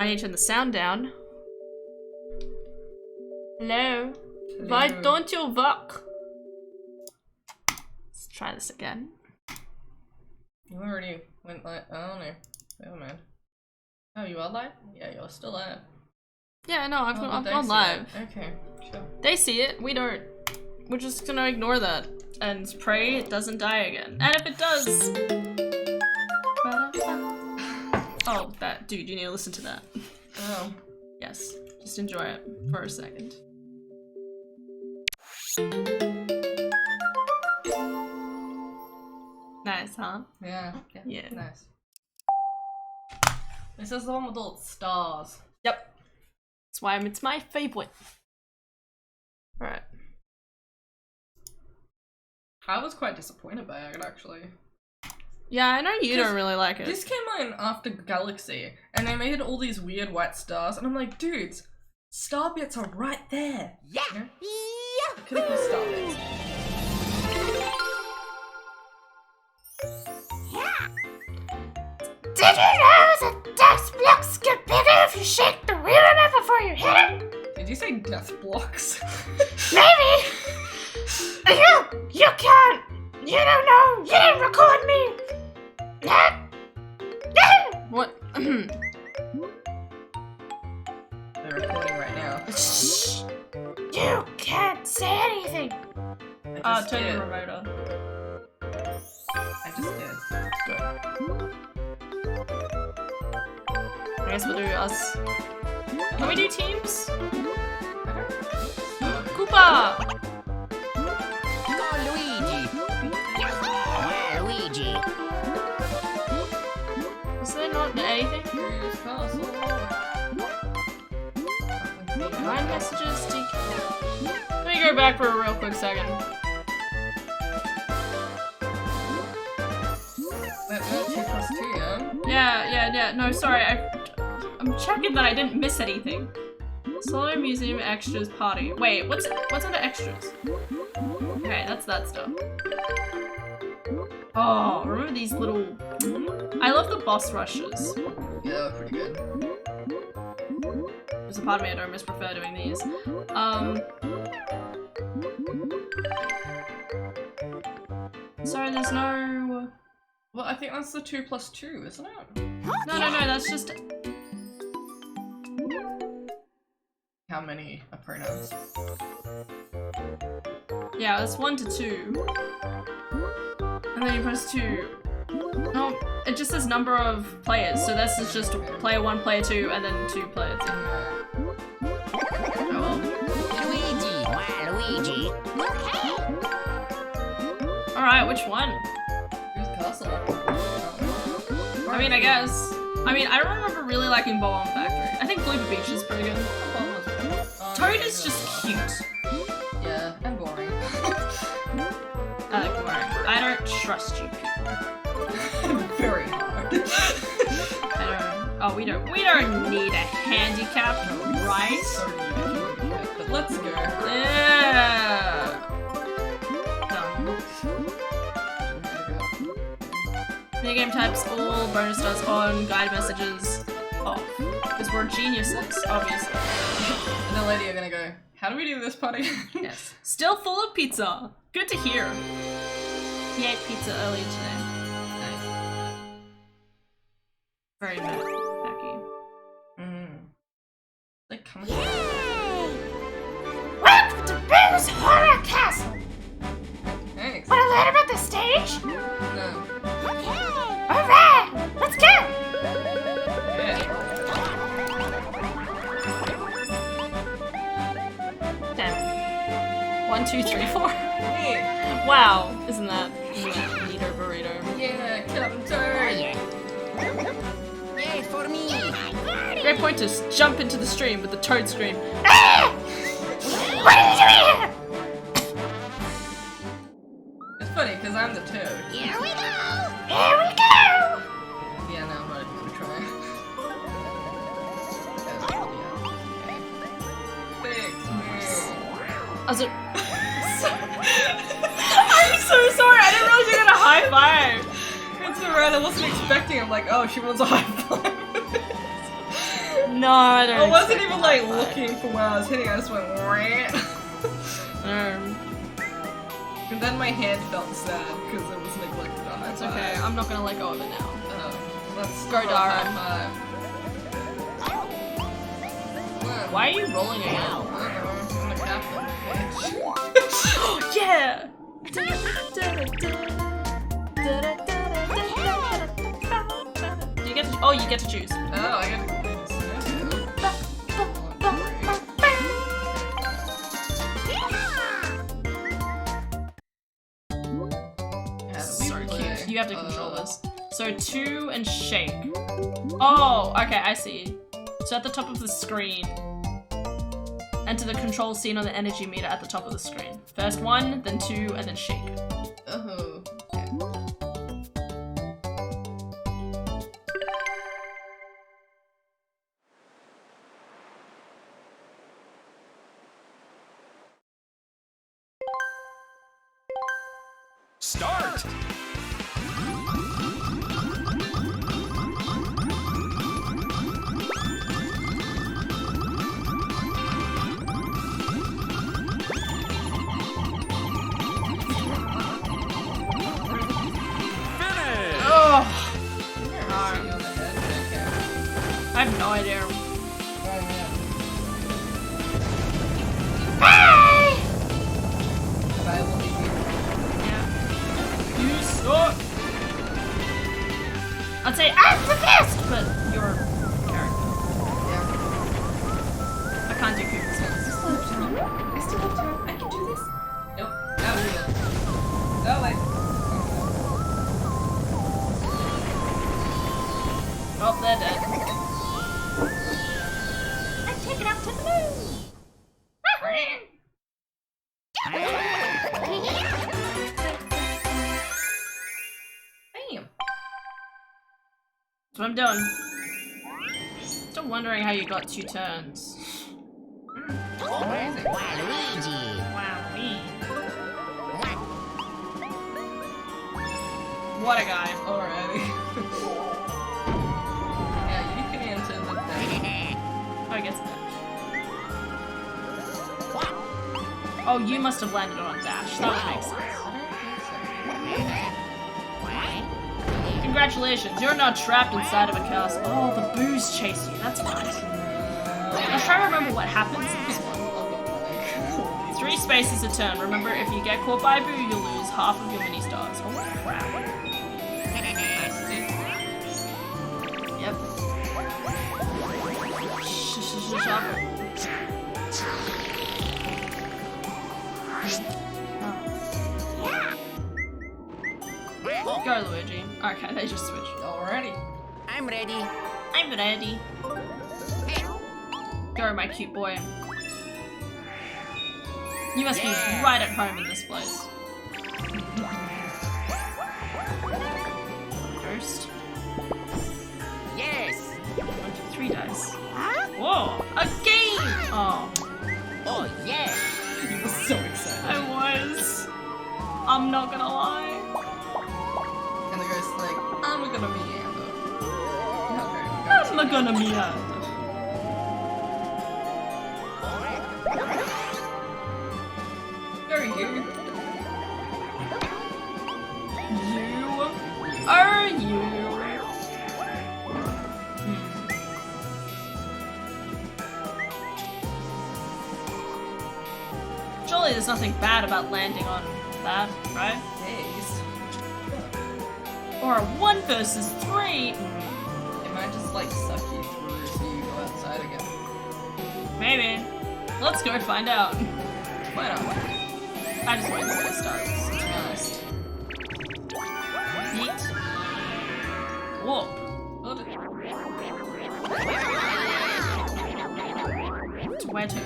I need to turn the sound down. Hello? Why don't you work? Let's try this again. You already went live. I don't know. Never mind. Oh, you are live? Yeah, you're still live. Yeah, no, I've gone live. Okay, sure. They see it, we don't. We're just gonna ignore that and pray it doesn't die again. And if it does... Oh, that. Dude, you need to listen to that. Oh. Yes, just enjoy it for a second. Nice, huh? Yeah. Yeah. Nice. This is the one with all the stars. Yep. That's why it's my favorite. Alright. I was quite disappointed by it, actually. Yeah, I know you don't really like it. This came out after Galaxy, and they made all these weird white stars, and I'm like, dudes, star bits are right there. Yeah. You know? Yeah. Critical star bits. Yeah. Did you know that death blocks get bigger if you shake the wheel enough before you hit it? Did you say death blocks? Maybe. You can't. You don't know. You didn't record me. What? They're recording right now. Shh. You can't say anything. Turn your remote on. I just did. Good. I guess we'll do us. Can we do teams? Koopa! Go Luigi. Luigi. Is there not anything? Nine messages, TK. Let me go back for a real quick second. That's 2 plus 2, yeah? Yeah. No, sorry. I'm checking that I didn't miss anything. Solo museum extras party. Wait, what's under extras? Okay, that's that stuff. Oh, remember these little... I love the boss rushes. Yeah, pretty good. There's a part of me I don't prefer doing these. So there's no... Well, I think that's the 2 plus 2, isn't it? No, that's just... How many are pronouns? Yeah, it's 1 to 2. And then you press 2. No, it just says number of players, so this is just player 1, player 2, and then 2 players. Luigi. Alright, which one? Who's Castle? I mean, I guess. I mean, I remember really liking Bomb Factory. I think Blooper Beach is pretty good. Toad is just cute. Yeah, and boring. Boring. I don't trust you people. Very hard. I don't. Oh, we don't need a handicap, right? Sorry, but let's go. Yeah. Minigame types all, bonus does on, guide messages off. Because we're geniuses, obviously. And the lady are gonna go, how do we do this party? Yes. Still full of pizza. Good to hear. He ate pizza earlier today. Nice. Very Becky. Like, come on. Welcome to Boo's Horror Castle. Thanks. Want to learn about the stage? No. Okay. Alright, let's go. Yeah. Damn. 1, 2, 3, 4. Hey. Wow, isn't that neater burrito? Yeah, Captain Oh, Toad. yeah. Yay for me. Great point to jump into the stream with the toad scream. Ah! What are you doing here? It's funny, because I'm the Toad. Here we go. Here we go. Yeah, no, I'm not even gonna try. Also, I'm so sorry. I didn't realize you got a high five. It's alright, I wasn't expecting. I'm like, oh, she wants a high five. No, I don't. I wasn't expect even a like high five. looking for where I was hitting, I just went rant. And then my hand felt sad because it was neglected on It's okay. I'm not gonna let go of it now. Let's Go, go Dara. high five. Why are you rolling it out? I'm a Catholic bitch. Yeah. You get to. Oh, you get to choose. Oh, I gotta go this. So cute. You have to control this. So 2 and shake. Oh, okay, I see. So at the top of the screen, enter the control scene on the energy meter at the top of the screen. First 1, then 2, and then shake. Oh. Start! Finish! Oh, I have no idea. Bye! Yeah. You suck. I'd say I'm the best! but you're a character. I can't do Cooper's voice. I still have time. I can do this. Nope. Out of here. No way. Oh, they're dead. I'm taking out to the moon! Bam. That's what I'm doing. Still wondering how you got 2 turns. Amazing. Wowee. What a guy. Alrighty. Yeah, you can enter the thing. Oh, I guess dash. Oh, you must have landed on dash. That would make sense. Congratulations, you're now trapped inside of a castle. Oh, the boos chase you. That's nice. I'm trying to remember what happens in this one. 3 spaces a turn. Remember, if you get caught by a boo, you'll lose half of your mini stars. Oh crap. Yep. Go, Luigi. Okay, they just switched. Alrighty. I'm ready. I'm ready. Go, my cute boy. You must be right at home in this place. Ghost. Yes. 1, 2, 3 dice. Whoa! A game! Oh, Oh, yeah. You were so excited. I was. I'm not gonna lie. And the guy's like, I'm gonna be Amber. Okay. I'm not gonna be out. Go you. You are you. Surely there's nothing bad about landing on that, right? Days. Or a 1 versus 3. It might just like suck you through so you go outside again. Maybe. Let's go find out. Why not? I just wait until it starts, to be honest. Yeet. Whoop. Where to?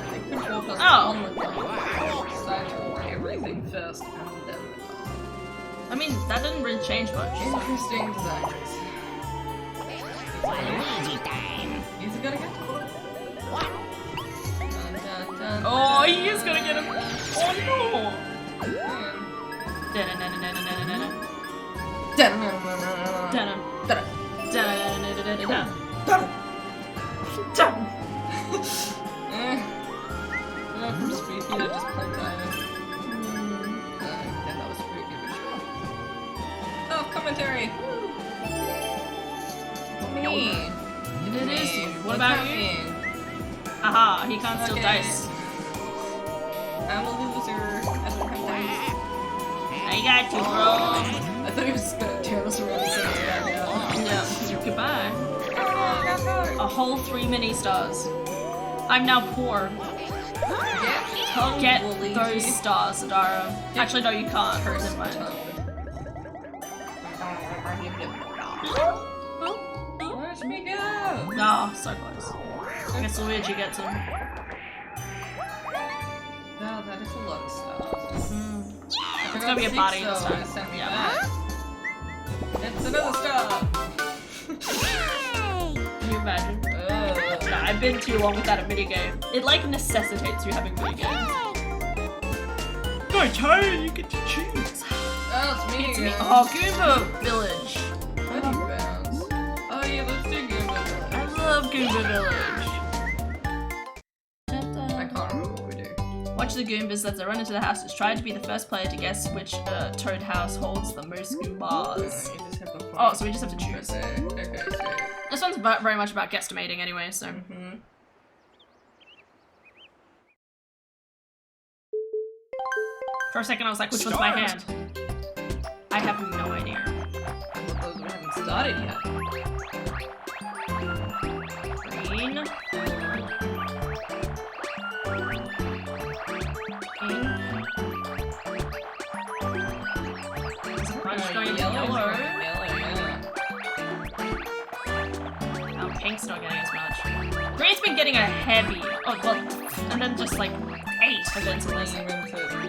Oh. Oh. On the side of everything first and then the top. I mean, that didn't really change much. Interesting design choice. Luigi time. Is it gonna get? Dun, dun, dun, Oh, he is gonna get him. Oh no! dun. Da-da-da-da-da-da-da-da. Dun, Da-da. dun, Da-da-da-da-da-da-da. dun, dun. From spooky to just plain diamond. Yeah, that was spooky, but sure. Oh, commentary! Me! It is you. What about you? Aha, he can't steal dice. I'm a loser. I don't have dice. I got you, bro. I thought he was just gonna turn us around and say, Yeah, goodbye. A whole 3 mini stars. I'm now poor. Get those stars, Adara. Actually, no, you can't. Never mind. Where's me go? No, so close. I guess Luigi gets him. Wow, that is a lot of stars. It's gonna be a party this time. Send me Yeah. back. It's another star! Can you imagine? Nah, I've been too long without a minigame. It like necessitates you having minigames. Okay, you get to choose. Oh, it's me again. Oh, Goomba Village. How do you bounce? Oh yeah, let's do Goomba Village. I love Goomba Village. I can't remember what we do. Watch the Goombas as they run into the houses. Try to be the first player to guess which Toad house holds the most Goombas. You just have to find Oh, so we just have to choose. Okay, so. This one's very much about guesstimating anyway, so. For a second I was like, which one's my hand? I have no idea. Those we haven't started yet. Green. Is it crunch going into yellow? Yellow, Oh, pink's not getting as much. Green's been getting a heavy. Oh, well, and then just like 8 eventually.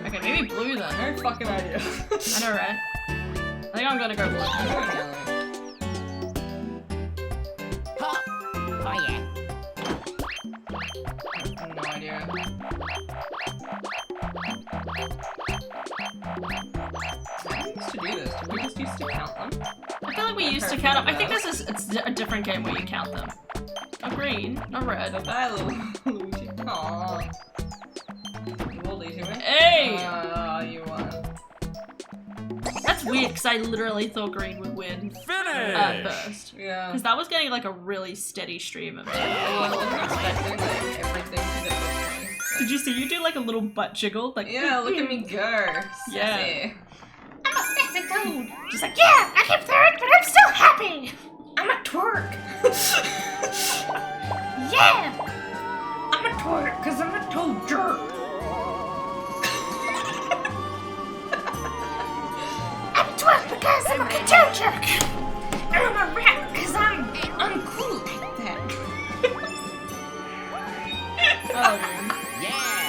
Okay, maybe blue then. No fucking idea. I know, right? I think I'm gonna go blue. Oh, yeah. I have no idea. I used to do this. Did we just used to count them? I feel like we used to count them. I think this is a different game where you count them. No green, no red. Bye, Luigi. Aww. You will lead to it? Hey! You won. That's weird, because I literally thought green would win at first. Yeah. Because that was getting like a really steady stream of it. I wasn't expecting like everything to get with me. Did you see you do like a little butt jiggle? Like, Yeah, look at me go. Yeah. Sassy. I'm a sexy toad. She's like, yeah, I came third, but I'm still happy. I'm a twerk. Yeah. I'm a twerk because I'm a toad jerk. I'm a twerk because I'm a toad jerk. And I'm a rat because I'm uncool like that. oh, Yeah.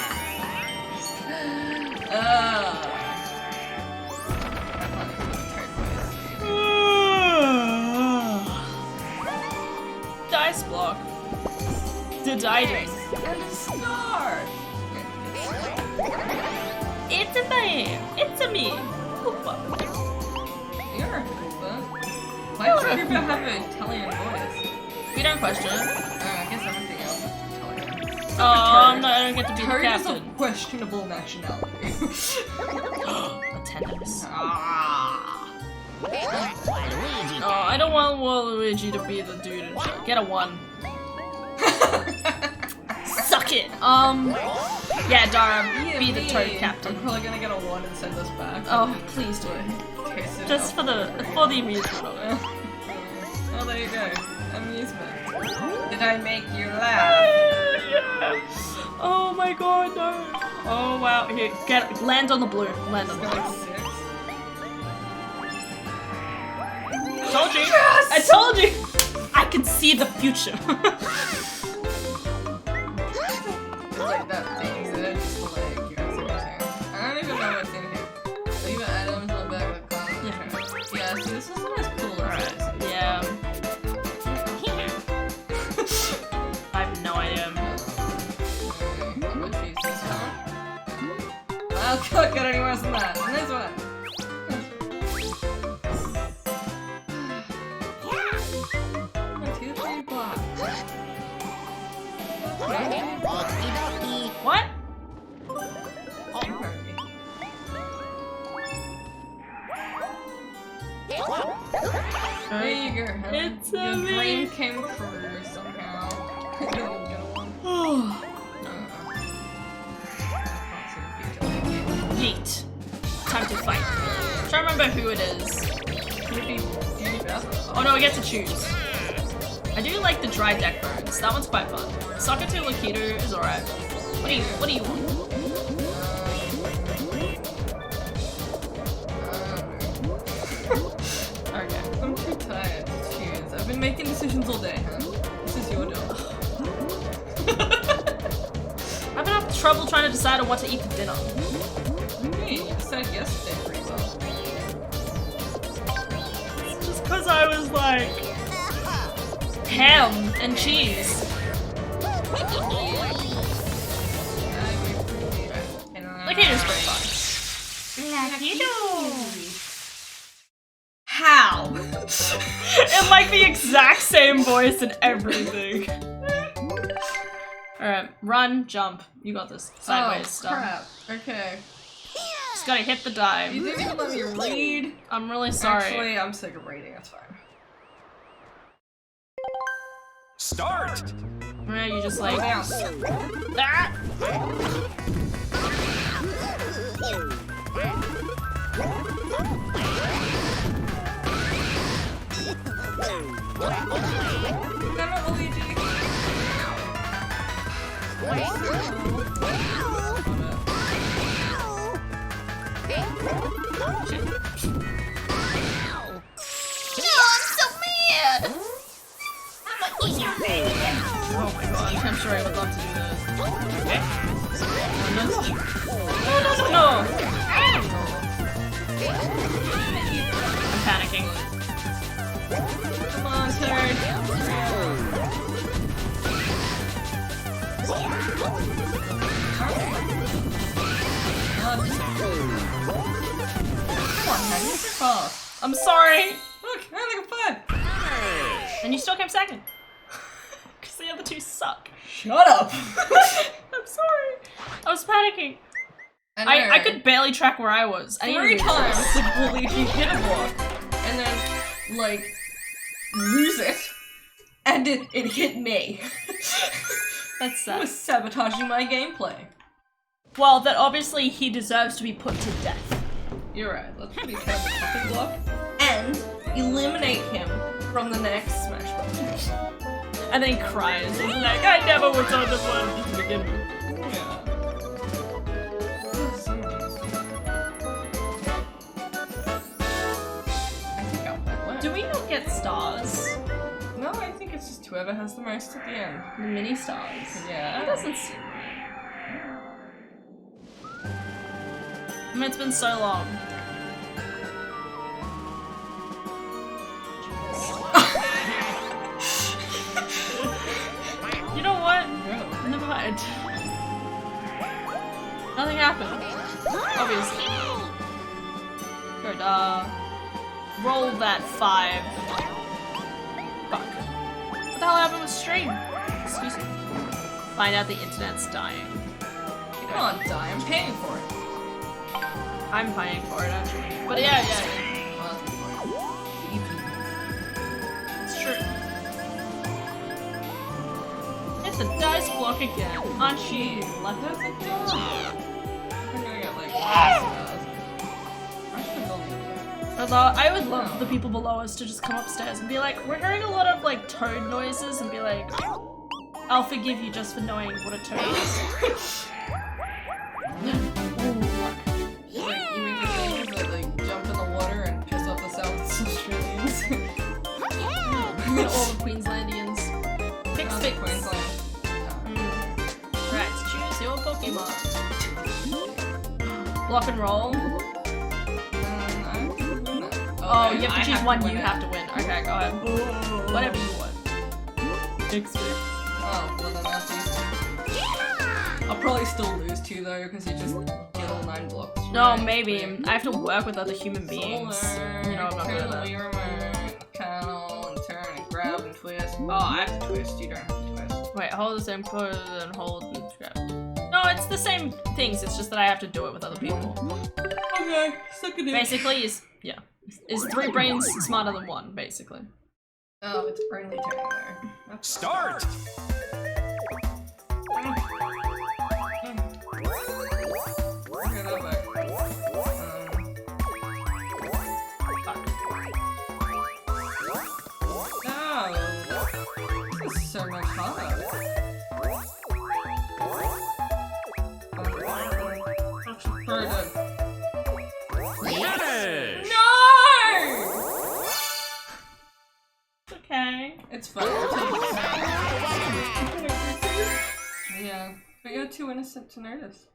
Dice block. Diditing. And a star. It's a man. It's a me. Koopa. You're a Koopa. Why does Koopa have an Italian voice? We don't question it. I guess everything else is Italian. Oh, no, I don't get to be the Toad is a captain. questionable nationality. Attendance. Luigi. Oh, I don't want Waluigi to be the dude in charge. Get a 1. Suck it. Yeah, Dara, be the Toad captain. I'm probably gonna get a 1 and send us back. Oh, please do it. Okay, so Just for the amusement of it. Oh, there you go. Amusement. Did I make you laugh? Yes. Oh my god, no. Oh wow. Here, land on the blue. Land on the blue. 6. Told you. Yes! I told you. I can see the future. It's like that thing that just like you have to here. I don't even know what's in here. Leave items on the back of the car. Yeah, see, this isn't as cool as this. Yeah. I have no idea. What cheese is this one? I'll cook it any worse than that. And this one. 1, 2, 3 blocks. What? There you go. Huh? It's Your me. dream came true somehow. You'll get one. Yeet. Time to fight. I'm trying to remember who it is. Oh no, I get to choose. I do like the dry deck bones. That one's quite fun. Sakatu Lakitu is alright. What do you want? Okay. I'm too tired to choose. I've been making decisions all day, huh? This is your job. I've been having trouble trying to decide on what to eat for dinner. What do you mean? You decided yesterday pretty well. Just because I was like ham and cheese. Lakitu's pretty fun. Lakitu. How? It like the exact same voice and everything. Alright, run, jump. You got this. Sideways stuff. Crap. Okay. Just gotta hit the dive. You didn't even let me read. I'm really sorry. Actually, I'm sick of reading. That's fine. Start! Yeah, you just like Down. that. Damn it, Luigi. I'm so mad. Oh my god, I'm sure I would love to do this. Okay. No. I'm panicking. Come on, turd. Come on, man. You're so fast. I'm sorry. Look, I think I'm fine. And you still came second. Because the other two suck. Shut up. I'm sorry. I was panicking. I could barely track where I was. I 3 times did Luigi hit a block, and then, like, lose it, and it hit me. That's That was sabotaging my gameplay. Well, that obviously he deserves to be put to death. You're right, let's put his head on the block, and eliminate him from the next Smash Bros. And then he cries. He's like, I never was on the one to begin with. Do we not get stars? No, I think it's just whoever has the most at the end. The mini stars? Yeah. That doesn't seem right. I mean, it's been so long. You know what? No. Never mind. Nothing happened. Obviously. Good, roll that 5. Fuck. What the hell happened with stream? Excuse me. Find out the internet's dying. Come on, die. I'm paying for it. I'm paying for it, actually. But yeah. It's true. Hit the dice block again. Aren't you lucky? I'm gonna get like stars. I should build it. I would love the people below us to just come upstairs and be like, we're hearing a lot of like toad noises, and be like, I'll forgive you just for knowing what a toad is. Like, you mean the things that like jump in the water and piss off the South Australians? I mean, all the Queenslandians. Fix. Queensland. Right, choose your Pokemon. Block and roll. I have to win that. Oh, you have to choose I one win you it. have to win. Okay, go ahead. Whatever you want. Fix. Oh, well then that's easy. I'll probably still lose 2 though, because you just get all 9 blocks. No, maybe. I have to work with other human beings. You know, I'm not good at that. Remote, channel, and turn, and grab, and twist. Oh, I have to twist, you don't have to twist. Wait, hold the same pose and hold and grab. No, it's the same things, it's just that I have to do it with other people. Okay, suck it in. Basically, is 3 brains smarter than 1, basically. Oh, it's brainly turning there. That's Start! Okay, that way. No! This is so much harder. Actually, further. Finish! No! Okay. It's fine. Yeah, but you're too innocent to notice.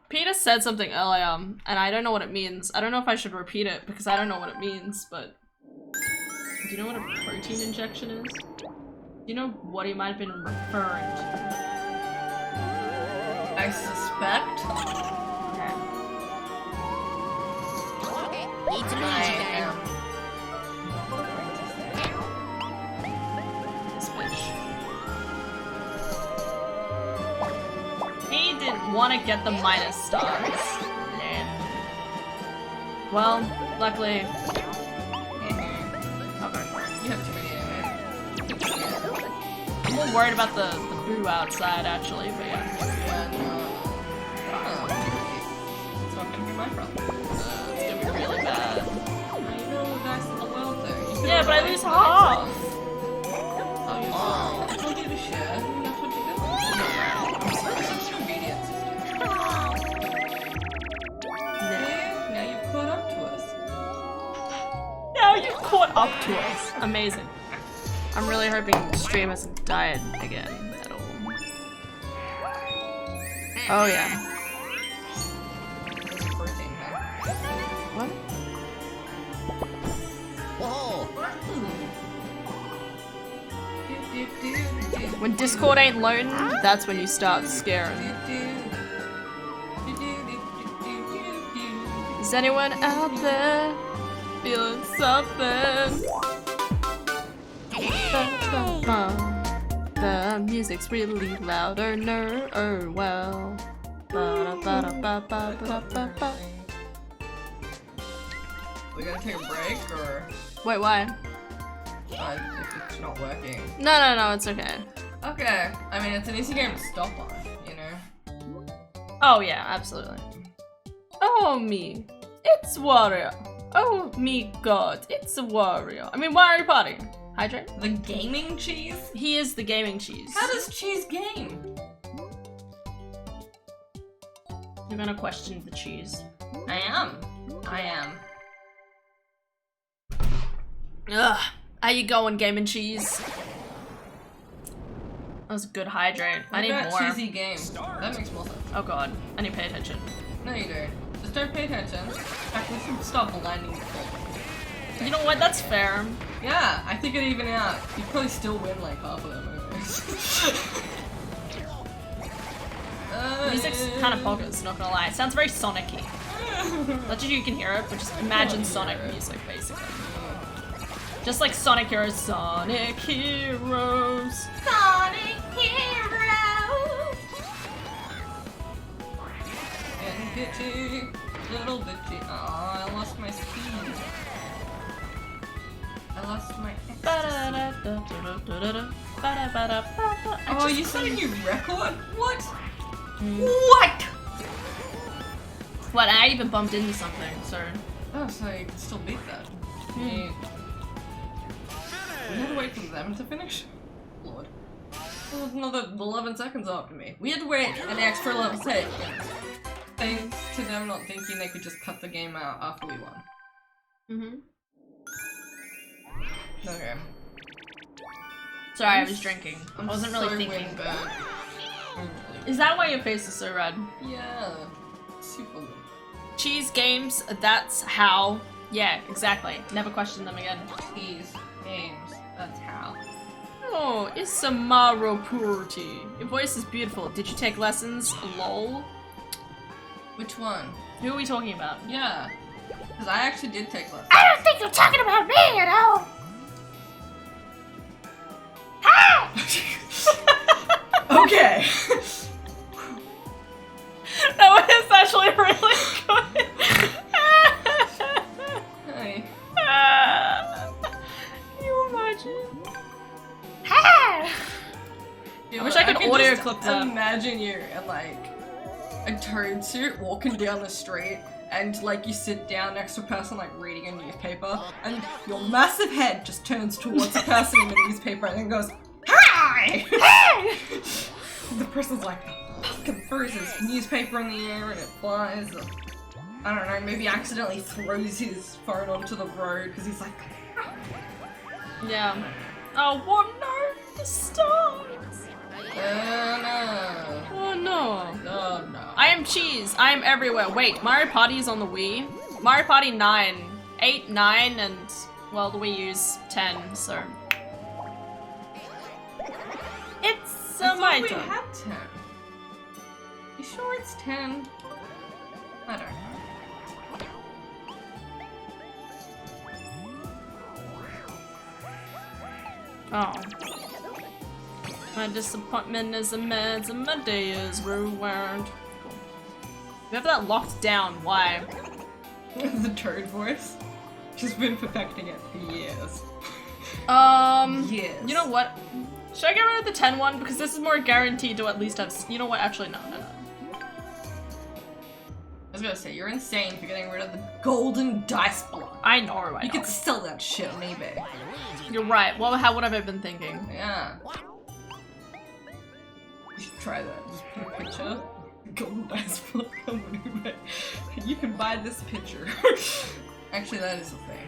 Peter said something earlier, and I don't know what it means. I don't know if I should repeat it, because I don't know what it means, but... Do you know what a protein injection is? Do you know what he might have been referring to? I suspect. It's me. I am. This bitch. He didn't want to get the minus stars. Well, luckily... You have too many anyway. I'm more worried about the boo outside, actually, but yeah. Yeah, no. Oh. It's not gonna be my problem. It's gonna be really bad. You know the dice in the world though. Yeah, but I lose half! Oh, you I told you to share, and that's what you did. It's convenient. Now you've caught up to us. Now you caught up to us. Amazing. I'm really hoping stream hasn't died again at all. Oh yeah. It's a protein hack. What? When Discord ain't loading, that's when you start scaring. Is anyone out there feeling something? The music's really louder, well. We gonna take a break, or Wait, why? if it's not working? No, it's okay. Okay, I mean it's an easy game to stop on, you know. Oh yeah, absolutely. Oh me, it's Wario. Oh me god, it's a Wario. I mean Wario Party. Hydrate? The gaming cheese? He is the gaming cheese. How does cheese game? You're gonna question the cheese. I am. Ugh. How you going, gaming cheese? That was a good hydrate. I need more. Cheesy game. That makes more sense. Oh god, I need to pay attention. No, you don't. Just don't pay attention. In fact, we should stop blinding the phone. You know what? That's fair. Yeah, I think it'd even out. You'd probably still win like half of them. Music's kind of bonkers, not gonna lie. It sounds very Sonic-y. Not sure you can hear it, but just imagine Sonic music, basically. Just like Sonic Heroes. Sonic Heroes! Sonic Heroes! And bitchy, little bitchy. Oh, I lost my speed. I lost my Oh, you set a new record? What? What? What? I even bumped into something, so... Oh, so you can still beat that. We had to wait for them to finish? Lord. There was another 11 seconds after me. We had to wait an extra 11 seconds. Thanks to them not thinking they could just cut the game out after we won. Okay. Sorry, I was drinking. I wasn't really thinking. Is that why your face is so red? Yeah. Super good. Cheese games, that's how. Yeah, exactly. Never question them again. Cheese games. That's how. Oh, Isamaru Purity. Your voice is beautiful. Did you take lessons? Lol. Which one? Who are we talking about? Yeah. Because I actually did take lessons. I don't think you're talking about me at all. can can audio just clip that. Imagine you in like a toad suit walking down the street and like you sit down next to a person like reading a newspaper and your massive head just turns towards the person in the newspaper and then goes, "Hi!" Hey! The person's like fucking throws his newspaper in the air and it flies. Or, I don't know, maybe accidentally throws his phone onto the road because he's like, Yeah. Oh, what? No! The stars! no. Oh no. No, no. I am cheese. I am everywhere. Wait, Mario Party is on the Wii. Mario Party 9. 8, 9, and, well, the Wii U's 10, so. It's my we turn. had 10. You sure it's 10? I don't know. Oh. My disappointment is immense and my day is ruined. Cool. We have that locked down. Why? The Toad voice. She's been perfecting it for years. Yes. You know what? Should I get rid of the 10 one? Because this is more guaranteed to at least have. You know what? Actually, no. I was gonna say, you're insane for getting rid of the golden dice block. I know. You could sell that shit on eBay. You're right. What have I been thinking? Yeah. You should try that. Just put a picture. Golden dice block on eBay. You can buy this picture. Actually, that is a thing.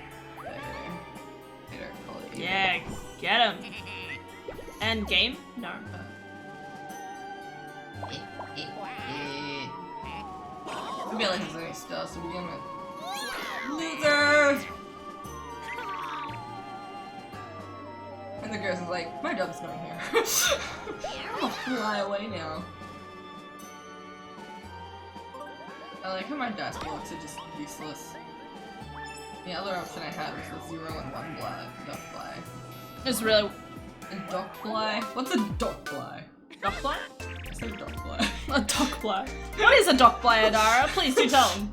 They don't call it eBay. Yeah, get him. And game? No. I feel like there's any stars to begin with. Losers! And the ghost is like, my job's not here. I'll fly away now. I like how my dice blocks are just useless. The other option I had was the 0 and 1 duck fly. It's really. A duck fly? What's a duck fly? Duck fly? I said duck fly. A duck fly. What is a duck fly, Adara? Please do tell him.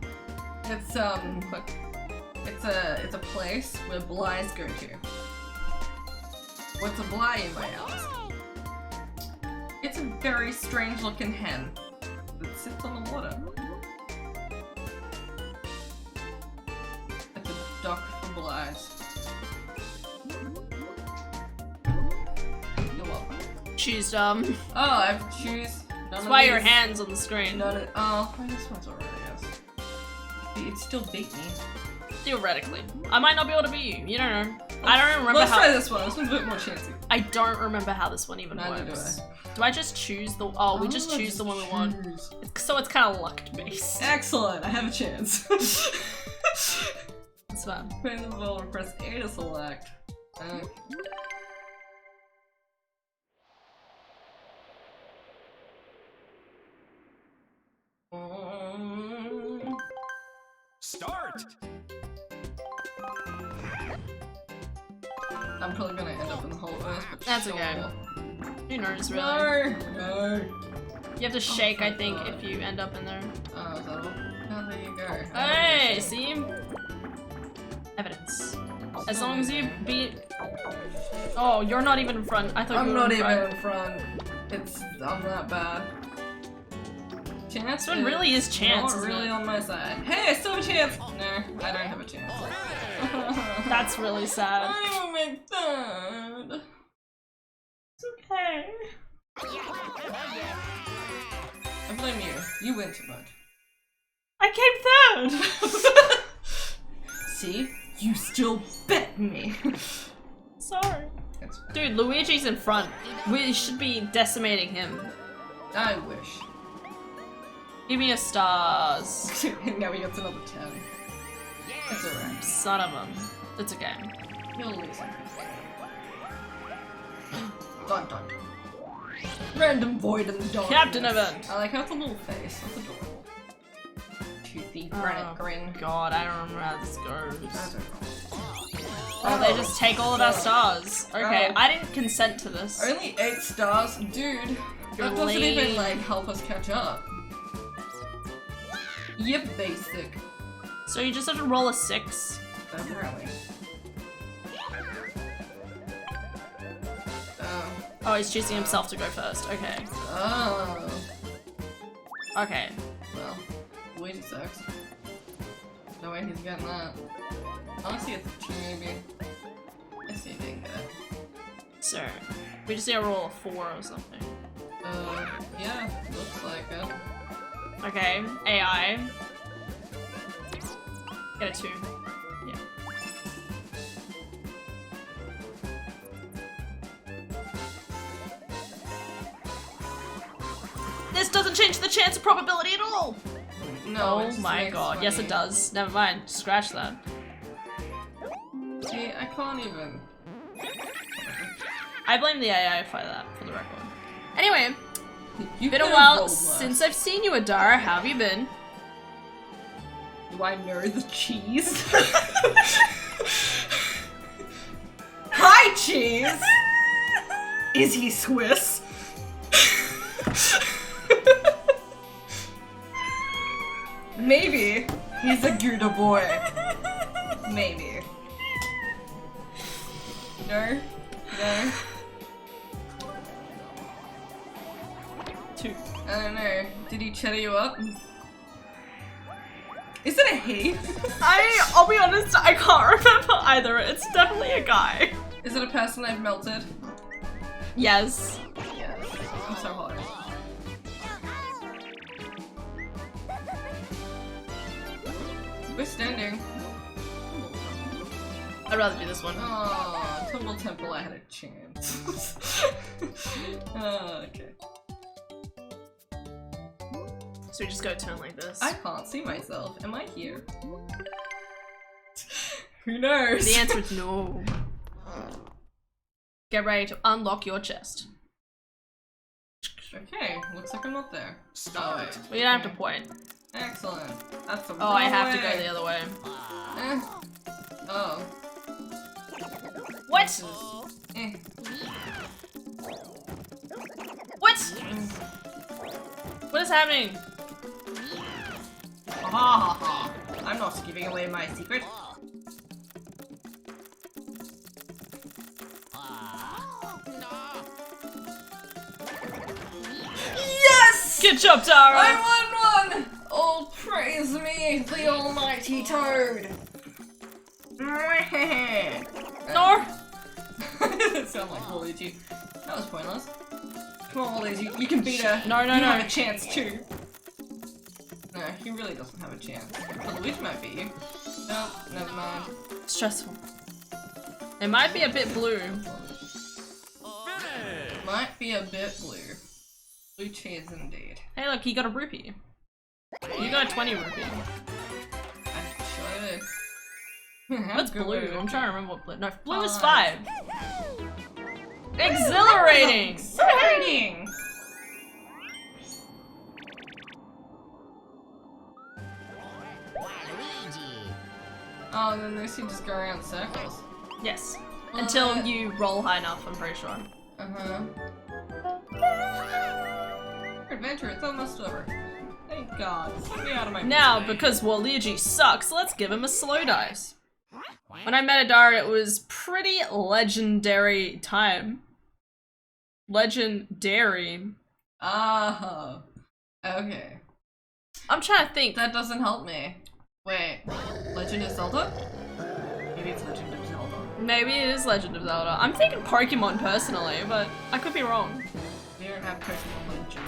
It's a place where blighs go to. What's a bligh, you might ask? It's a very strange looking hen that sits on the water. It's a duck for blighs. You're welcome. Choose Oh, I have to choose. That's why your hand's on the screen. Oh, this one's alright, I guess. It'd still beat me. Theoretically. I might not be able to beat you. You don't know. I don't remember Let's how- try this one. This one's a bit more chancy. I don't remember how this one even Neither works. do Do I just choose the- oh, we just choose the one we want. So it's kind of luck based. Excellent, I have a chance. It's fun. Put in the ball and press A to select. Start! I'm probably gonna end up in the hole first, but That's sure. okay. Who knows, really? No! You have to shake, I think, if you end up in there. Oh, is that all? Oh, there you go. Hey, see? Evidence. As long as you beat... Oh, you're not even in front. I thought I'm you were not in front. even in front. I'm that bad. Chance? This one really is chance, Not isn't really it? on my side. Hey, I still have a chance! No, I don't have a chance. That's really sad. I don't make third. It's okay. I blame you. You win too much. I came third! See? You still bet me. Sorry. That's fine. Dude, Luigi's in front. We should be decimating him. I wish. Give me a stars. Now he gets another 10. It's alright. Son of a... It's okay. You'll lose him. Dun dun. Random void in the dark. Captain event. I like how it's a little face. That's adorable. Toothy Oh. granite grin. God, I don't remember how this I goes. don't know. Oh, they just take all of our stars. Okay, Oh. I didn't consent to this. Only 8 stars? Dude, You're that doesn't even, lame. like, help us catch up. Yep, basic. So you just have to roll a 6. Apparently. Oh, he's choosing himself to go first. Okay. Oh. Okay. Well, Luigi sucks. No way he's getting that. Unless he gets a 2 maybe. I see he didn't get it. So, we just need to roll a 4 or something. Yeah, looks like it. Okay, AI. Get a 2. Yeah. This doesn't change the chance of probability at all! No, Oh my god, yes it does. Never mind, scratch that. See, I can't even. I blame the AI for that, for the record. Anyway, You've been a while since I've seen you, Adara. How have you been? Do I know the cheese? Hi, cheese! Is he Swiss? Maybe. He's a Gouda boy. Maybe. No? No? 2. I don't know. Did he cheddar you up? Is it a he? I'll be honest, I can't remember either. It's definitely a guy. Is it a person I've melted? Yes. Yes. I'm so hot. We're standing. I'd rather do this one. Oh, Tumble Temple, I had a chance. Okay. So we just go turn like this. I can't see myself. Am I here? Who knows? The answer is no. Get ready to unlock your chest. Okay, looks like I'm not there. Start. Oh, wait. We don't have to point. Excellent. That's the Oh, I have to go the other way. Eh. Oh. What? Eh. What? What is happening? Ha ha ha. I'm not giving away my secret. Yes! Good job, Tara! I won one! Oh, praise me, the almighty Toad! No! It sounded like Waluigi. That was pointless. Come on, Waluigi, you can beat her. No, no, you no. have a chance too. No, he really doesn't have a chance. But Luigi might beat you. Nope, never mind. Stressful. It might be a bit blue. Might be a bit blue. Blue cheese indeed. Hey look, he got a rupee. You got a 20 rupee. Actually, What's blue? I'm trying to remember what blue. No, blue is 5. Exhilarating! Exciting! Oh, and then those two just go around in circles. Yes. Well, Until you roll high enough, I'm pretty sure. Uh-huh. Adventure, it's almost over. Thank God. Get me out of my Now, way. because Waluigi sucks, let's give him a slow dice. When I met Adara, it was pretty legendary time. Legendary. Oh. Okay. I'm trying to think. That doesn't help me. Wait. Legend of Zelda? Maybe it's Legend of Zelda. Maybe it is Legend of Zelda. I'm thinking Pokemon personally, but I could be wrong. We don't have Pokemon Legends.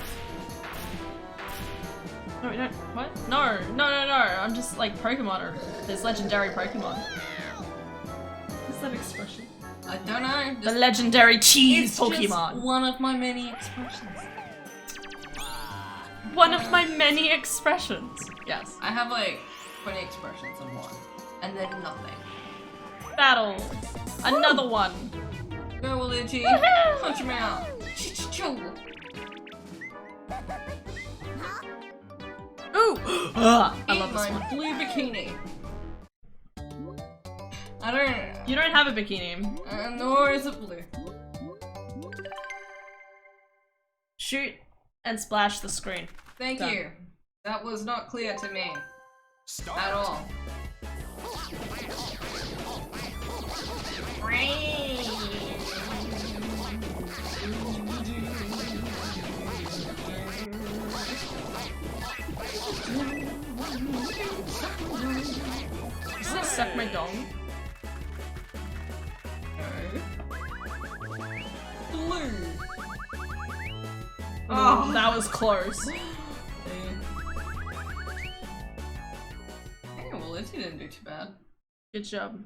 No, we don't. What? No, no, no, no. I'm just like Pokemon, or there's legendary Pokemon. What's that expression? I don't know. The legendary cheese It's Pokemon. just one of my many expressions. One of my many expressions. Yes. I have like 20 expressions in one. And then nothing. Battle. Another one. Go, Waluigi. Punch him out. Ch-ch-choo. Ooh! I love Eat this my one. blue bikini. I don't... You don't have a bikini. Nor is it blue. Shoot and splash the screen. Thank Done. you. That was not clear to me. Start. At all. suck my dong? Blue. Oh, that was close. Hey, well, Lizzie didn't do too bad. Good job.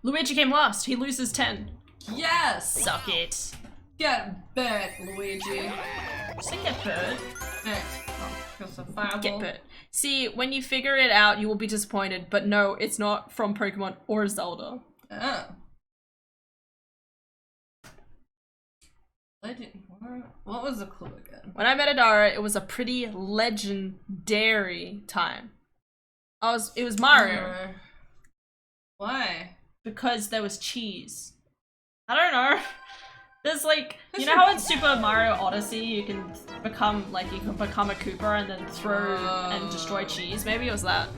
Luigi came last. He loses 10. Yes! Suck it. Get back, Luigi. Say get bird. Back. Oh, because of fireball. Get bird. See, when you figure it out, you will be disappointed, but no, it's not from Pokemon or Zelda. Oh. What was the clue again? When I met Adara, it was a pretty legendary time. It was Mario. Why? Because there was cheese. I don't know. There's like, you know how in Super Mario Odyssey you can become a Koopa and then throw and destroy cheese? Maybe it was that.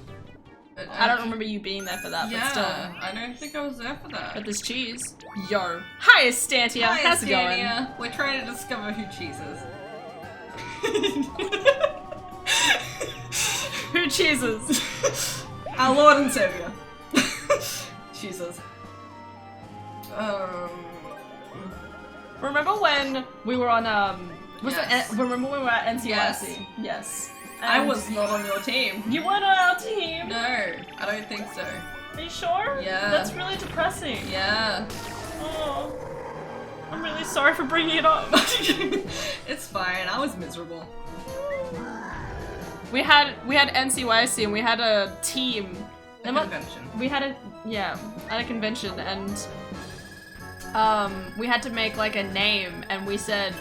I don't remember you being there for that, but still. I don't think I was there for that. But there's cheese. Yo. Hi, Estantia. Hi, How's it going? Estantia. We're trying to discover who cheeses. Who cheeses? Our Lord and Savior. Jesus. Remember when we were on Yes. remember when we were at NCYC? Yes. Yes. I And was not on your team. You weren't on our team. No, I don't think so. Are you sure? Yeah. That's really depressing. Yeah. Oh. I'm really sorry for bringing it up. It's fine. I was miserable. We had NCYC and we had a team. The convention. We had at a convention, and we had to make like a name, and we said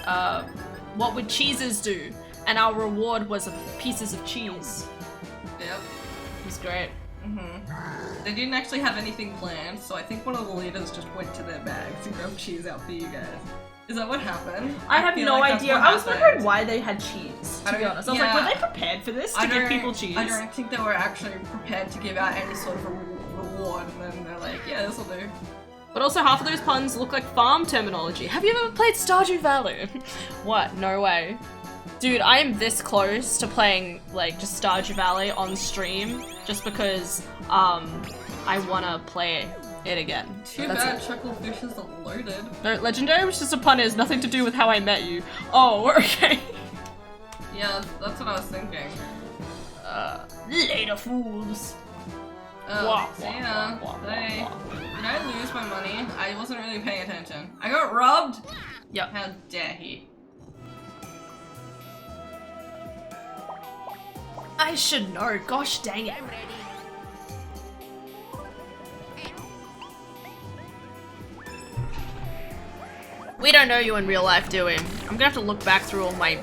what would cheeses do, and our reward was pieces of cheese. Yep. It was great. They didn't actually have anything planned, so I think one of the leaders just went to their bags and grabbed cheese out for you guys. Is that what happened? I have feel no like that's idea. what I was happened. wondering why they had cheese, to be honest. I was like, yeah. were they prepared for this, to give people cheese? I don't think they were actually prepared to give out any sort of a reward, and then they're like, yeah, this'll do. But also half of those puns look like farm terminology. Have you ever played Stardew Valley? What? No way. Dude, I am this close to playing, like, just Stardew Valley on stream, just because, I wanna play it again. Too That's bad it. Chucklefish is loaded. No, legendary was just a pun, it has nothing to do with how I met you. Oh, okay. Yeah, that's what I was thinking. Later, fools. See ya. Hey. Did I lose my money? I wasn't really paying attention. I got robbed? Yep. How dare he? I should know, gosh dang it. We don't know you in real life, do we? I'm gonna have to look back through all my...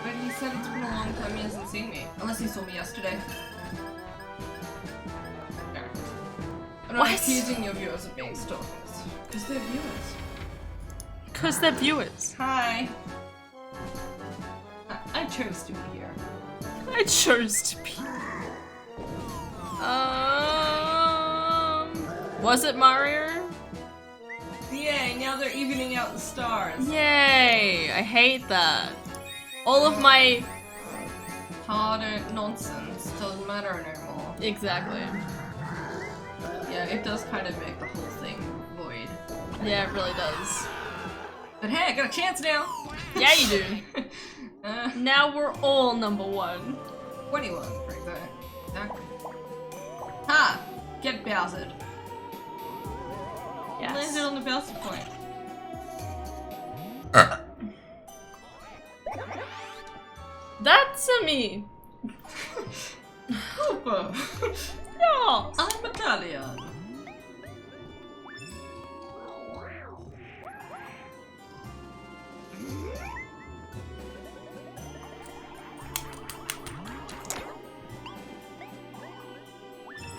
But he said it's been a long time he hasn't seen me. Unless he saw me yesterday. I'm not What? accusing your viewers of being stalkers. Because they're viewers. Because they're viewers. Hi. I chose to be here. I chose to be. Was it Mario? Yay, now they're evening out the stars. Yay! I hate that. All of my... Harder nonsense doesn't matter anymore. Exactly. Yeah, it does kind of make the whole thing void. Yeah, it really does. But hey, I got a chance now! Yeah, you do. Now we're all number one. 21, for exactly. Ha! Get Bowsered. Yes. Landed on the Bowser point. That's me. Koopa! No. I'm Italian.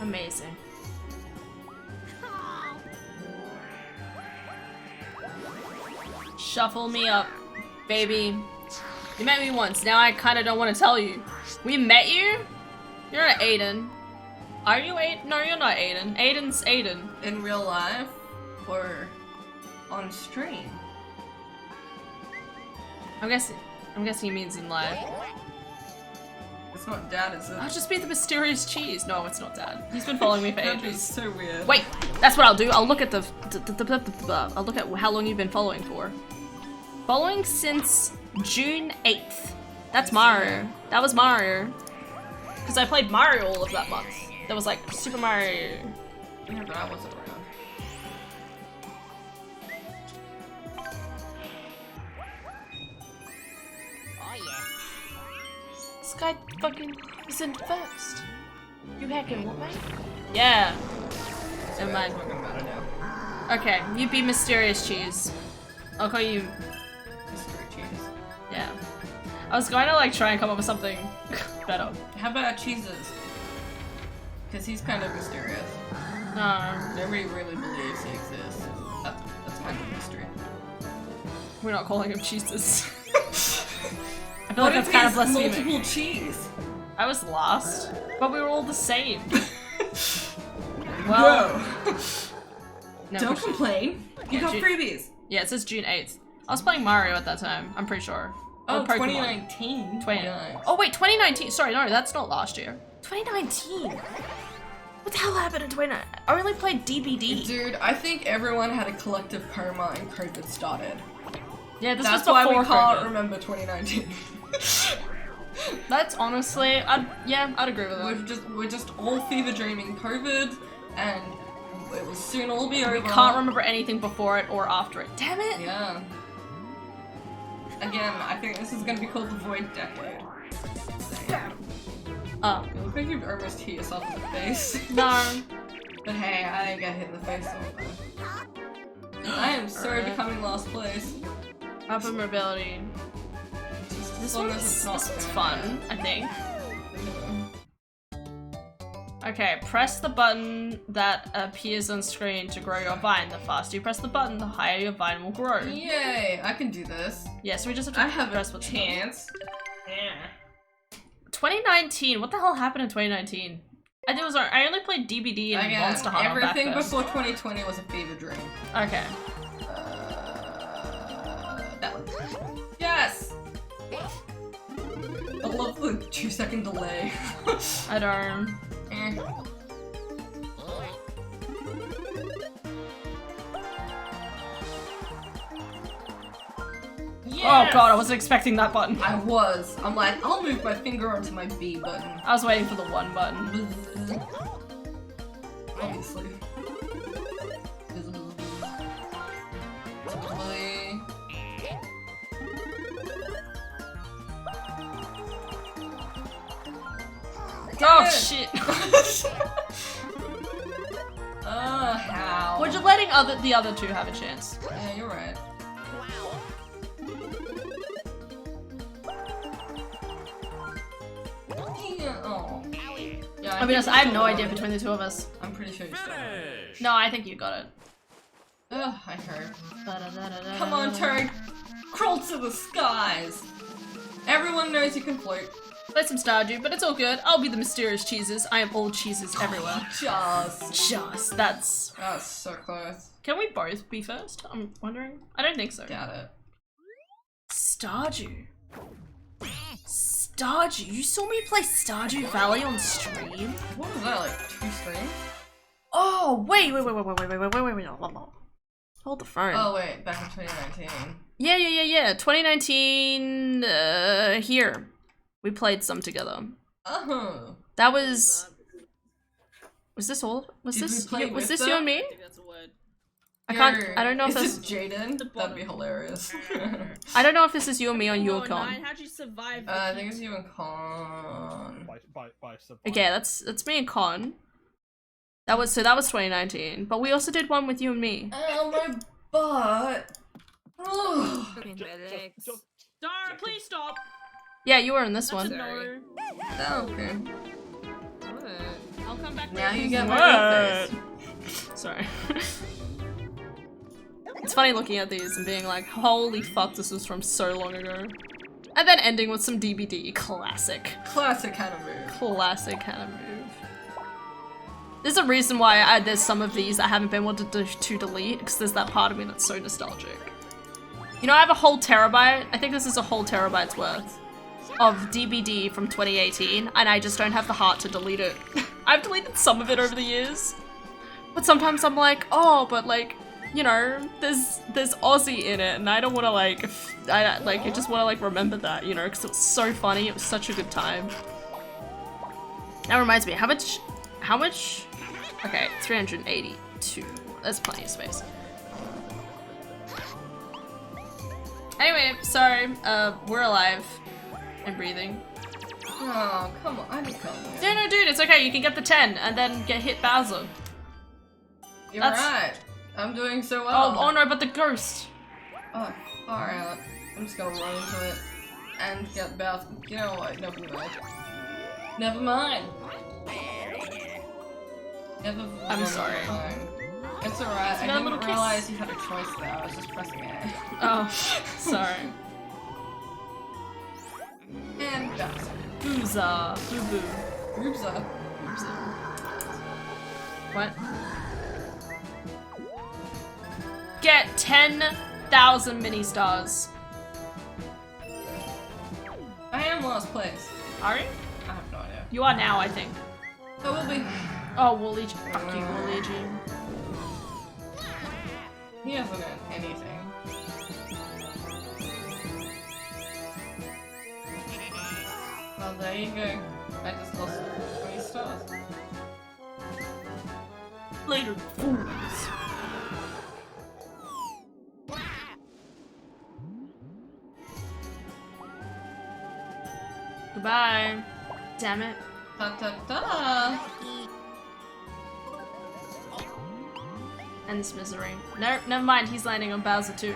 Amazing. Shuffle me up, baby. You met me once, now I kinda don't want to tell you. We met you? You're not Aiden. Are you Aiden? No, you're not Aiden. Aiden's Aiden. In real life, or on stream? I'm guessing he means in live. It's not Dad, is it? I'll just be the mysterious cheese. No, it's not Dad. He's been following me for That'd be ages. so weird. Wait, that's what I'll do. I'll look at I'll look at how long you've been following for. Following since June 8th. That's Mario. That was Mario. Because I played Mario all of that month. That was like Super Mario. Yeah, but I wasn't around. This guy fucking is in first. You hacking what, mate? Yeah. Never mind. Talking about it now. Okay, you be mysterious cheese. I'll call you. Mystery cheese. Yeah. I was going to like try and come up with something better. How about cheeses? Because he's kind of mysterious. No, Nobody really believes he exists. That's kind of mystery. we're not calling him cheeses. I feel What like if that's kind of he's blaspheming. multiple cheese? I was last, but we were all the same. Well, no, Don't we should- complain. You Yeah, got June- freebies. Yeah, it says June 8th. I was playing Mario at that time, I'm pretty sure. Or Oh, Pokemon. 2019. 20. Nice. Oh wait, 2019. Sorry, no, that's not last year. 2019. What the hell happened in 2019? I only played DBD. Dude, I think everyone had a collective coma and COVID started. Yeah, this That's was why before we can't COVID. remember 2019. That's honestly, I'd agree with that. We're just all fever dreaming COVID, and it will soon all be over. Can't remember anything before it or after it. Damn it! Yeah. Again, I think this is gonna be called the Void Decade. Oh. You look like you've almost hit yourself in the face. No. But hey, I didn't get hit in the face so bad. I am so Alright. becoming last place. Upper mobility. Just This as long as it's one's not fun, I think. Okay, press the button that appears on screen to grow your vine. The faster you press the button, the higher your vine will grow. Yay, I can do this. Yeah, so we just have to I have press a what's chance. 2019. What the hell happened in 2019? I only played DBD and Again, Monster Hunter back everything then. before 2020 was a fever dream. Okay. That one. Yes! I love the 2-second delay. I don't. Eh. Oh god, I wasn't expecting that button. I was. I'm like, I'll move my finger onto my B button. I was waiting for the one button. Obviously. Totally. Oh it. shit. How? We're just letting the other two have a chance. Yeah, you're right. Yeah, oh. Yeah, I'll be honest, think I have you no still idea got it. between the two of us. I'm pretty sure you still got it. Finish. No, I think you got it. Ugh, I heard. Come Come on, Turd! Crawl to the skies! Everyone knows you can float. Play some Stardew, but it's all good. I'll be the mysterious cheeses. I am all cheeses everywhere. Just. Just, that's... That's so close. Can we both be first? I'm wondering. I don't think so. Doubt it. Stardew. Stardew. You saw me play Stardew Valley on stream? What was that, like 2 streams? Oh, wait. Hold the phone. Oh wait, back in 2019. Yeah. 2019, here. We played some together. Oh. That was... Was this all? Was Did we this... play Was with this them? you and me? I think that's a word. I don't know if Is this... it Jaden? That'd be hilarious. I don't know if this is you and me on your Whoa, con. Nine, how'd you survive? I think it's you and Con. By Okay, that's me and Con. That was 2019. But we also did one with you and me. Oh, my butt. Oh. Star, please stop. Yeah, you were in this That's a one. no. Okay. I'll come back Now later. you get my face. Sorry. It's funny looking at these and being like, holy fuck, this was from so long ago. And then ending with some DBD. Classic. Classic kind of move. Classic kind of move. There's a reason why there's some of these I haven't been able to delete, because there's that part of me that's so nostalgic. You know, I have a whole terabyte. I think this is a whole terabyte's worth of DBD from 2018, and I just don't have the heart to delete it. I've deleted some of it over the years, but sometimes I'm like, oh, but like, you know, there's Aussie in it, and I don't want to like, I just want to like remember that, you know, because it was so funny. It was such a good time. That reminds me, how much? Okay, 382. That's plenty of space. Anyway, sorry, we're alive and breathing. Oh, come on, I didn't come No, no, dude, it's okay. You can get the 10 and then get hit Bowser. You're That's- right. I'm doing so well. Oh no, but the ghost. Oh, alright. I'm just gonna run into it and get Beth. You know what? Never mind. Never mind. I'm sorry. Mind. It's alright. I got a didn't little kiss. realize you had a choice there. I was just pressing A. Oh, sorry. And Beth. Booza. Boo boo. Oopsa. What? Get 10,000 mini stars. I am last place. Are you? I have no idea. You are now, I think. I will be. Oh, Woolly. Fuck you, Woolly G. He hasn't done anything. Well, there you go. I just lost 20 stars. Later, fools. Goodbye. Damn it. Ta ta ta! Ends misery. No, never mind. He's landing on Bowser too.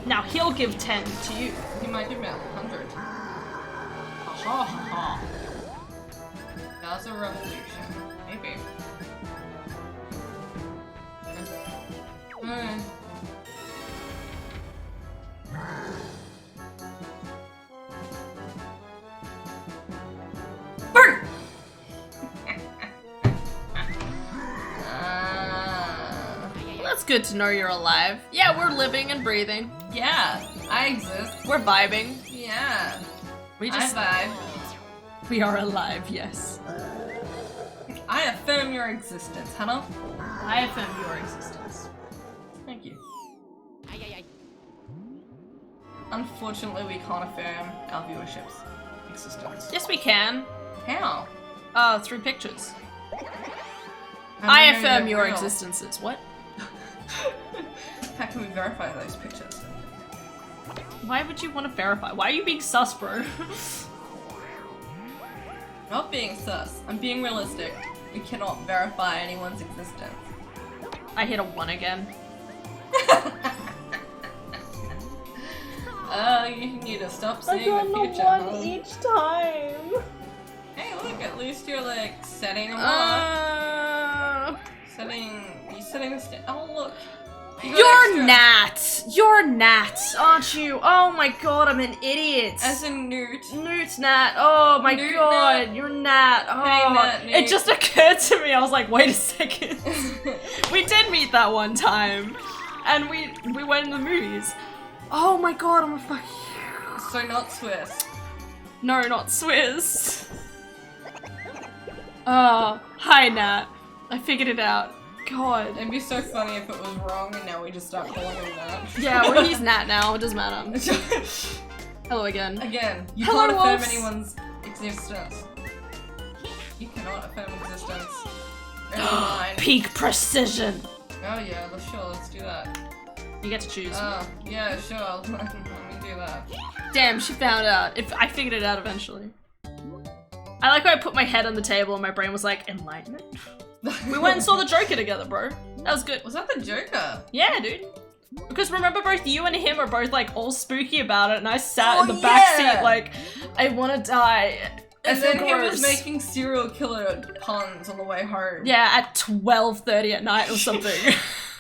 Now he'll give 10 to you. He might give me 100. Ha ha ha ha. That's a revolution. Maybe. Burn! That's good to know you're alive. Yeah, we're living and breathing. Yeah, I exist. We're vibing. Yeah. We just I vibe. we are alive, yes. I affirm your existence, Hannah. I affirm your existence. Thank you. Unfortunately, we can't affirm our viewership's existence. Yes, we can. How? Through pictures. How do I we know affirm they're your real? existences. What? How can we verify those pictures? Why would you want to verify? Why are you being sus, bro? Not being sus. I'm being realistic. We cannot verify anyone's existence. I hit a 1 again. You need to stop seeing the future. Huh? each time. Hey, look, at least you're like setting a mark. You setting the oh, look. You got You're extra. Nat. You're Nat, aren't you? Oh my god, I'm an idiot. As a newt. Newt Nat. Oh my Newt god, Nat. you're Nat. Oh, Hey, Nat, Newt. it just occurred to me. I was like, wait a second. We did meet that one time, and we went in the movies. Oh my god, I'm a fucking. So not Swiss. No, not Swizz. Oh, hi Nat. I figured it out. God. It'd be so funny if it was wrong and now we just start calling him that. Yeah, well, he's Nat now. It doesn't matter. Hello again. Again, you Hello, can't affirm wolves. anyone's existence. You cannot affirm existence. Only mine. Peak precision. Oh yeah, sure, let's do that. You get to choose. Yeah, sure, let me do that. Damn, she found out. If I figured it out eventually. I like how I put my head on the table and my brain was like, enlightenment? We went and saw the Joker together, bro. That was good. Was that the Joker? Yeah, dude. Because remember, both you and him are both like all spooky about it, and I sat in the Oh, back yeah. seat like, I want to die. And It's then he gross. was making serial killer puns on the way home. Yeah, at 12:30 at night or something.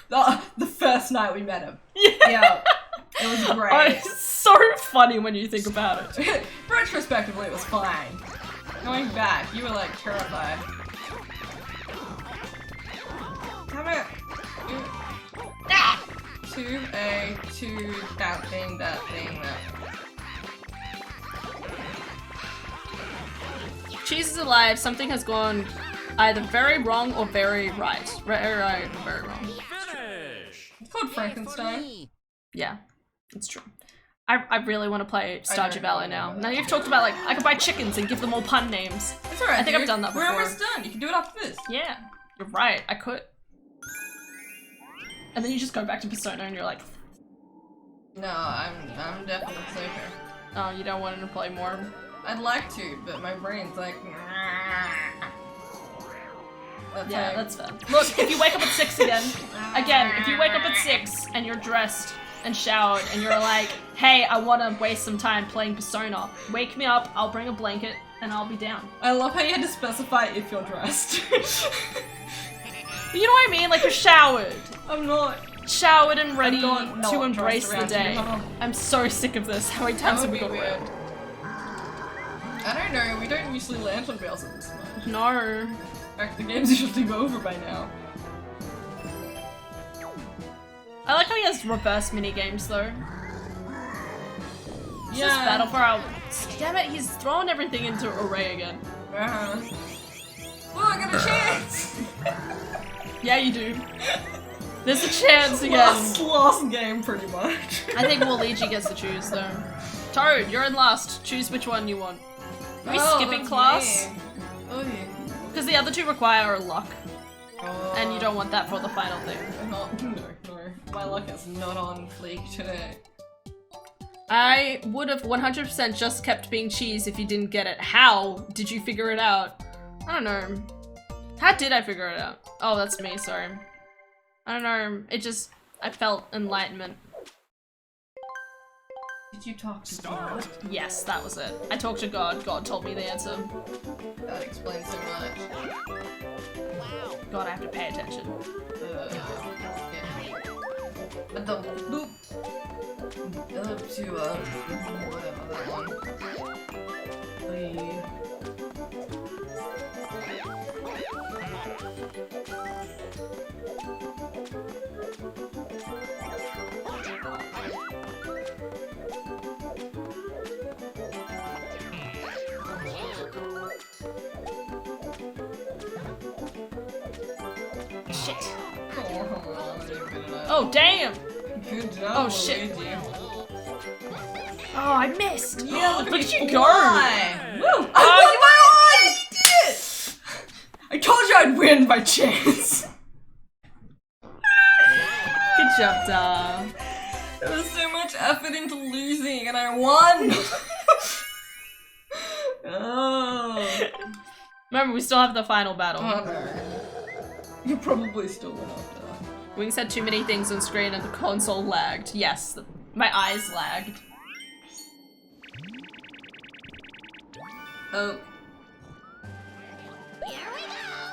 The first night we met him. Yeah. It was Oh, great. it's so funny when you think about it. Retrospectively, it was fine. Going back, you were like terrified. Damn it! To that thing, that. Cheese is alive. Something has gone either very wrong or very right. Very right, very wrong. Finish. It's called Frankenstein. Yeah, it's true. I really want to play Stardew don't Valley know now. Now you've talked about like I could buy chickens and give them all pun names. It's alright. I think I've dude. done that We're before. almost done. You can do it after this. Yeah, you're right. I could. And then you just go back to Persona and you're like, No, I'm definitely safer. oh, you don't want to play more. I'd like to, but my brain's like. Yeah, like- that's fair. Look, if you wake up at 6 again, if you wake up at 6 and you're dressed and showered and you're like, hey, I want to waste some time playing Persona, wake me up, I'll bring a blanket, and I'll be down. I love how you had to specify if you're dressed. But you know what I mean? Like, you're showered. I'm not. Showered and ready not to embrace dressed the around day. you, huh? I'm so sick of this. How many That times would have we be got weird. weird? I don't know, we don't usually land on Bowser this much. No. In fact, the game's usually over by now. I like how he has reverse mini games though. Is Yeah. this battle for our... Damn it, he's thrown everything into array again. Oh, I got a chance! Yeah, you do. There's a chance again. Last game, pretty much. I think Waluigi gets to choose though. Toad, you're in last. Choose which one you want. Are we skipping that's class? me. Oh, yeah. Because the other two require luck, Oh. and you don't want that for the final thing. No. My luck is not on fleek today. I would have 100% just kept being cheese if you didn't get it. How did you figure it out? I don't know. How did I figure it out? Oh, that's me, sorry. I don't know. It just... I felt enlightenment. Did you talk to God? Yes, that was it. I talked to God. God told me the answer. That explains so much. God, I have to pay attention. Yeah. But the boop. Up to whatever that one. Please. Shit. Oh, Oh, damn! good job. Oh, shit. Luigi. Oh, I missed! Yeah, look look at you me go! fly. Woo! Oh, I did it! I told you I'd win by chance. Good job, Da. There was so much effort into losing, and I won. Oh. Remember, we still have the final battle. Oh no. You probably still win after that. Wings had too many things on screen and the console lagged. Yes, my eyes lagged. Oh.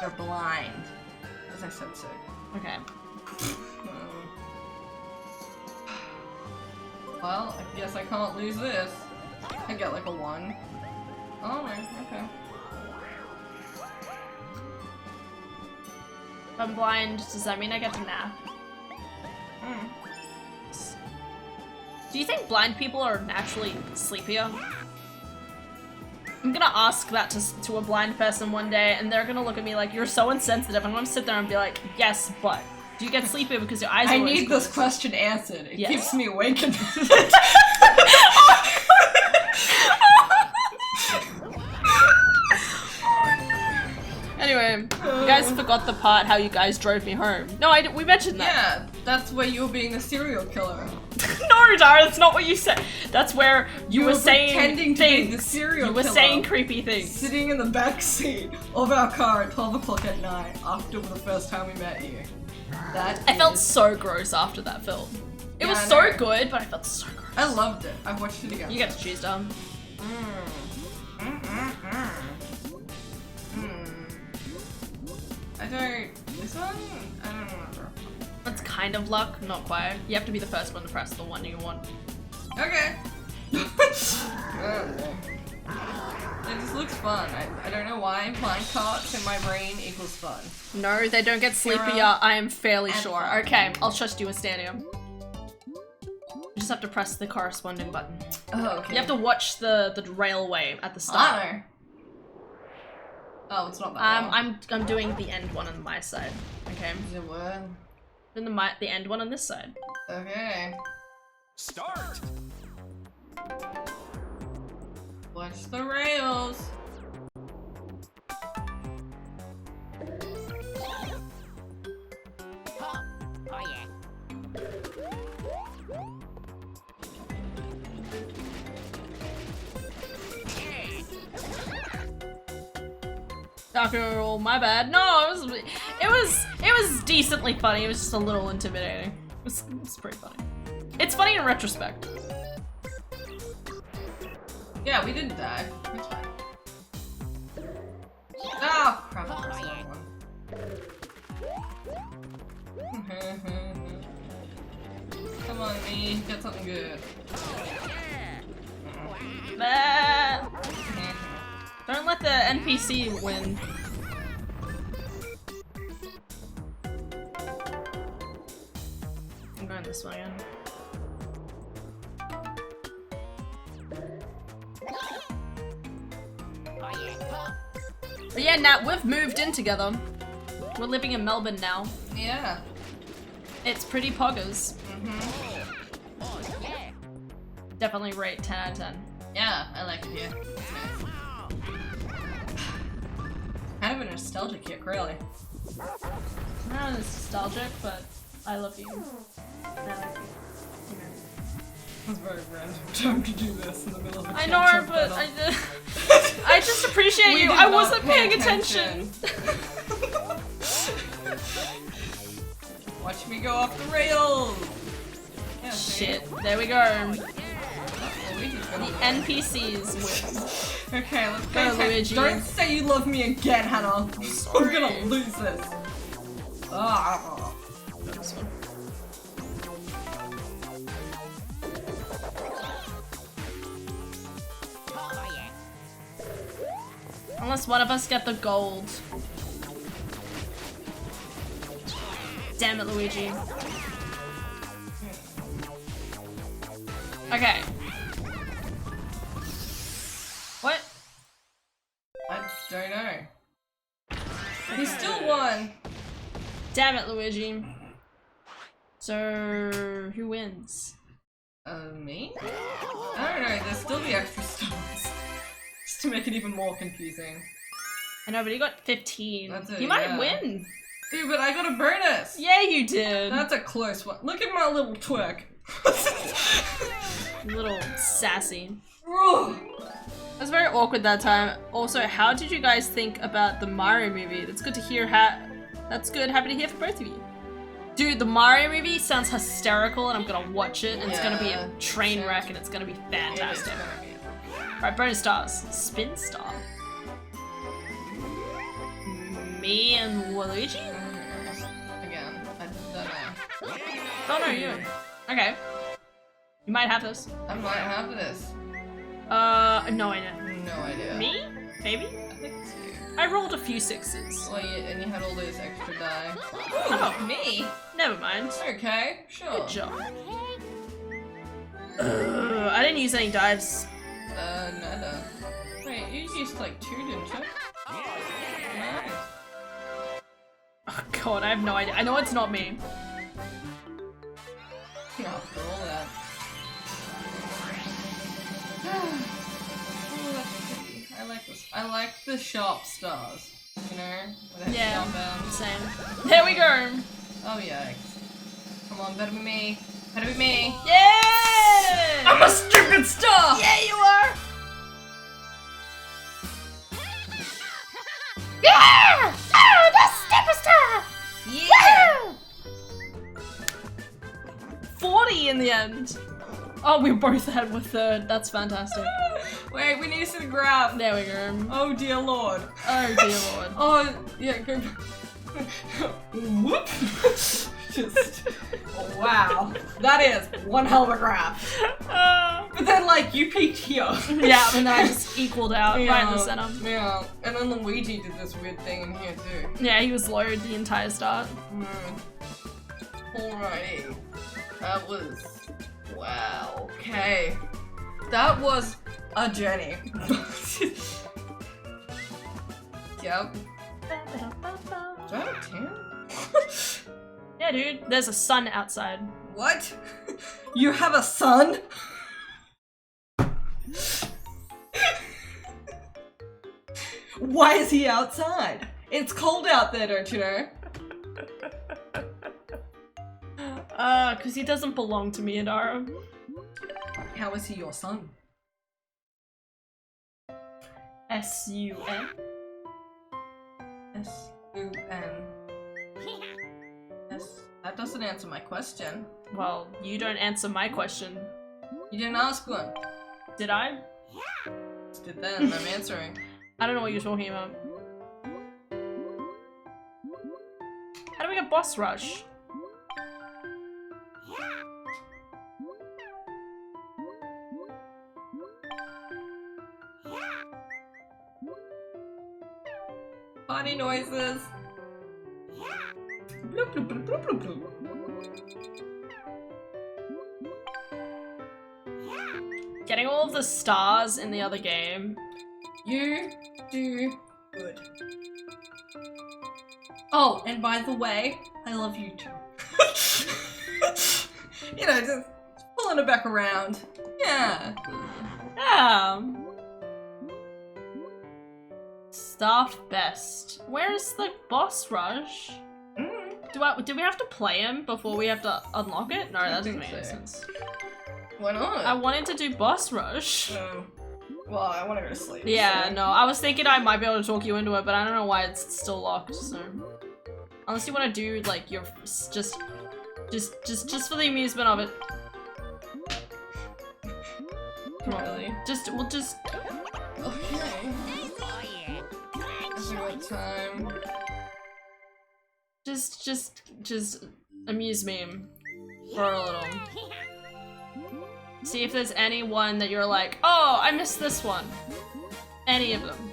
You're blind. As I said so. Okay. Well, I guess I can't lose this. I get like a 1. Oh, okay. If I'm blind, does that mean I get to nap? Do you think blind people are naturally sleepier? I'm gonna ask that to a blind person one day, and they're gonna look at me like, you're so insensitive. I'm gonna sit there and be like, yes, but do you get sleepier because your eyes are I always need this closed? question answered. It Yes. keeps me awake at Anyway, you guys forgot the part how you guys drove me home. No, we mentioned that. Yeah, that's where you were being a serial killer. No, Dara, that's not what you said. That's where you were saying pretending to be the things. serial You were killer. saying creepy things. Sitting in the back seat of our car at 12 o'clock at night after the first time we met you. That I felt is- so gross after that film. It Yeah, was I so know. good, but I felt so gross. I loved it. I've watched it again. You get to choose, Dom. I don't... This one? I don't remember. That's kind of luck, not quite. You have to be the first one to press the one you want. Okay. It just looks fun. I don't know why blind carts in my brain equals fun. No, they don't get sleepier, Hero I am fairly and sure. fun. Okay, I'll trust you with Stadium. You just have to press the corresponding button. Oh, okay. You have to watch the railway at the start. Honor. Oh, it's not that one. I'm doing the end one on my side. Okay. Is it what? Then the end one on this side. Okay. Start. Watch the rails. Oh yeah. After all, my bad. No, it was decently funny. It was just a little intimidating. It's pretty funny. It's funny in retrospect. Yeah, we didn't die. That's fine. Oh, crap. That's the wrong one. Come on, me. Get something good. Bah. Don't let the NPC win. I'm going this way again. But yeah, Nat, we've moved in together. We're living in Melbourne now. Yeah. It's pretty poggers. Definitely rate 10 out of 10. Yeah, I like it here. It's nice. Kind of a nostalgic kick, really. Not nostalgic, but I love you. It's very random time to do this in the middle of a I know, but I just appreciate We you. did I not wasn't pay paying attention. Watch me go off the rails. Yeah, Shit, there we go. Luigi's gonna The win. NPCs win. Okay, let's Go, go. Luigi. Don't say you love me again, Hannah. I'm gonna lose this. Ah. This one. Unless one of us get the gold. Damn it, Luigi. Okay. What? I don't know. He still won. Damn it, Luigi. So, who wins? Me? I don't know. There's still the extra stars. Just to make it even more confusing. I know, but he got 15. That's it, He might yeah. win. Dude, but I got a bonus. Yeah, you did. That's a close one. Look at my little twerk. Little sassy. Ugh. It was very awkward that time. Also, how did you guys think about the Mario movie? That's good to hear. That's good. Happy to hear from both of you. Dude, the Mario movie sounds hysterical, and I'm gonna watch it, and it's gonna be a train wreck, and it's gonna be fantastic. Alright, bonus stars. Spin star. Me and Luigi? Again, I don't know. Oh no, you. Okay. You might have this. I might have this. No idea. No idea. Me? Maybe? I think it's you. I rolled a few sixes. Well, and you had all those extra die. Oh, Me? never mind. Okay, sure. Good job. I didn't use any dives. Nada. Wait, you used like 2, didn't you? Nice. Oh god, I have no idea. I know it's not me. After all that. Oh, that's pretty. I like this. I like the sharp stars. You know? With that Yeah, sharp end. same. There we go. Oh, yikes. Come on, better be me. Better be me. Yeah! I'm a stupid star! Yeah, you are! Yeah! Oh, the superstar! Yeah! 40 in the end. Oh, we both had with third. That's fantastic. Wait, we need to see the graph. There we go. Oh, dear lord. Oh dear lord. Oh, yeah, go back. Whoop! Just, oh, wow. That is one hell of a graph. But then, like, you peaked here. Yeah, and then I just equaled out right in the center. Yeah, and then Luigi did this weird thing in here too. Yeah, he was lowered the entire start. Alrighty. That was... Wow, okay. That was a journey. Yep. Do I have a tan? Yeah, dude. There's a sun outside. What? You have a son? Why is he outside? It's cold out there, don't you know? Cause he doesn't belong to me, Adara. How is he your son? S-U-N? S-U-N. Yes, that doesn't answer my question. Well, you don't answer my question. You didn't ask one. Did I? Just did then, I'm answering. I don't know what you're talking about. How do we get boss rush? Funny noises. Bloop, bloop, bloop, bloop, bloop, bloop. Getting all of the stars in the other game. You do good. Oh, and by the way, I love you too. You know, just pulling it back around. Yeah. Yeah. Staff best. Where's the boss rush? Do we have to play him before we have to unlock it? No, that doesn't make any sense. Why not? I wanted to do boss rush. No. Well, I want to go to sleep. Yeah, so. no, I was thinking I might be able to talk you into it, but I don't know why it's still locked, so. Unless you want to do, like, your, just for the amusement of it. Come on. Really? We'll just. Okay. Is there a time? Just amuse me for a little. See if there's anyone that you're like, oh, I missed this one. Any of them.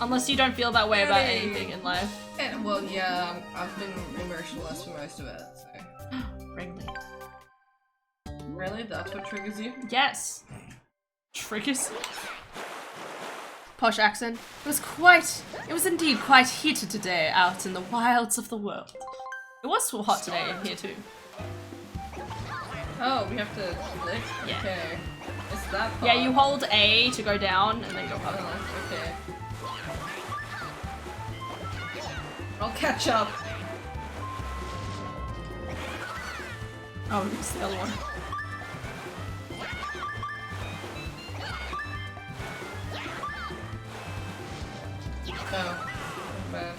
Unless you don't feel that way about anything in life. And, well, yeah, I've been emotionless for most of it, so. Bring me. Really? That's what triggers you? Yes. Triggers? Posh accent. It was indeed quite heated today out in the wilds of the world. It was so hot today in here too. Oh, we have to click? Yeah. Okay. It's that part. Yeah, you hold A to go down and then go up. Oh, okay. I'll catch up. Oh, it's the other one. Oh. Man.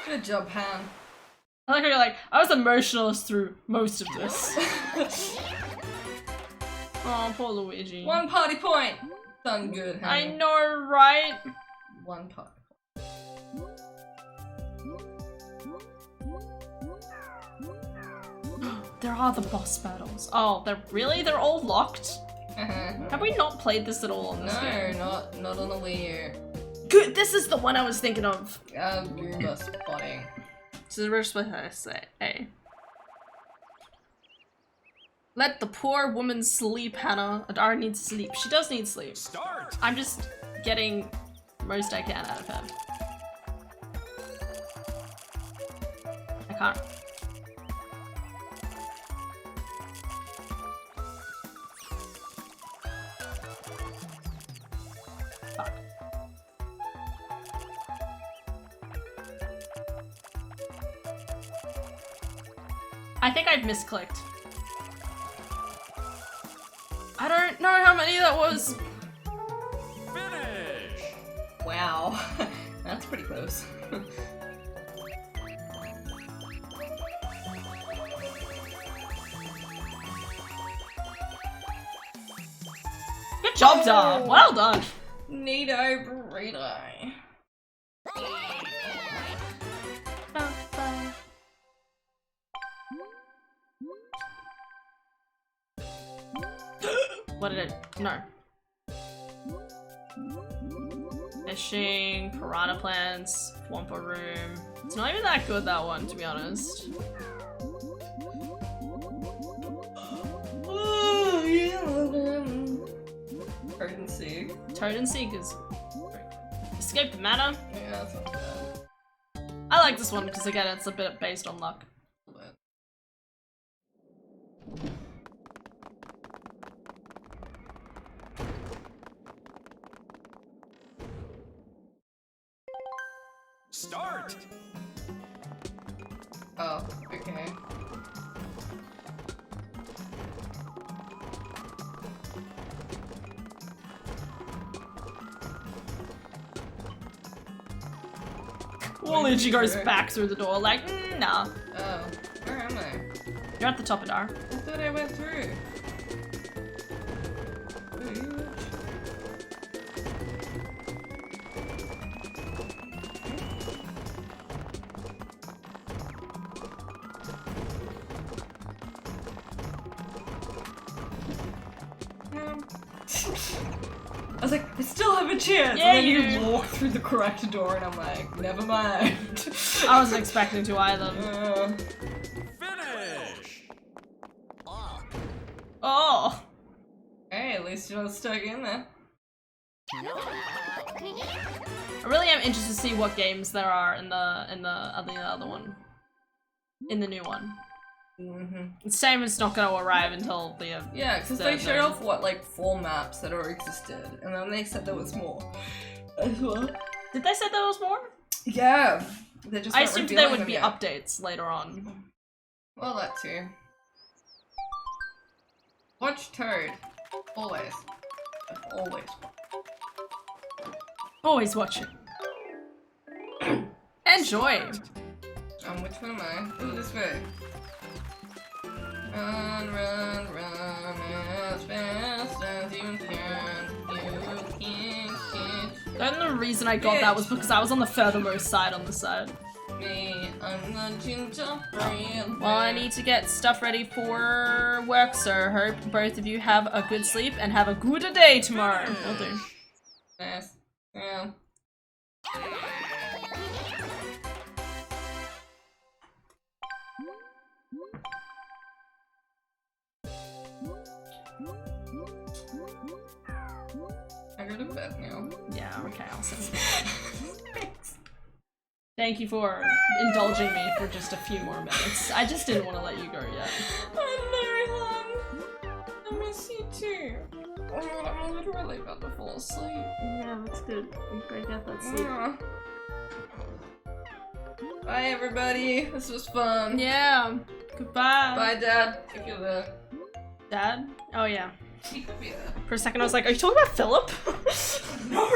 Good job, Han. I like how you're like, I was emotionless through most of this. Oh, poor Luigi. One party point! Done good, Han. I know, right? One party There are the boss battles. Oh, they're all locked? point. Have we not played this at all on this No, game? not on the Wii U. Good, this is the one I was thinking of. Goomba spotting. So we're supposed to say, hey. Let the poor woman sleep, Hannah. Adara needs sleep. She does need sleep. Start! I'm just getting most I can out of her. I can't. Fuck. I think I've misclicked. I don't know how many that was. Finish! Wow. That's pretty close. Good job, Dar. Well done. Neato burrito. What did it? No. fishing, piranha plants, Wampa room. It's not even that good, that one, to be honest. Oh, yeah. Toad and Seek. Toad and Seek is... Escape the Manor. Yeah, that's not bad. I like this one because again, it's a bit based on luck. Start! Oh, okay. Waluigi goes back through the door like, nah. Oh, where am I? You're at the top of Dar. I thought I went through. I was like, I still have a chance. Yeah, and then you you do. walk through the correct door, and I'm like, never mind. I wasn't expecting to either. Finish! Oh! Hey, at least you're not stuck in there. I really am interested to see what games there are in the other one. In the new one. It's shame it's not going to arrive until the Yeah, because they showed off what, like 4 maps that already existed, and then they said there was more as well. Did they say there was more? Yeah, they just. I weren't assumed there revealing would them be yet. updates later on. Well, that too. Watch Toad. Always. Always. Always watch it. Enjoy. Which one am I? Ooh, this way. Run, run, run as fast as you can. You can't The reason I got that was because I was on the furthermost side on the side. me. I'm the gingerbread. Well, I need to get stuff ready for work, so hope both of you have a good sleep and have a good day tomorrow. Will do. Yes. Yeah. I go to bed now. Yeah, okay, I'll send it. Thank you for indulging me for just a few more minutes. I just didn't want to let you go yet. I'm very long. I miss you too. Oh my god, I'm literally about to fall asleep. Yeah, that's good. You better get that Yeah. Bye everybody. This was fun. Yeah. Goodbye. Bye Dad. If you're there. Dad? Oh yeah. He could be there. For a second I was like, are you talking about Philip? No.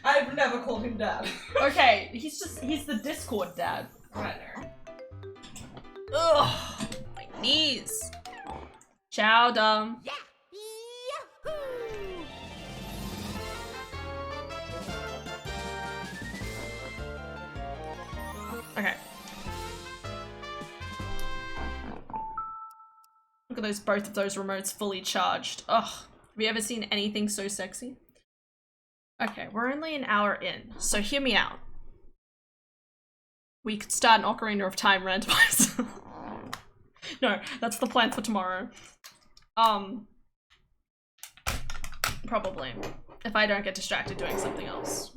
I've never called him Dad. Okay, he's the Discord dad. I know. Ugh, my knees. Ciao, Dom. Okay. Look at those, both of those remotes fully charged. Ugh, have you ever seen anything so sexy? Okay, we're only an hour in, so hear me out. We could start an Ocarina of Time randomizer. No, that's the plan for tomorrow. Probably. If I don't get distracted doing something else.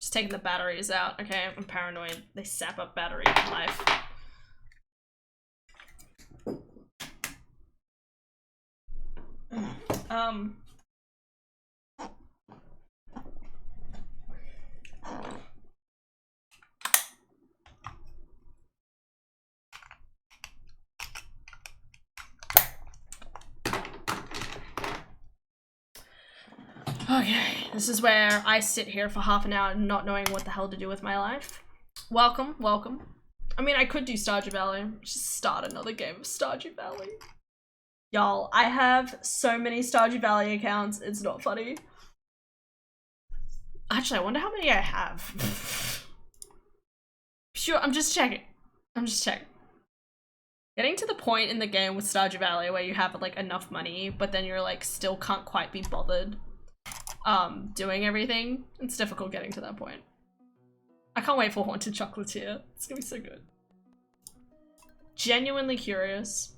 Just taking the batteries out. Okay, I'm paranoid. They sap up battery life. Okay, this is where I sit here for half an hour not knowing what the hell to do with my life. Welcome, welcome. I mean, I could do Stardew Valley. Just start another game of Stardew Valley. Y'all, I have so many Stardew Valley accounts, it's not funny. Actually, I wonder how many I have. Sure, I'm just checking. I'm just checking. Getting to the point in the game with Stardew Valley where you have like enough money, but then you're like still can't quite be bothered doing everything. It's difficult getting to that point. I can't wait for Haunted Chocolatier. It's gonna be so good. Genuinely curious.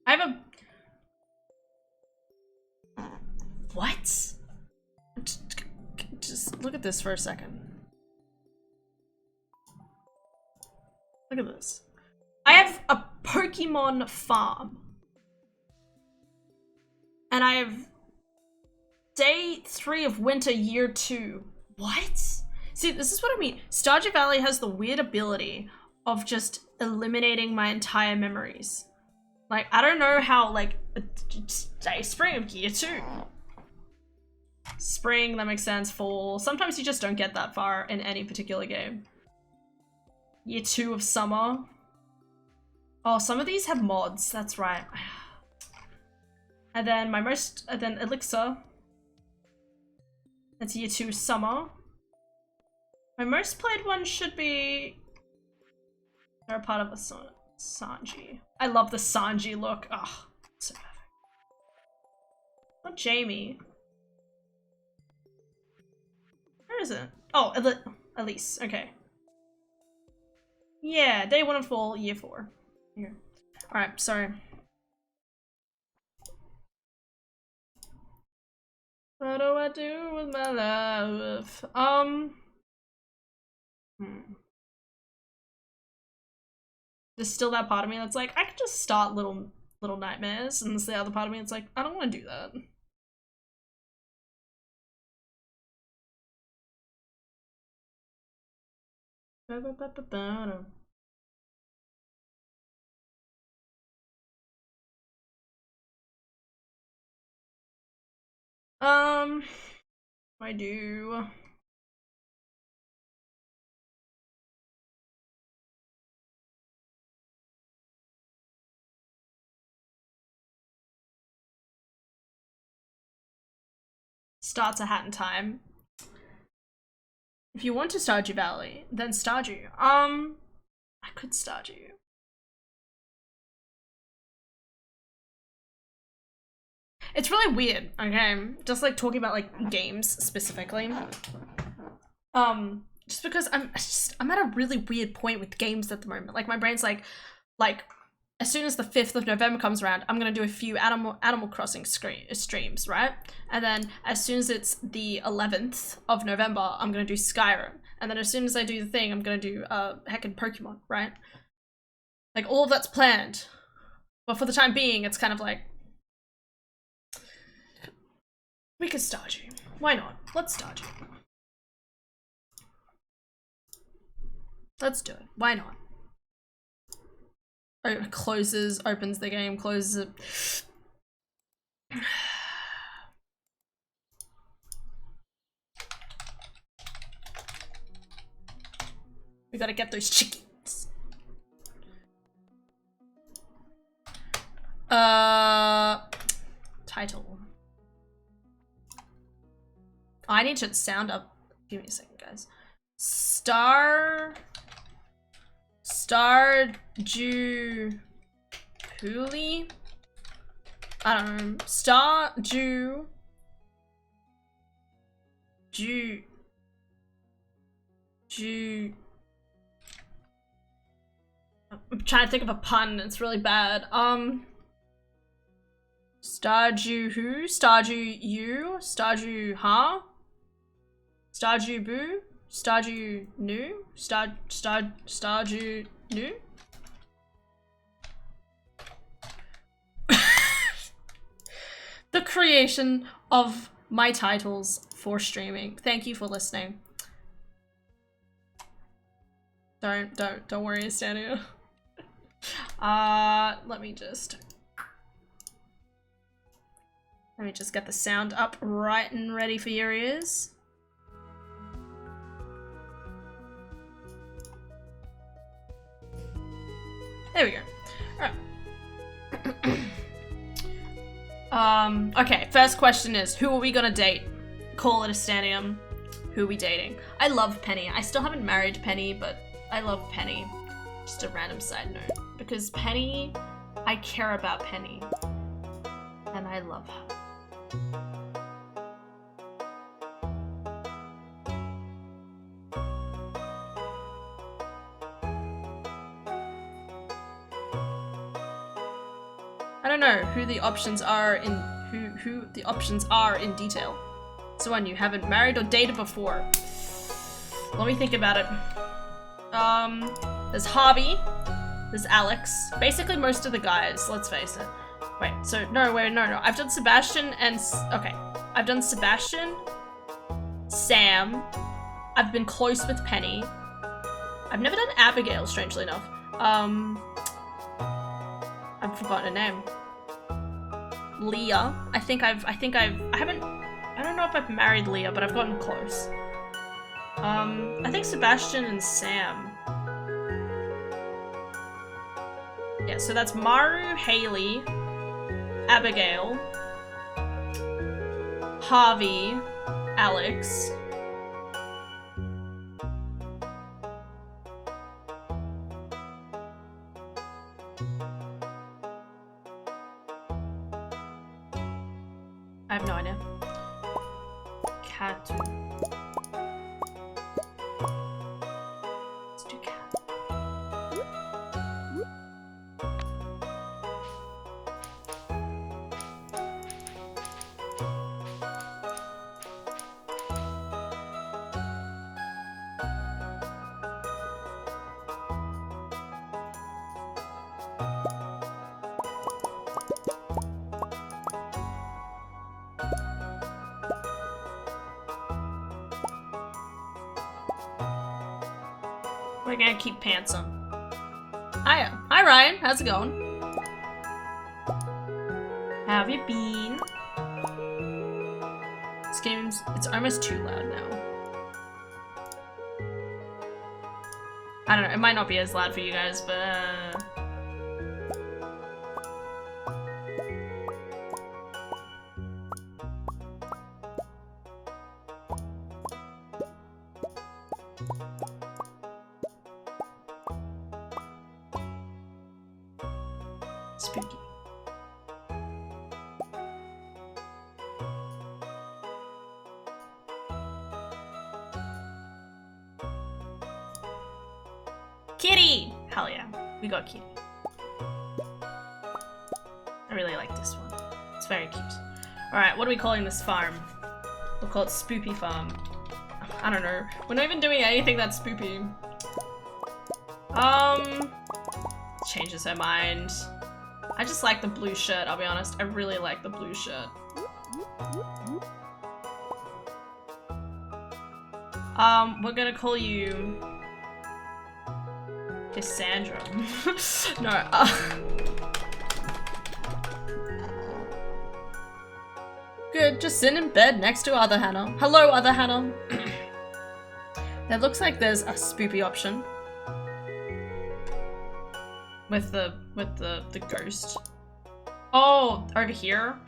I have a... What? Just look at this for a second. Look at this. I have a Pokemon farm. And I have day 3 of winter year 2. What? See, this is what I mean. Stardew Valley has the weird ability of just eliminating my entire memories. Like, I don't know how, like, day spring of year 2. Spring, that makes sense. Fall. Sometimes you just don't get that far in any particular game. Year 2 of summer. Oh, some of these have mods. That's right. And then then Elixir. That's year 2 summer. My most played one should be... They're a part of a Sanji. I love the Sanji look. Oh, so perfect. Not Jamie. Where is it? Oh, Elise. Okay. Yeah, day 1 of fall, year 4. Here. Alright, sorry. What do I do with my life? There's still that part of me that's like, I could just start little nightmares, and there's the other part of me that's like, I don't want to do that. I do. Starts a Hat in Time. If you want to Stardew Valley, then Stardew. I could Stardew. It's really weird, okay? Just like talking about like games specifically. Just because I'm at a really weird point with games at the moment. Like my brain's like as soon as the 5th of November comes around, I'm gonna do a few Animal Crossing streams, right? And then as soon as it's the 11th of November, I'm gonna do Skyrim. And then as soon as I do the thing, I'm gonna do heckin' Pokemon, right? Like all of that's planned. But for the time being, it's kind of like, we could Stardew. Why not? Let's Stardew. Let's do it. Why not? Oh, it closes, opens the game, closes it. We gotta get those chickens. Title. I need to sound up. Give me a second, guys. Stardew Huli? I don't know. Stardew I'm trying to think of a pun, it's really bad. Stardew who? Stardew you? Stardew huh? Stardew boo? Stardew new? Stardew new? The creation of my titles for streaming. Thank you for listening. Don't worry, Stardew. Let me just get the sound up right and ready for your ears. There we go. Alright. Okay, first question is, who are we gonna date? Call it a stadium. Who are we dating? I love Penny. I still haven't married Penny, but I love Penny. Just a random side note. Because Penny, I care about Penny. And I love her. I don't know who the options are in who the options are in detail. Someone you haven't married or dated before. Let me think about it. There's Harvey. There's Alex. Basically most of the guys, let's face it. Wait, so, no. I've done Sebastian and, okay. I've done Sebastian, Sam. I've been close with Penny. I've never done Abigail, strangely enough. I've forgotten her name. Leah. I don't know if I've married Leah, but I've gotten close. I think Sebastian and Sam. Yeah, so that's Maru, Haley, Abigail, Harvey, Alex. I have no idea. Cat. Let's do cat. We're gonna keep pants on. Hiya. Hi Ryan, how's it going? How have you been? This game's, it's almost too loud now. I don't know, it might not be as loud for you guys, but spooky. Kitty! Hell yeah, we got Kitty. I really like this one. It's very cute. Alright, what are we calling this farm? We'll call it Spoopy Farm. I don't know. We're not even doing anything that's spoopy. Changes her mind. I just like the blue shirt, I'll be honest. I really like the blue shirt. We're gonna call you Cassandra. No, Good, just sitting in bed next to Other Hannah. Hello, Other Hannah. It looks like there's a spoopy option. With the ghost. Oh, over here?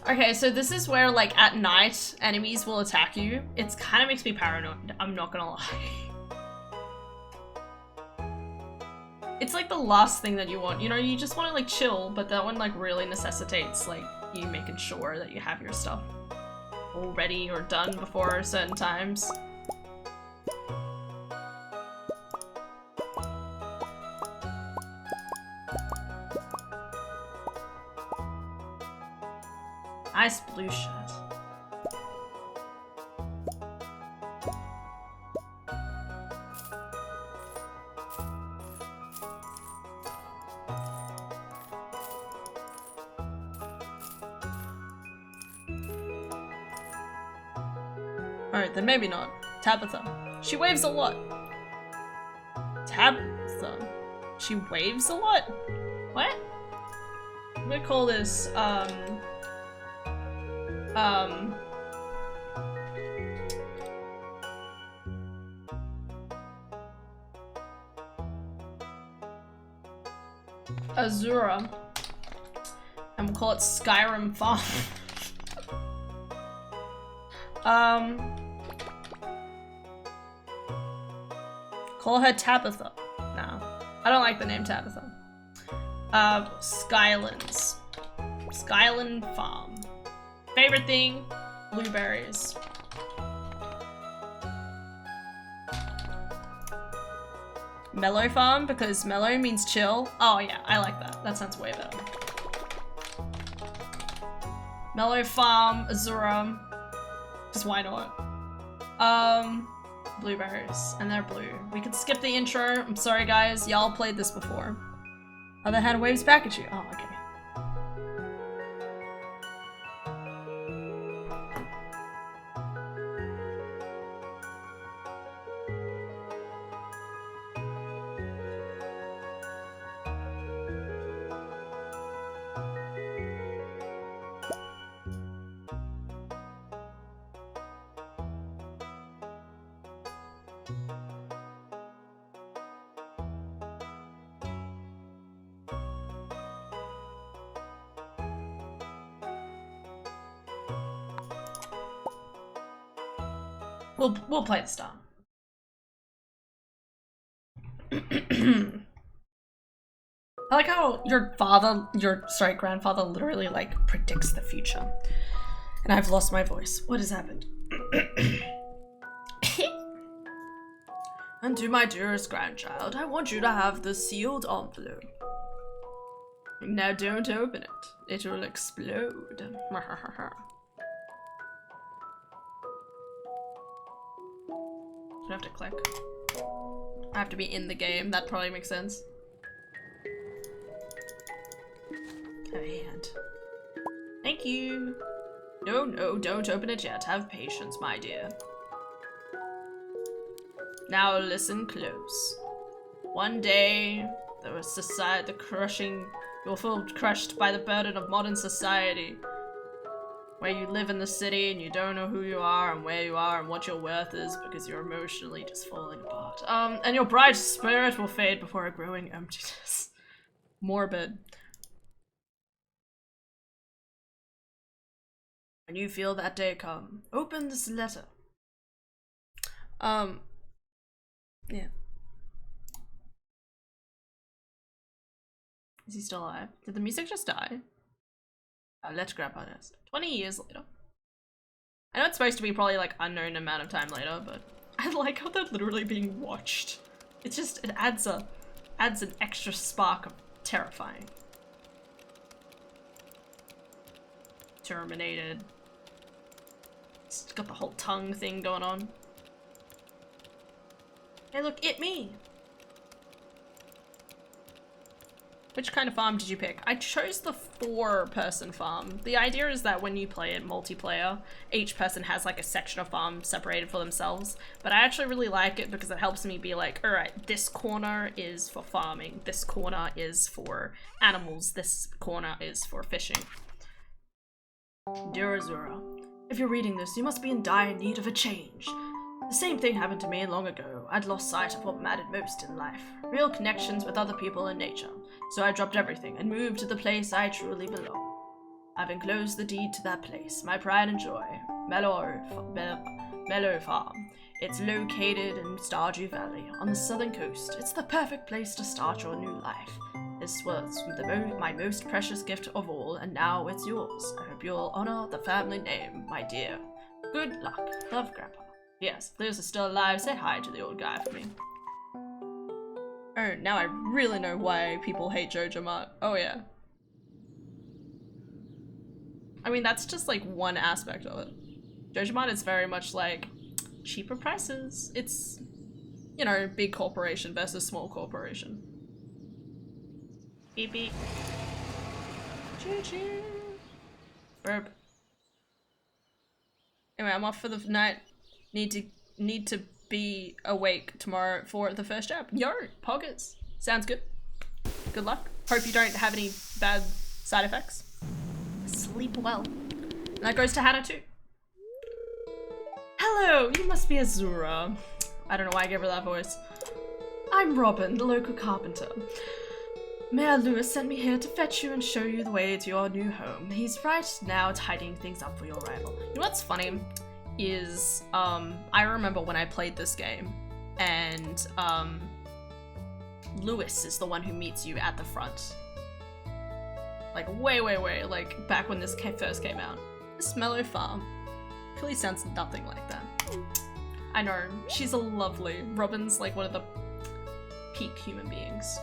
Okay, so this is where, like, at night, enemies will attack you. It kind of makes me paranoid, I'm not gonna lie. It's like the last thing that you want, you know, you just want to, like, chill, but that one, like, really necessitates, like, you making sure that you have your stuff all ready or done before certain times. Nice blue shirt. Alright, then maybe not. Tabitha. She waves a lot. Tabitha. She waves a lot? What? I'm gonna call this, Azura. And we'll call it Skyrim Farm. Call her Tabitha. No. I don't like the name Tabitha. Skylands. Skyland Farm. Favorite thing? Blueberries. Mellow Farm, because mellow means chill. Oh yeah, I like that. That sounds way better. Mellow Farm, Azura. Because why not? Blueberries. And they're blue. We could skip the intro. I'm sorry guys, y'all played this before. Other hand waves back at you. Oh, okay. We'll play this down. I like how your grandfather literally like predicts the future. And I've lost my voice. What has happened? And to my dearest grandchild, I want you to have the sealed envelope. Now don't open it. It will explode. I have to click. I have to be in the game. That probably makes sense. Have a hand. Thank you. No, no, don't open it yet. Have patience, my dear. Now listen close. One day, there was society, you'll feel crushed by the burden of modern society. Where you live in the city and you don't know who you are and where you are and what your worth is because you're emotionally just falling apart. And your bright spirit will fade before a growing emptiness. Morbid. When you feel that day come, open this letter. Yeah. Is he still alive? Did the music just die? Let Grandpa rest. 20 years later. I know it's supposed to be probably like unknown amount of time later, but I like how they're literally being watched. It's just, it adds an extra spark of terrifying. Terminated. It's got the whole tongue thing going on. Hey look, it me! Which kind of farm did you pick? I chose the 4-person farm. The idea is that when you play it multiplayer, each person has like a section of farm separated for themselves. But I actually really like it because it helps me be like, alright, this corner is for farming, this corner is for animals, this corner is for fishing. Dear Azura, if you're reading this, you must be in dire need of a change. The same thing happened to me long ago. I'd lost sight of what mattered most in life. Real connections with other people and nature. So I dropped everything and moved to the place I truly belong. I've enclosed the deed to that place, my pride and joy, Mellow Farm. It's located in Stardew Valley, on the southern coast. It's the perfect place to start your new life. This was my most precious gift of all, and now it's yours. I hope you'll honor the family name, my dear. Good luck. Love, Grandpa. Yes, if Liz is still alive, say hi to the old guy for me. Oh, now I really know why people hate Jojo Mart. Oh yeah. I mean, that's just like one aspect of it. Jojo Mart is very much like cheaper prices. It's, you know, big corporation versus small corporation. Beep beep. Choo choo. Burp. Anyway, I'm off for the night. Need to be awake tomorrow for the first jab. Yo, poggers. Sounds good. Good luck. Hope you don't have any bad side effects. Sleep well. And that goes to Hannah too. Hello, you must be Azura. I don't know why I gave her that voice. I'm Robin, the local carpenter. Mayor Lewis sent me here to fetch you and show you the way to your new home. He's right now tidying things up for your arrival. You know what's funny? Is I remember when I played this game and Lewis is the one who meets you at the front. Like, way, like, back when this first came out. This Mellow Farm really sounds nothing like that. I know, she's a lovely. Robin's, like, one of the peak human beings.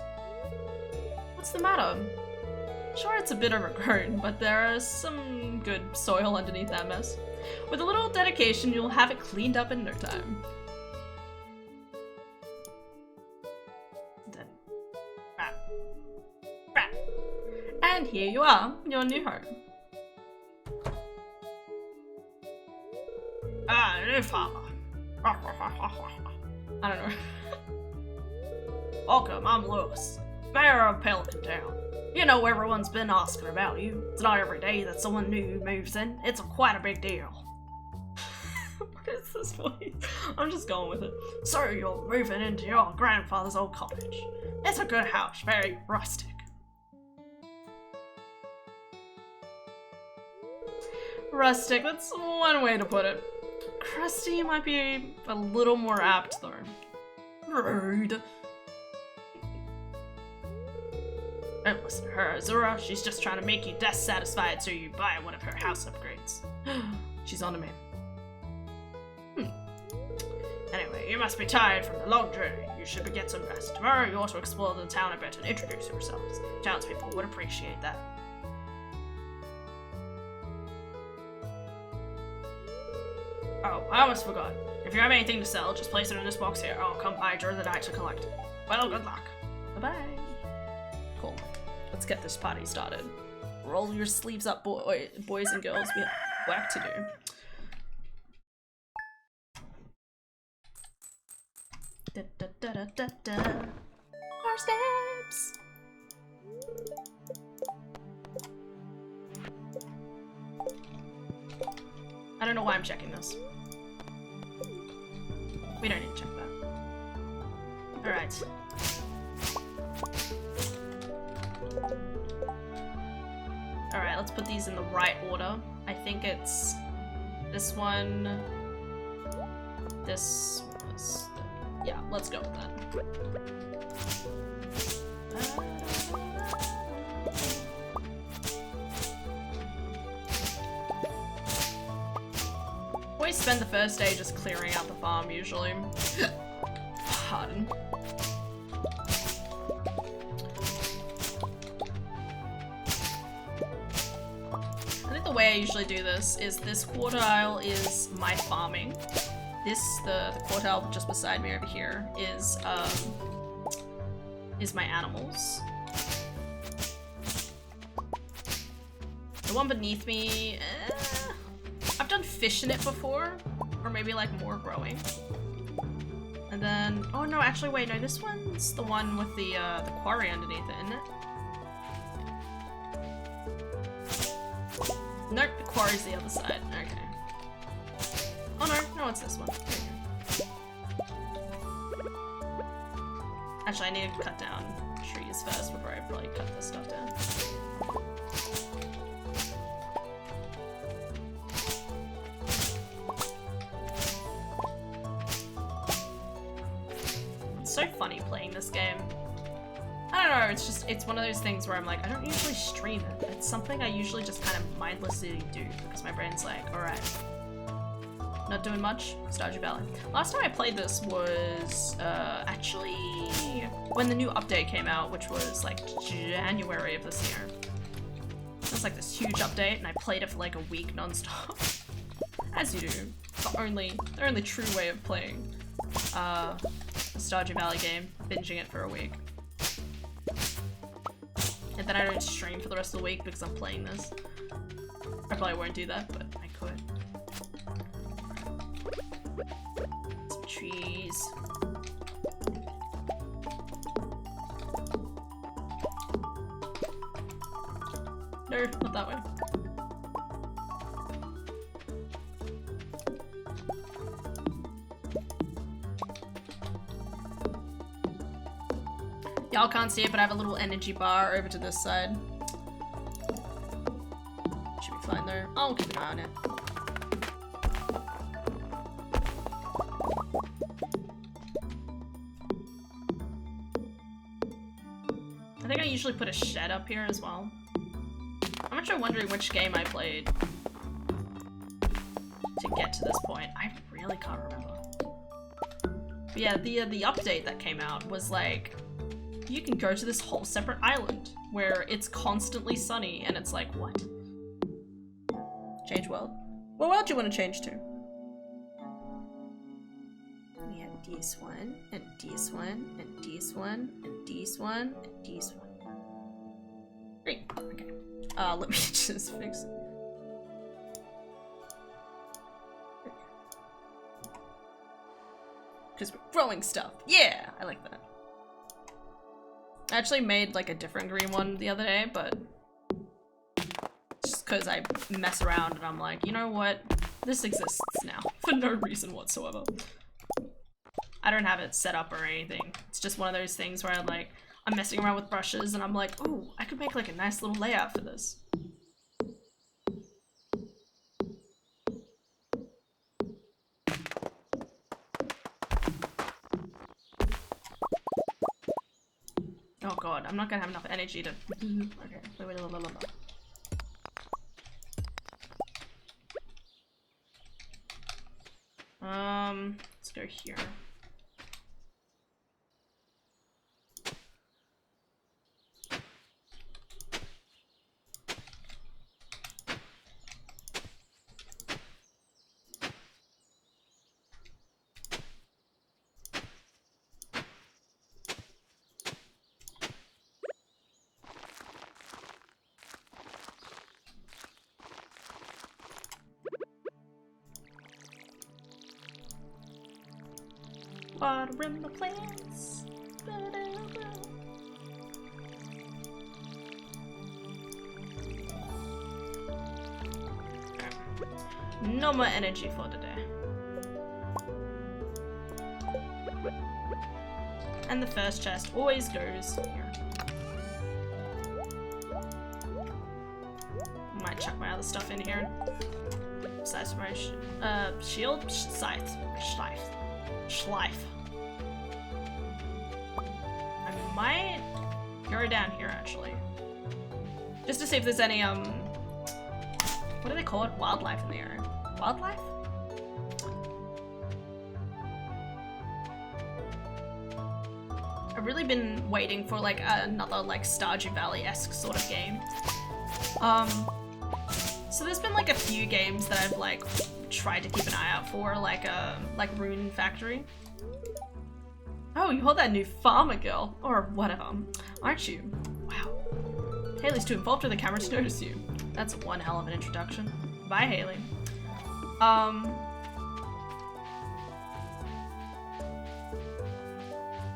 What's the matter? Sure, it's a bit overgrown, but there is some good soil underneath that mess. With a little dedication, you'll have it cleaned up in no time. And here you are, your new home. New farmer. I don't know. Welcome, I'm Lewis, mayor of Pelican Town. You know everyone's been asking about you. It's not every day that someone new moves in. It's quite a big deal. What is this voice? I'm just going with it. So you're moving into your grandfather's old cottage. It's a good house, very rustic. Rustic, that's one way to put it. Crusty might be a little more apt though. Rude. Don't listen to her, Azura. She's just trying to make you dissatisfied so you buy one of her house upgrades. She's on to me. Anyway, you must be tired from the long journey. You should get some rest. Tomorrow you ought to explore the town a bit and introduce yourselves. Townspeople would appreciate that. Oh, I almost forgot. If you have anything to sell, just place it in this box here. I'll come by during the night to collect it. Well, good luck. Bye-bye. Cool. Let's get this party started. Roll your sleeves up, boys and girls. We have work to do. Da da da da da da. Our steps. I don't know why I'm checking this. We don't need to check that. Alright. Alright, let's put these in the right order. I think it's this one. This was the, yeah, let's go with that. Always spend the first day just clearing out the farm, usually. Pardon. I think the way I usually do this is this quartile is my farming. The quartile just beside me over here is my animals. The one beneath me, I've done fish in it before, or maybe like more growing. And then, oh no, actually wait, no, this one's the one with the quarry underneath it, isn't it? Nope, the quarry's the other side, okay. Oh no, it's this one. Actually, I need to cut down trees first before I really cut this stuff down. It's so funny playing this game. I don't know, it's one of those things where I'm like, I don't usually stream it. It's something I usually just kind of mindlessly do because my brain's like, alright. Not doing much? Stardew Valley. Last time I played this was actually when the new update came out, which was like January of this year. It was like this huge update and I played it for like a week non-stop. As you do. The only true way of playing a Stardew Valley game, binging it for a week. And then I don't stream for the rest of the week because I'm playing this. I probably won't do that, but I could. Some trees. No, not that way. Y'all can't see it, but I have a little energy bar over to this side. Should be fine there. I'll keep an eye on it. think I usually put a shed up here as well. I'm actually wondering which game I played to get to this point. I really can't remember. But yeah, the update that came out was like, you can go to this whole separate island where it's constantly sunny, and it's like, what? Change world? What world do you want to change to? We have this one, and this one, and this one, and this one, and this one. Great. Okay. Let me just fix it. Because we're growing stuff. Yeah! I like that. I actually made like a different green one the other day, but just because I mess around and I'm like, you know what? This exists now for no reason whatsoever. I don't have it set up or anything. It's just one of those things where I'm messing around with brushes and I'm like, ooh, I could make like a nice little layout for this. Oh god, I'm not gonna have enough energy to... Okay, wait. Let's go here. Watering the plants. No more energy for today. And the first chest always goes here. Might chuck my other stuff in here. Besides my shield? Scythe. Schleif. I might go down here actually. Just to see if there's any, what do they call it? Wildlife in the area. Wildlife? I've really been waiting for like another like Stardew Valley-esque sort of game. So there's been like a few games that I've like tried to keep an eye out for, like Rune Factory. Oh, you hold that new farmer girl, or whatever, aren't you? Wow. Haley's too involved with the camera to notice you. That's one hell of an introduction. Bye, Haley.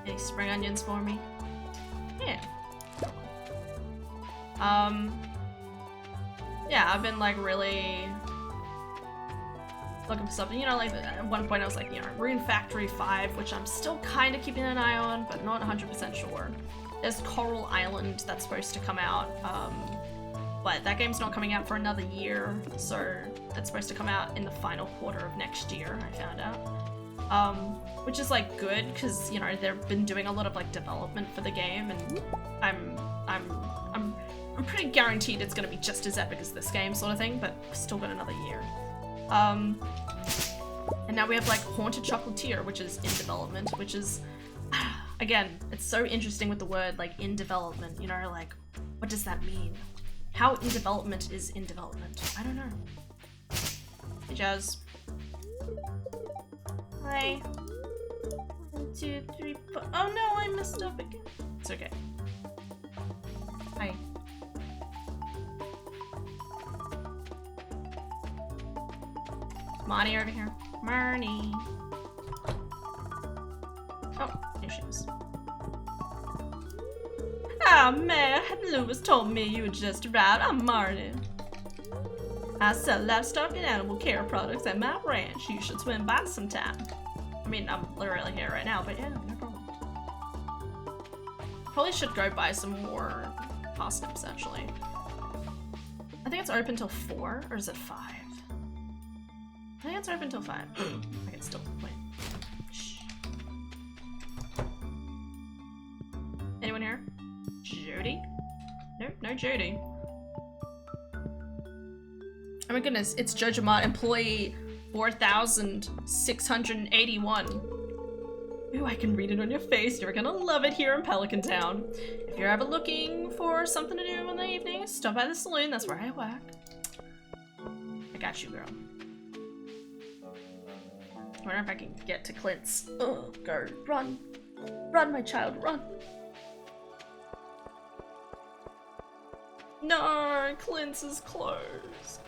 Any spring onions for me? Yeah. Yeah, I've been like really looking for something, you know, like at one point I was like, you know, Rune Factory 5, which I'm still kind of keeping an eye on, but not 100% sure. There's Coral Island that's supposed to come out, but that game's not coming out for another year, so it's supposed to come out in the final quarter of next year, I found out. Which is like good, because, you know, they've been doing a lot of like development for the game, and I'm pretty guaranteed it's gonna be just as epic as this game sort of thing, but we've still got another year. And now we have like Haunted Chocolatier, which is in development, which is, again, it's so interesting with the word like in development, you know, like what does that mean? How in development is in development? I don't know. Hey Jazz. Hi. 1, 2, 3, 4. Oh no, I messed up again. It's okay. Hi. Marnie over here. Marnie. Oh, here she is. Ah, man, Lewis told me you were just arrived. I'm Marnie. I sell livestock and animal care products at my ranch. You should swing by sometime. I mean, I'm literally here right now, but yeah, no problem. Probably should go buy some more parsnips, actually. I think it's open till 4, or is it 5? I think it's open till 5. I can still wait. Shh. Anyone here? Jody? no Judy. Oh my goodness, it's Jojo Mart employee 4681. Ooh, I can read it on your face. You're gonna love it here in Pelican Town. If you're ever looking for something to do in the evening, stop by the saloon. That's where I work. I got you, girl. I wonder if I can get to Clint's. Oh, go. Run. Run, my child, run. No, Clint's is closed.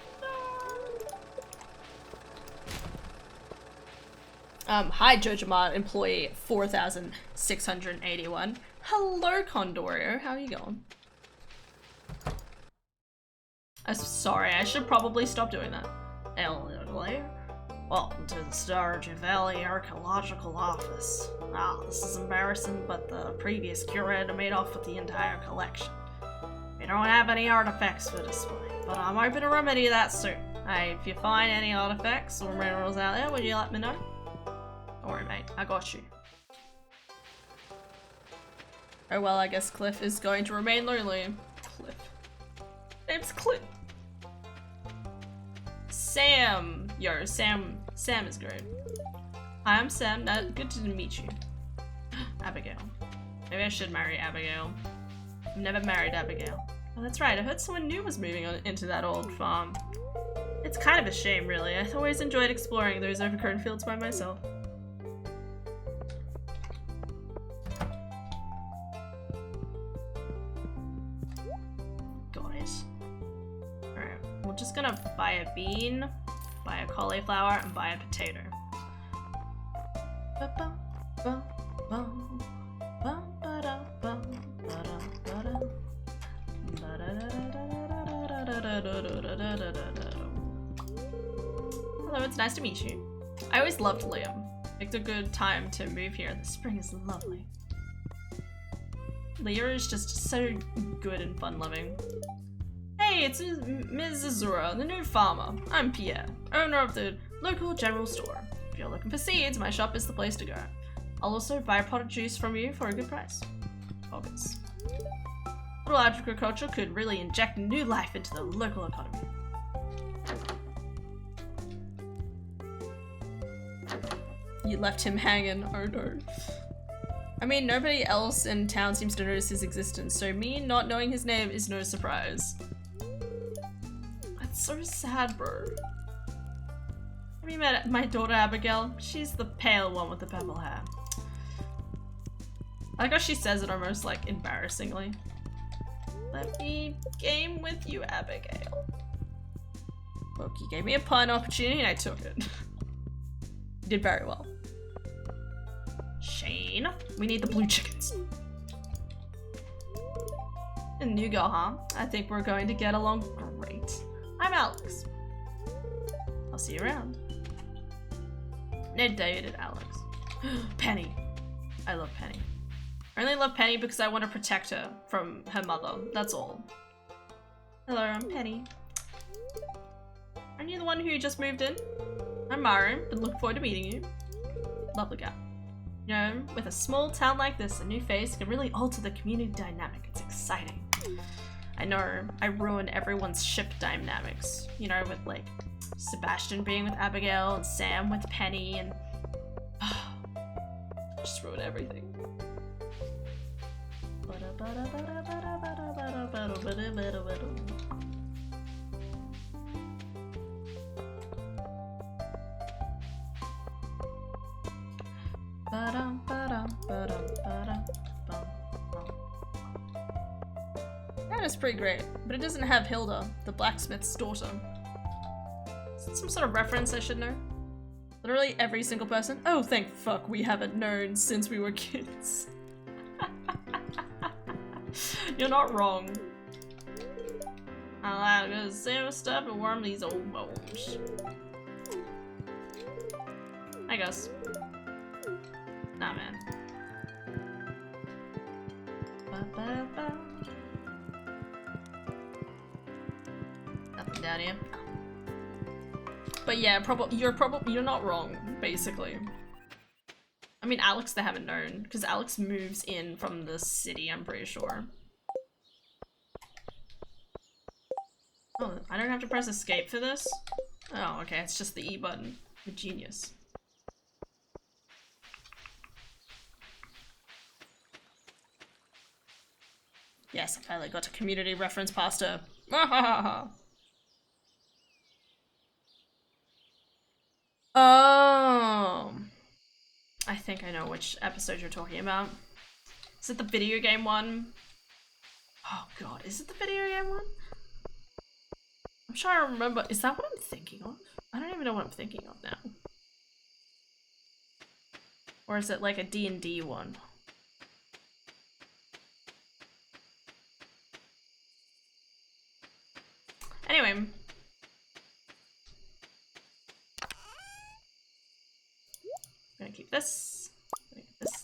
Hi, Jojo Mart employee 4681. Hello, Condorio. How are you going? I'm sorry, I should probably stop doing that. Welcome to the Stardew Valley Archaeological Office. This is embarrassing, but the previous curator made off with the entire collection. We don't have any artifacts for display, but I'm hoping to remedy that soon. Hey, if you find any artifacts or minerals out there, would you let me know? Don't worry, mate. I got you. Oh well, I guess Cliff is going to remain lonely. Cliff. Name's Cliff. Sam. Yo, Sam is great. Hi, I'm Sam. Good to meet you. Abigail. Maybe I should marry Abigail. I've never married Abigail. Oh, that's right. I heard someone new was moving on into that old farm. It's kind of a shame, really. I always enjoyed exploring those overgrown fields by myself. Just gonna buy a bean, buy a cauliflower, and buy a potato. Hello, it's nice to meet you. I always loved Liam. Picked a good time to move here. The spring is lovely. Leah is just so good and fun-loving. Hey, it's Ms. Azura, the new farmer. I'm Pierre, owner of the local general store. If you're looking for seeds, my shop is the place to go. I'll also buy a pot of juice from you for a good price. Obvious. Little agriculture could really inject new life into the local economy. You left him hanging, oh no. I mean, nobody else in town seems to notice his existence, so me not knowing his name is no surprise. That's so sad, bro. Have you met my daughter Abigail? She's the pale one with the purple hair. I like how she says it almost like embarrassingly. Let me game with you, Abigail. Look, you gave me a pun opportunity and I took it. You did very well. Shane, we need the blue chickens. And you go, huh? I think we're going to get along great. I'm Alex. I'll see you around. Ned dated Alex. Penny. I love Penny. I only love Penny because I want to protect her from her mother. That's all. Hello, I'm Penny. Aren't you the one who just moved in? I'm Myron, been looking forward to meeting you. Lovely guy. You know, with a small town like this, a new face can really alter the community dynamic. It's exciting. I know, I ruin everyone's ship dynamics. You know, with like Sebastian being with Abigail and Sam with Penny and just ruin everything. That is pretty great, but it doesn't have Hilda, the blacksmith's daughter. Is that some sort of reference I should know? Literally every single person? Oh, thank fuck we haven't known since we were kids. You're not wrong. I like to save stuff and warm these old bones. I guess. Nah, man. Nothing down here. But yeah, you're not wrong, basically. I mean, Alex they haven't known, because Alex moves in from the city, I'm pretty sure. I don't have to press escape for this? Oh, okay, it's just the E button. The genius. Yes, I finally got a community reference pasta. Oh, I think I know which episode you're talking about. Is it the video game one? Oh god, is it the video game one? I'm trying to remember. Is that what I'm thinking of? I don't even know what I'm thinking of now. Or is it like a D&D one? Anyway. I'm gonna keep this.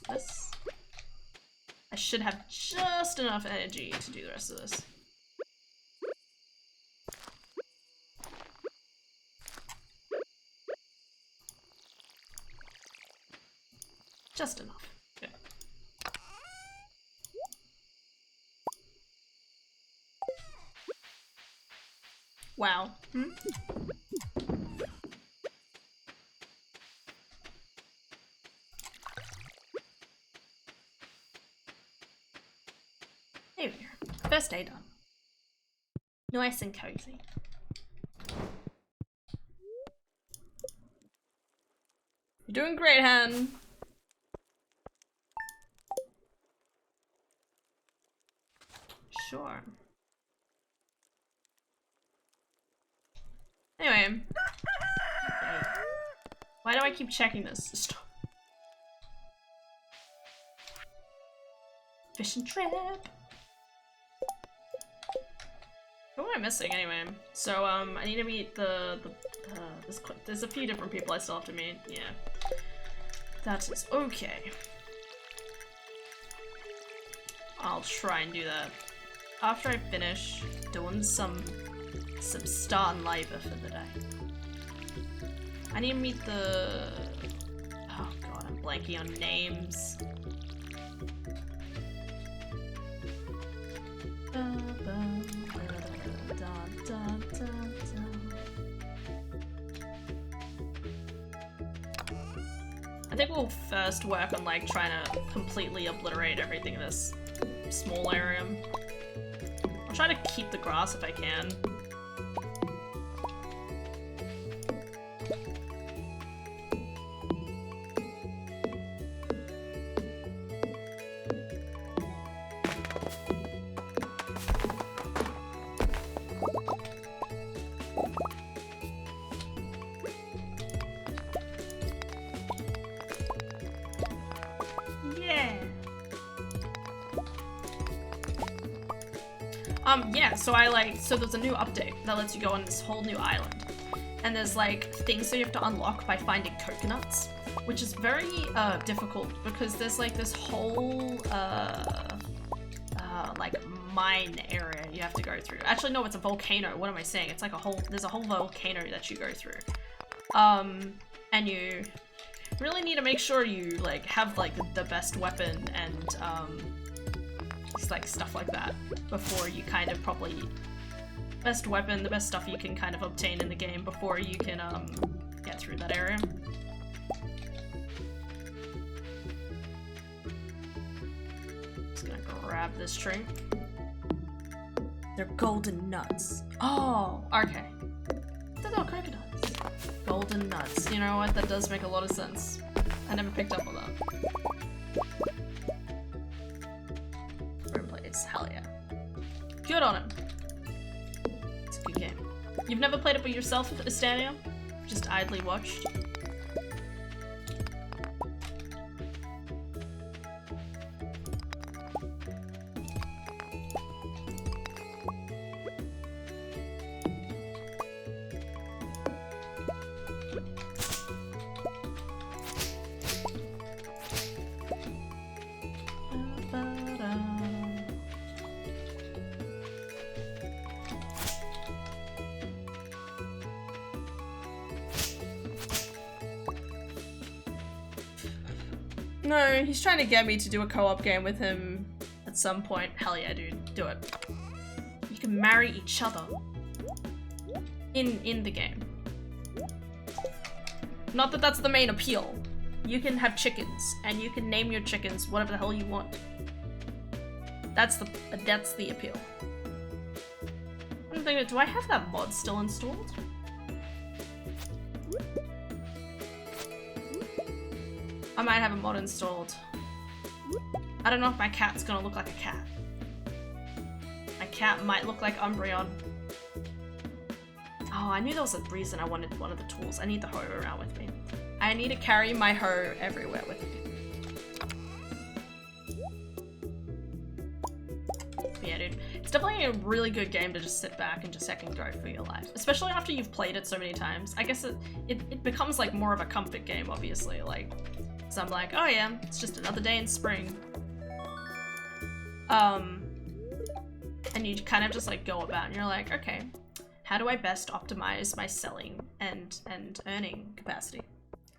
This. I should have just enough energy to do the rest of this. Just enough. Yeah. Wow. Hmm? There we go. First day done. Nice and cozy. You're doing great, Han. Sure. Anyway. Okay. Why do I keep checking this? Stop. Fishing trip. Who am I missing anyway? So I need to meet there's a few different people I still have to meet. Yeah. That is okay. I'll try and do that after I finish doing some starting labor for the day. I need to meet the... Oh god, I'm blanking on names. I think we'll first work on like trying to completely obliterate everything in this small area. I'll try to keep the grass if I can. Yeah, so there's a new update that lets you go on this whole new island. And there's like things that you have to unlock by finding coconuts, which is very difficult because there's like this whole like mine area you have to go through. Actually no, it's a volcano. What am I saying? It's like there's a whole volcano that you go through. And you really need to make sure you like have like the best weapon and just like stuff like that before you kind of probably best weapon, the best stuff you can kind of obtain in the game before you can get through that area. Just gonna grab this tree. They're golden nuts. Oh, okay. They're not coconuts. Golden nuts. You know what? That does make a lot of sense. I never picked up on that. Hell yeah. Good on him. It's a good game. You've never played it by yourself, Stardew? Just idly watched? No, he's trying to get me to do a co-op game with him at some point. Hell yeah, dude. Do it. You can marry each other. in the game. Not that that's the main appeal. You can have chickens, and you can name your chickens whatever the hell you want. That's the appeal. I'm thinking, do I have that mod still installed? I might have a mod installed. I don't know if my cat's gonna look like a cat. My cat might look like Umbreon. Oh, I knew there was a reason I wanted one of the tools. I need the hoe around with me. I need to carry my hoe everywhere with me. Yeah, dude. It's definitely a really good game to just sit back and just second go for your life. Especially after you've played it so many times. I guess it becomes like more of a comfort game, obviously. Like, so I'm like, oh yeah, it's just another day in spring. And you kind of just like go about and you're like, okay, how do I best optimize my selling and earning capacity?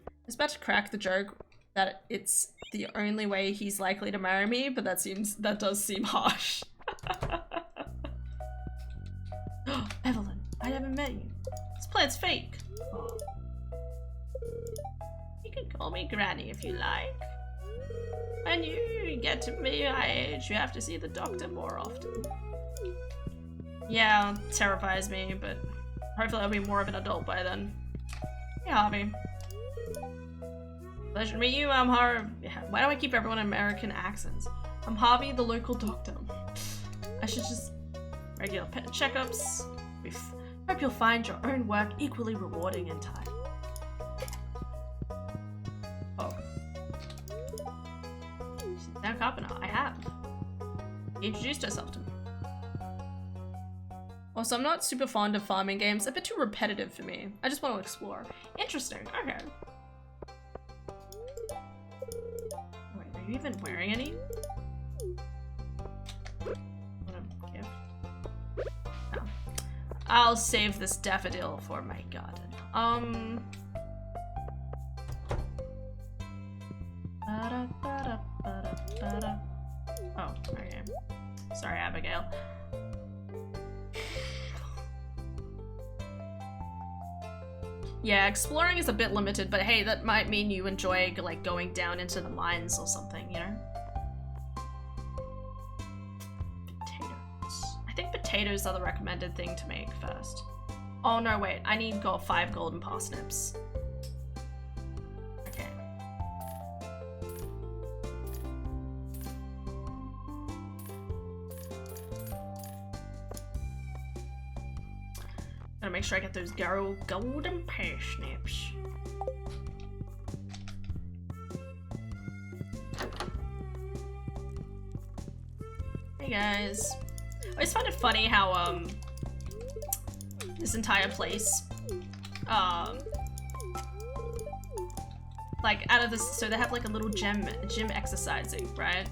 I was about to crack the joke that it's the only way he's likely to marry me, but that does seem harsh. Oh, Evelyn, I haven't met you. This plan's fake. Oh. You can call me Granny if you like. When you get to be my age, you have to see the doctor more often. Yeah, it terrifies me, but hopefully I'll be more of an adult by then. Hey, Harvey. Pleasure to meet you, I'm Harvey. Why do I keep everyone in American accents? I'm Harvey, the local doctor. I should just regular pet checkups. Hope you'll find your own work equally rewarding in time. Oh. She's now Carpenter. I have. She introduced herself to me. Also, I'm not super fond of farming games. A bit too repetitive for me. I just want to explore. Interesting. Okay. Wait, are you even wearing any? What a gift. No. I'll save this daffodil for my garden. Oh, okay. Sorry, Abigail. Yeah, exploring is a bit limited, but hey, that might mean you enjoy like going down into the mines or something, you know? Potatoes. I think potatoes are the recommended thing to make first. Oh no, wait, I need 5 golden parsnips. Okay. Gotta make sure I get those golden parsnips. Hey guys. I always find it funny how this entire place like out of this, so they have like a little gym exercising, right?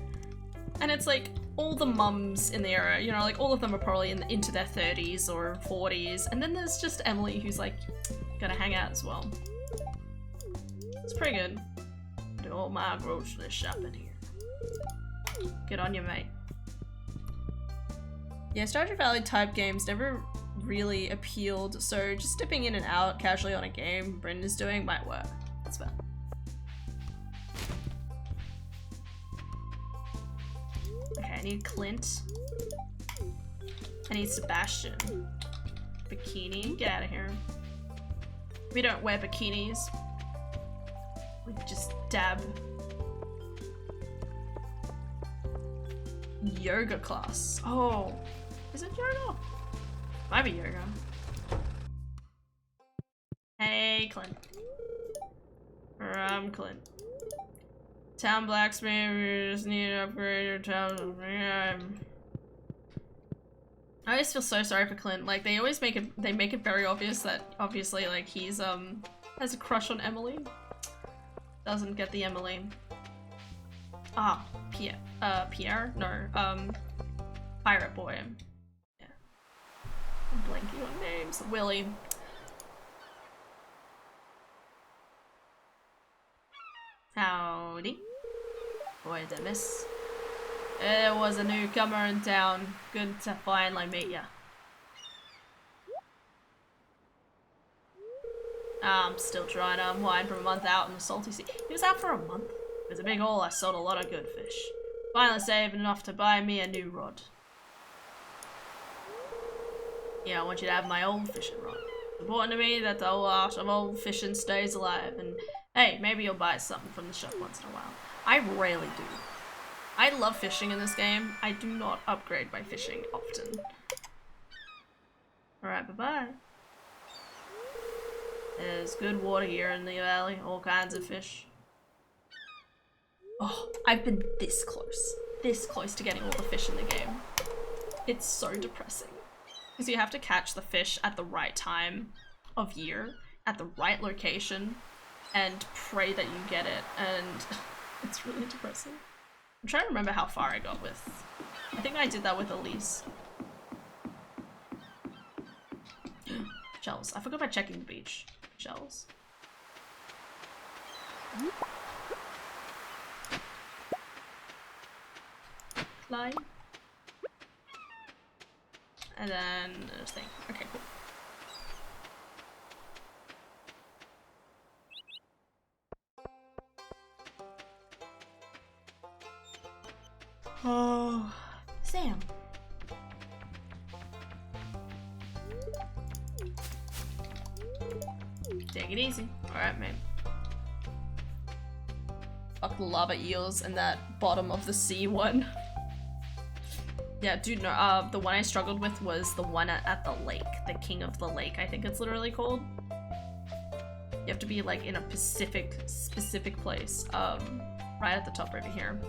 And it's like all the mums in the area, you know, like all of them are probably into their 30s or 40s, and then there's just Emily who's like gonna hang out as well. It's pretty good. Do all my grocery shopping here. Good on you, mate. Yeah, Stardew Valley type games never really appealed, so just dipping in and out casually on a game Brendan's doing might work. That's fun. Okay, I need Clint. I need Sebastian. Bikini, get out of here. We don't wear bikinis. We just dab. Yoga class. Oh, is it yoga? Might be yoga. Hey, Clint. I'm Clint. Town blacksmith, we just need to upgrade your town. I always feel so sorry for Clint. Like they always make it very obvious that obviously like he's has a crush on Emily. Doesn't get the Emily. Ah, Pierre? No, Pirate Boy. Yeah. I'm blanking on names. Willie. Howdy. Boy, did I miss. There was a newcomer in town. Good to finally meet ya. I'm still trying to unwind from a month out in the salty sea. He was out for a month. It was a big haul. I sold a lot of good fish. Finally saved enough to buy me a new rod. Yeah, I want you to have my old fishing rod. It's important to me that the whole art of old fishing stays alive, and hey, maybe you'll buy something from the shop once in a while. I rarely do. I love fishing in this game. I do not upgrade my fishing often. Alright, bye-bye. There's good water here in the valley, all kinds of fish. Oh, I've been this close to getting all the fish in the game. It's so depressing. Because you have to catch the fish at the right time of year, at the right location, and pray that you get it, and it's really depressing. I'm trying to remember how far I got with. I think I did that with Elise. Shells. I forgot about checking the beach. Shells. Climb. And then this thing. Okay, cool. Oh, Sam. Take it easy. Alright, man. Fuck the lava eels and that bottom of the sea one. Yeah, dude, no, the one I struggled with was the one at the lake. The King of the Lake, I think it's literally called. You have to be, like, in a specific place. Right at the top over here.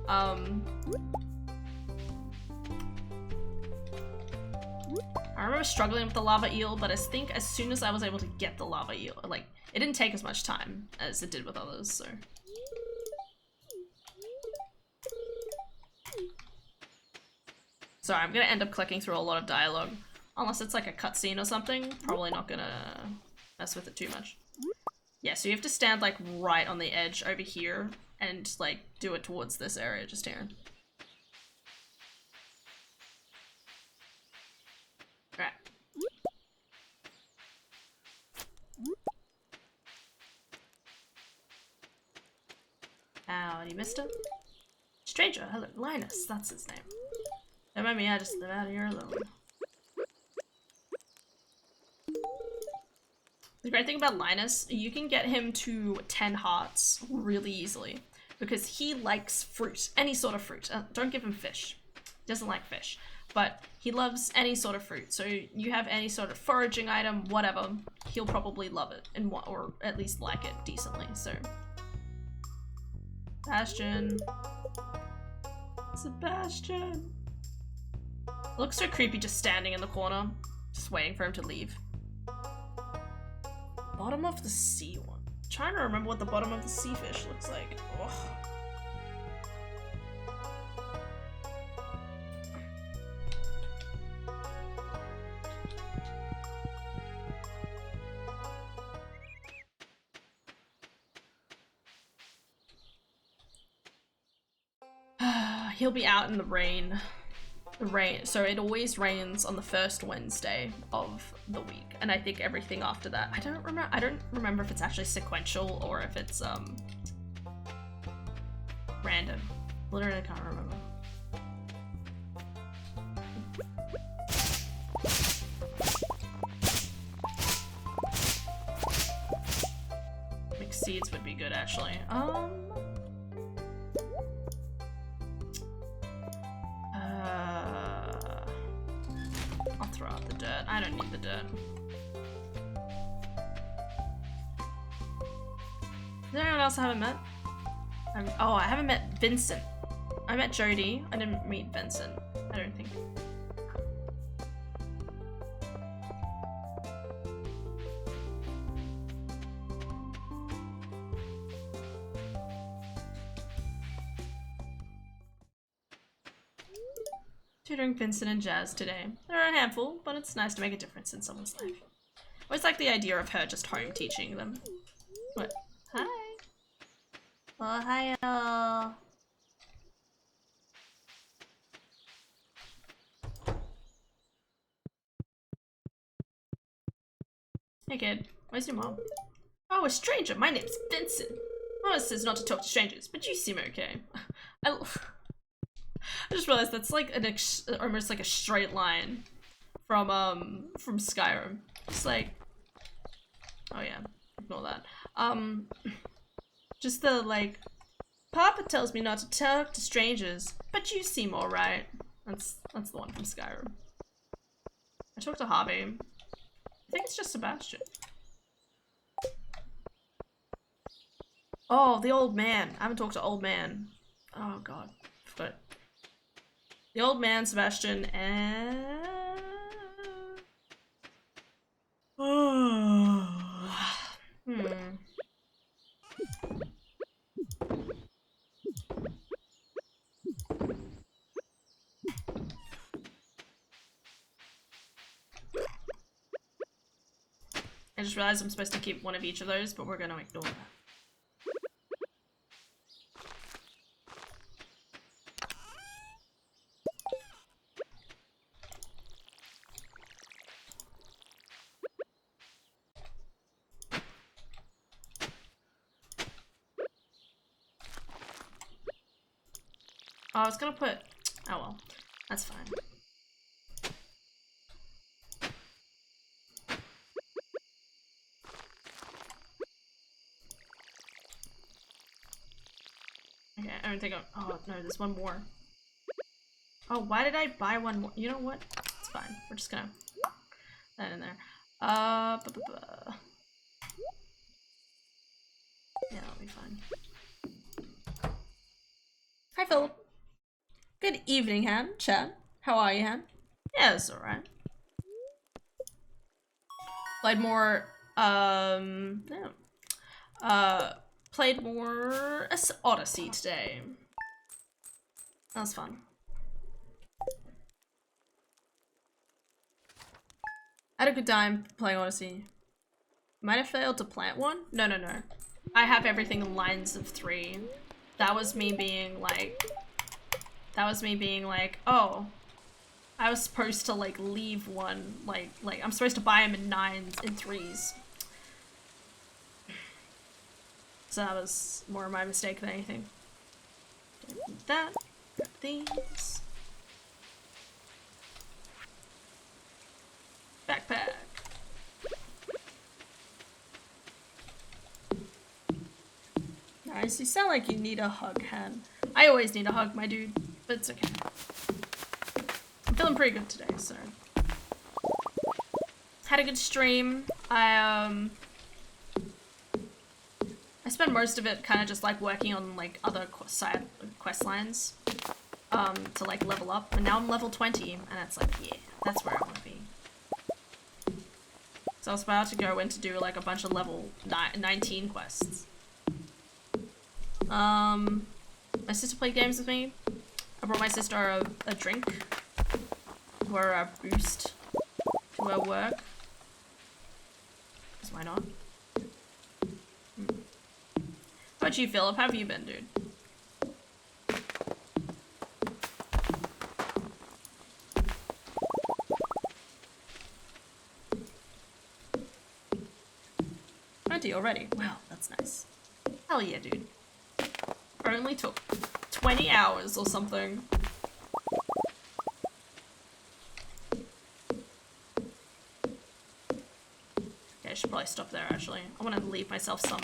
I remember struggling with the lava eel, but I think as soon as I was able to get the lava eel, like, it didn't take as much time as it did with others, so. Sorry, I'm gonna end up clicking through a lot of dialogue. Unless it's like a cutscene or something, probably not gonna mess with it too much. Yeah, so you have to stand like right on the edge over here and like do it towards this area just here. Right. Howdy, mister. Stranger, hello, Linus, that's his name. Don't mind me, I just live out here alone. The great thing about Linus, you can get him to 10 hearts really easily because he likes fruit, any sort of fruit. Don't give him fish. He doesn't like fish, but he loves any sort of fruit. So you have any sort of foraging item, whatever, he'll probably love it and or at least like it decently. So, Bastion, Sebastian. It looks so creepy just standing in the corner, just waiting for him to leave. Bottom of the sea one. I'm trying to remember what the bottom of the sea fish looks like. He'll be out in the rain. So it always rains on the first Wednesday of the week, and I think everything after that. I don't remember if it's actually sequential or if it's random. Literally can't remember. Mixed seeds would be good actually. I'll throw out the dirt. I don't need the dirt. Is there anyone else I haven't met? Oh, I haven't met Vincent. I met Jody. I didn't meet Vincent. I don't think. Tutoring Vincent and Jazz today. They're a handful, but it's nice to make a difference in someone's life. I always like the idea of her just home teaching them. What? Hi. Oh, hi all. Hey kid. Where's your mom? Oh, a stranger. My name's Vincent. Mama says not to talk to strangers, but you seem okay. I just realized that's like almost like a straight line from Skyrim. It's like, oh yeah, ignore that. Just the like, Papa tells me not to talk to strangers, but you seem alright. That's the one from Skyrim. I talked to Harvey. I think it's just Sebastian. Oh, the old man. I haven't talked to old man. Oh god. But the old man, Sebastian, and I just realized I'm supposed to keep one of each of those, but we're gonna ignore that. Oh, I was gonna put, oh well, that's fine. Okay, I don't think oh no, there's one more. Oh, why did I buy one more? You know what? It's fine. We're just gonna put that in there. Yeah, that'll be fine. Hi, Philip. Good evening, Han. Chad. How are you, Han? Yeah, it's alright. Played more, played more Odyssey today. That was fun. I had a good time playing Odyssey. Might have failed to plant one? No. I have everything in lines of 3. That was me being like, oh, I was supposed to like leave one, like I'm supposed to buy them in 9s and 3s. So that was more my mistake than anything. Don't need that. Grab these. Backpack. Nice. You sound like you need a hug, Han. I always need a hug, my dude, but it's okay. I'm feeling pretty good today, so. Had a good stream. I spent most of it kind of just like working on like other side quest lines to like level up, and now I'm level 20, and it's like, yeah, that's where I want to be. So I was about to go in to do like a bunch of level 19 quests. My sister played games with me. I brought my sister a drink or a boost to her work. 'Cause why not? How about you, Philip? How have you been, dude? Already. Wow, that's nice. Hell yeah, dude. Only took 20 hours or something. Okay, I should probably stop there actually. I want to leave myself some.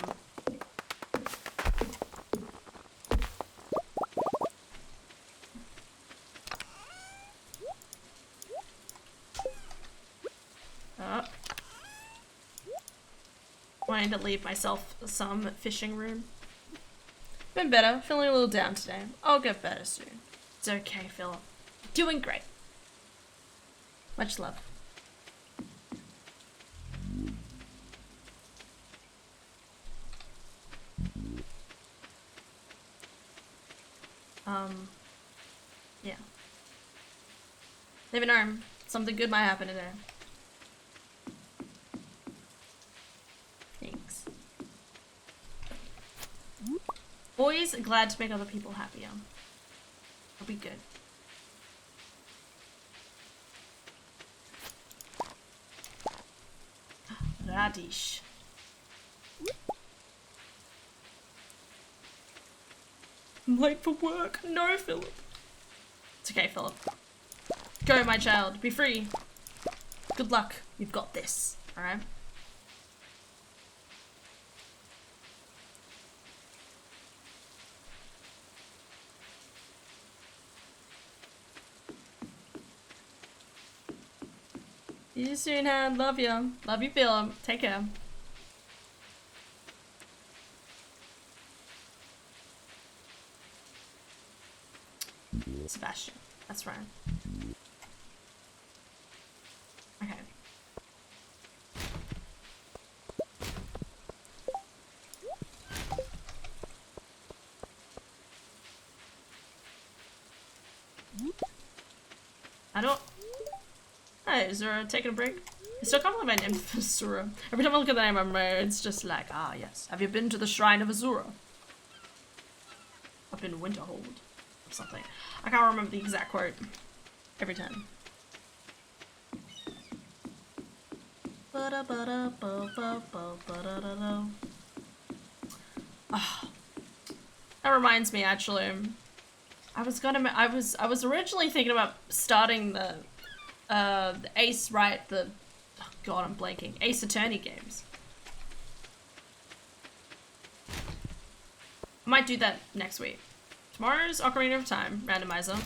Wanting to leave myself some fishing room. Been better, feeling a little down today. I'll get better soon. It's okay, Philip. Doing great. Much love. Yeah. Leave an arm. Something good might happen today. Thanks. Always glad to make other people happier. I'll be good. Radish. I'm late for work. No, Philip. It's okay, Philip. Go, my child. Be free. Good luck. You've got this. Alright? See you soon, Han. Love you. Love you, Philip. Take care. Sebastian. That's right. Okay. I don't... Hey, is Zura taking a break? I still can't believe my name for Zura. Every time I look at the name, it's just like, ah, yes. Have you been to the Shrine of Azura? Up in Winterhold. Or something. I can't remember the exact quote. Every time. Ah. That reminds me, actually. I was originally thinking about starting the Ace, right? Oh God, I'm blanking. Ace Attorney games. I might do that next week. Tomorrow's Ocarina of Time randomizer.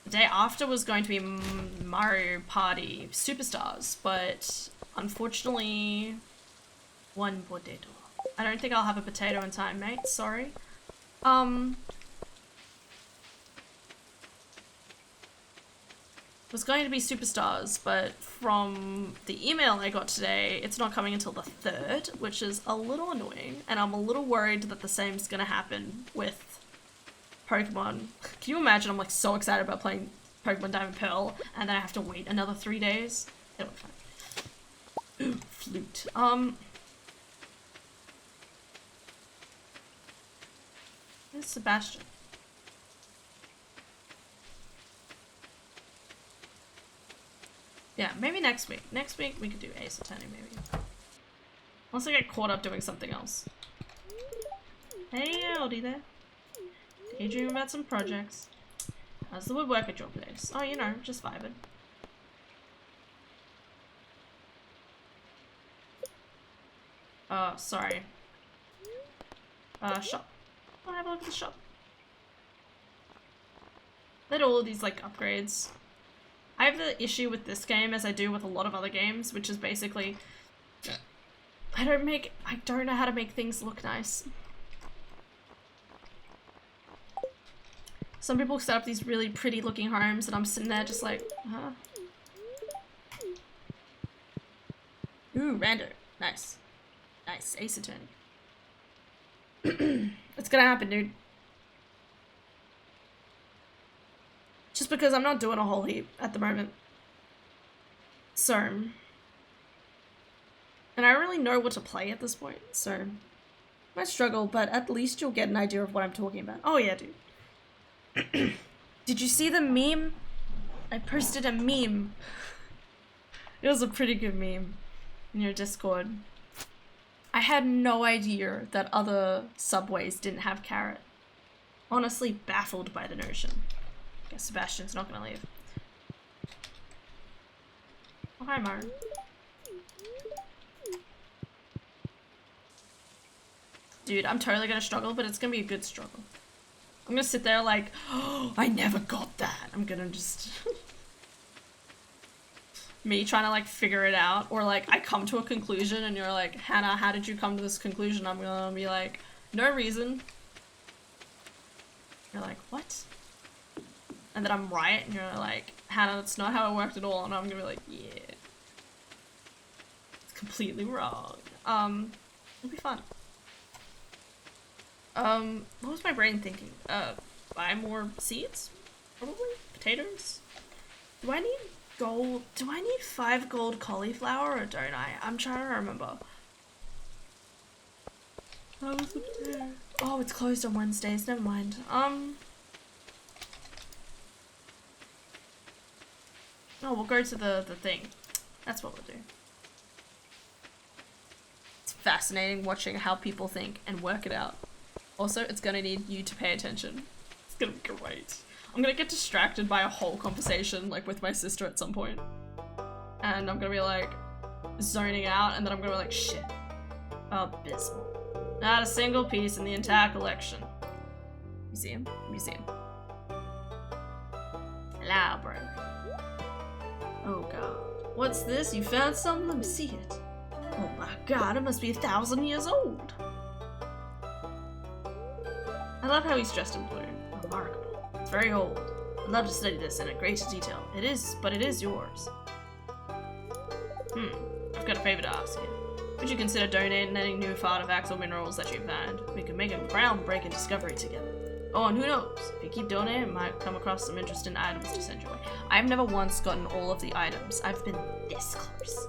The day after was going to be Mario Party Superstars, but unfortunately, one potato. I don't think I'll have a potato in time, mate. Sorry. Was going to be Superstars, but from the email I got today, it's not coming until the 3rd, which is a little annoying, and I'm a little worried that the same's gonna happen with Pokemon. Can you imagine? I'm like so excited about playing Pokemon Diamond Pearl, and then I have to wait another 3 days. It'll be fine. Ooh, flute. Where's Sebastian? Yeah, maybe next week. Next week we could do Ace Attorney, maybe. Unless I get caught up doing something else. Hey, Aldi there. Daydream about some projects. How's the woodwork at your place? Oh, you know, just vibing. Sorry. Shop. I wanna have a look at the shop. They had all of these, like, upgrades. I have the issue with this game as I do with a lot of other games, which is basically I don't know how to make things look nice. Some people set up these really pretty looking homes and I'm sitting there just like, huh? Ooh, Rando. Nice. Nice. Ace Attorney. It's gonna happen, dude. Just because I'm not doing a whole heap at the moment. So. And I don't really know what to play at this point, so. Might struggle, but at least you'll get an idea of what I'm talking about. Oh yeah, dude. Did you see the meme? I posted a meme. It was a pretty good meme in your Discord. I had no idea that other subways didn't have carrot. Honestly baffled by the notion. Guess Sebastian's not gonna leave. Oh, hi, Mar. Dude, I'm totally gonna struggle, but it's gonna be a good struggle. I'm gonna sit there like, oh, I never got that. I'm gonna just... me trying to like figure it out, or like I come to a conclusion and you're like, Hannah, how did you come to this conclusion? I'm gonna be like, no reason. You're like, what? And then I'm right, and you're like, Hannah, that's not how it worked at all. And I'm gonna be like, yeah. It's completely wrong. It'll be fun. What was my brain thinking? Buy more seeds? Probably? Potatoes? Do I need gold? Do I need 5 gold cauliflower or don't I? I'm trying to remember. How was the potato? Oh, it's closed on Wednesdays, never mind. Oh, we'll go to the thing. That's what we'll do. It's fascinating watching how people think and work it out. Also, it's gonna need you to pay attention. It's gonna be great. I'm gonna get distracted by a whole conversation, like, with my sister at some point. And I'm gonna be, like, zoning out, and then I'm gonna be like, shit. Abysmal. Not a single piece in the entire collection. Museum? Museum. Library. Oh god. What's this? You found something? Let me see it. Oh my god, it must be 1,000 years old. I love how he's dressed in blue. Remarkable. It's very old. I'd love to study this in a greater detail. It is, but it is yours. I've got a favor to ask you. Would you consider donating any new artifacts or minerals that you find? We could make a groundbreaking discovery together. Oh, and who knows? If you keep donating, I might come across some interesting items to send your way. I've never once gotten all of the items. I've been this close.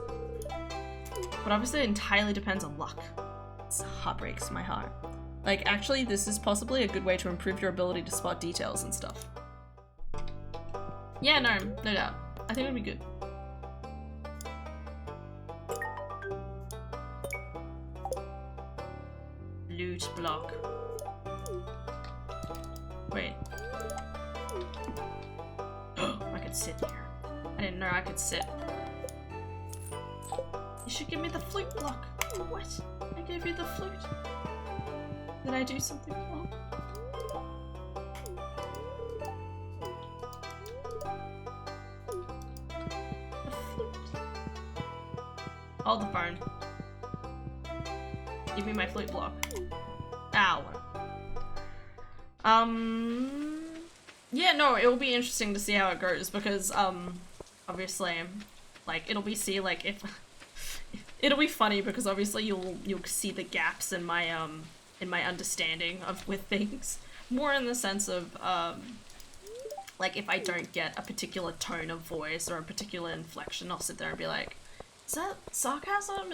But obviously it entirely depends on luck. It heartbreaks my heart. Like, actually, this is possibly a good way to improve your ability to spot details and stuff. Yeah, no doubt. I think it would be good. Loot block. Wait. I could sit here. I didn't know I could sit. You should give me the flute block. What? I gave you the flute. Did I do something wrong? The flute. Hold the phone. Give me my flute block. Ow. Yeah, no, it will be interesting to see how it goes because, obviously, like, it'll be if it'll be funny because obviously you'll see the gaps in my understanding with things, more in the sense of, like, if I don't get a particular tone of voice or a particular inflection, I'll sit there and be like, is that sarcasm?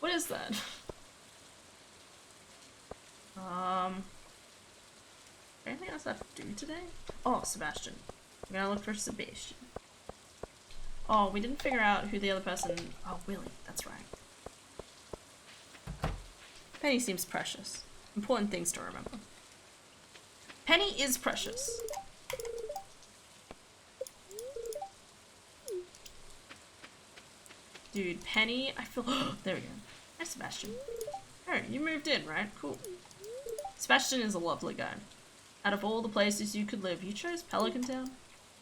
What is that? Anything else I have to do today? Oh, Sebastian. I'm gonna look for Sebastian. Oh, we didn't figure out who the other person... Oh, Willie. That's right. Penny seems precious. Important things to remember. Penny is precious. Dude, Penny, I feel... There we go. Hi, Sebastian. Oh, you moved in, right? Cool. Sebastian is a lovely guy. Out of all the places you could live, you chose Pelican Town?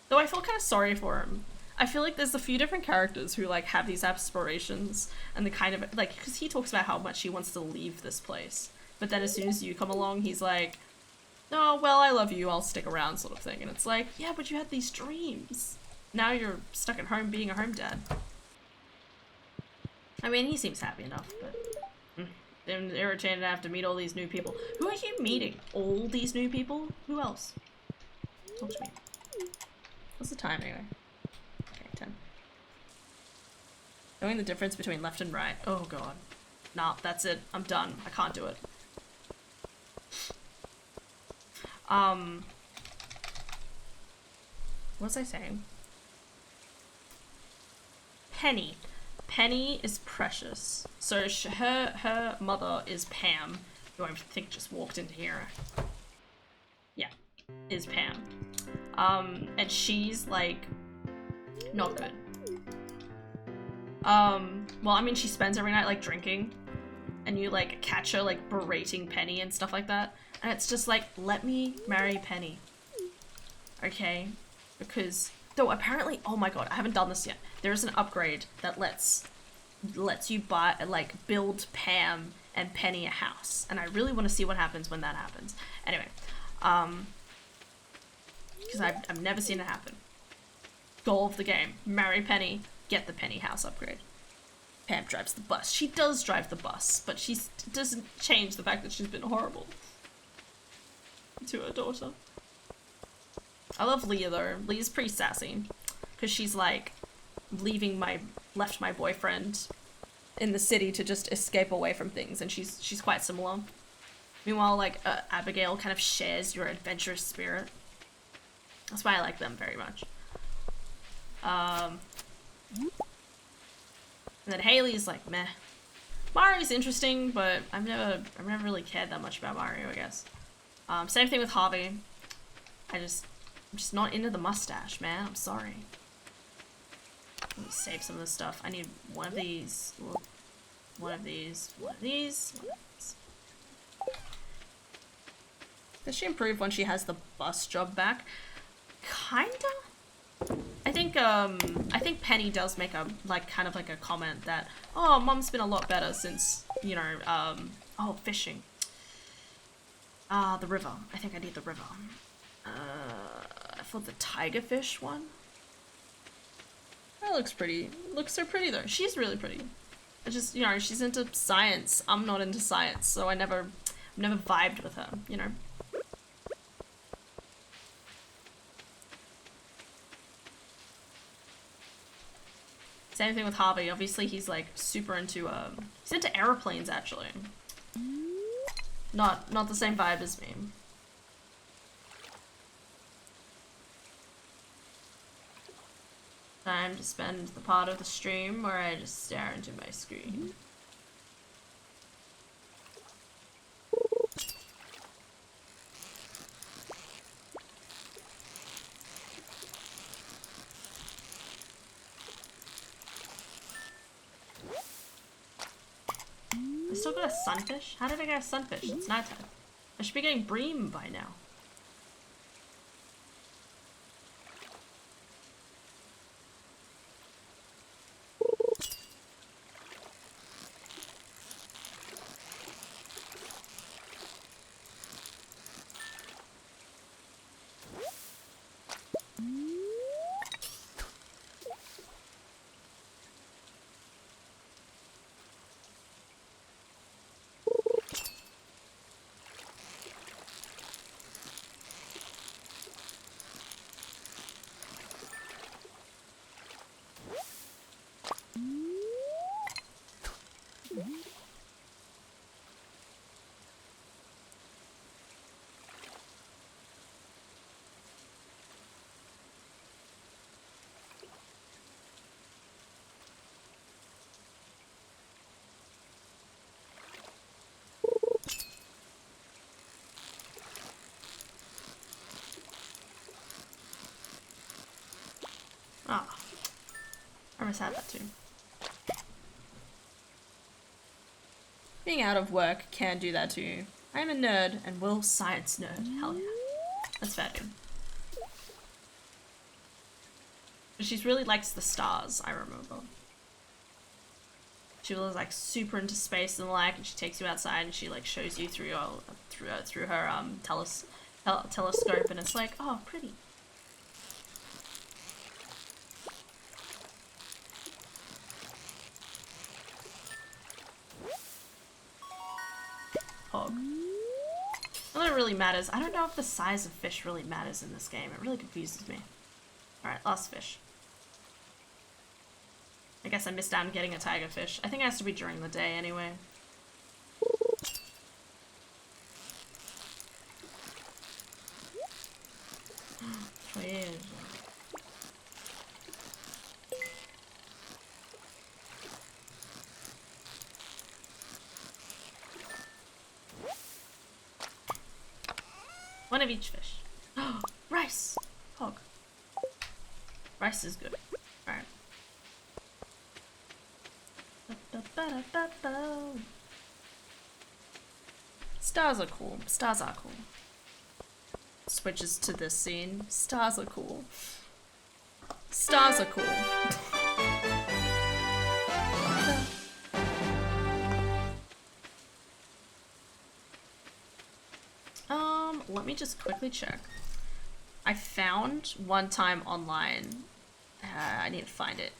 Though I feel kind of sorry for him. I feel like there's a few different characters who, like, have these aspirations, and the kind of, like, because he talks about how much he wants to leave this place. But then as soon as you come along, he's like, oh, well, I love you, I'll stick around, sort of thing. And it's like, yeah, but you had these dreams. Now you're stuck at home being a home dad. I mean, he seems happy enough, but... I'm irritated to have to meet all these new people. Who are you meeting? All these new people? Who else? Talk to me. What's the time anyway? Okay, 10. Knowing the difference between left and right. Oh god. Nah, that's it. I'm done. I can't do it. What was I saying? Penny. Penny is precious. So her mother is Pam, who I think just walked into here. Yeah, is Pam. And she's like not good. Well, I mean, she spends every night like drinking, and you like catch her like berating Penny and stuff like that, and it's just like, let me marry Penny, okay? Because though apparently, oh my god, I haven't done this yet. There's an upgrade that lets you buy, like, build Pam and Penny a house, and I really want to see what happens when that happens. Anyway, because I've never seen it happen. Goal of the game: marry Penny, get the Penny house upgrade. Pam drives the bus. She does drive the bus, but she doesn't change the fact that she's been horrible to her daughter. I love Leah though. Leah's pretty sassy, because she's like left my boyfriend in the city to just escape away from things, and she's quite similar. Meanwhile, like Abigail kind of shares your adventurous spirit. That's why I like them very much. And then Haley's like meh. Mario's interesting, but I've never really cared that much about Mario, I guess. Same thing with Harvey. I'm just not into the mustache, man. I'm sorry. Let me save some of this stuff. I need one of these. One of these. One of these. One of these. Does she improve when she has the bus job back? Kinda. I think Penny does make a kind of like a comment that, oh, Mum's been a lot better since, you know, oh, fishing. The river. I think I need the river. For the tiger fish one. That looks pretty. Looks so pretty though. She's really pretty. I just, you know, she's into science. I'm not into science, so I've never vibed with her, you know. Same thing with Harvey. Obviously, he's like super into he's into aeroplanes actually. Not the same vibe as me. Time to spend the part of the stream where I just stare into my screen. I still got a sunfish? How did I get a sunfish? It's nighttime. I should be getting bream by now. Ah, I almost had that too. Being out of work can do that too. I am a nerd and will science nerd. Hell yeah. That's fair dude. But she really likes the stars, I remember. She was like super into space and like, and she takes you outside and she like shows you through your through her telescope and it's like, oh, pretty. Hog. Not that it really matters. I don't know if the size of fish really matters in this game. It really confuses me. Alright, last fish. I guess I missed out on getting a tiger fish. I think it has to be during the day anyway. Weird. One of each fish. Rice! Hog. Rice is good. Alright. Stars are cool. Stars are cool. Switches to this scene. Stars are cool. Stars are cool. Let me just quickly check. I found one time online. I need to find it.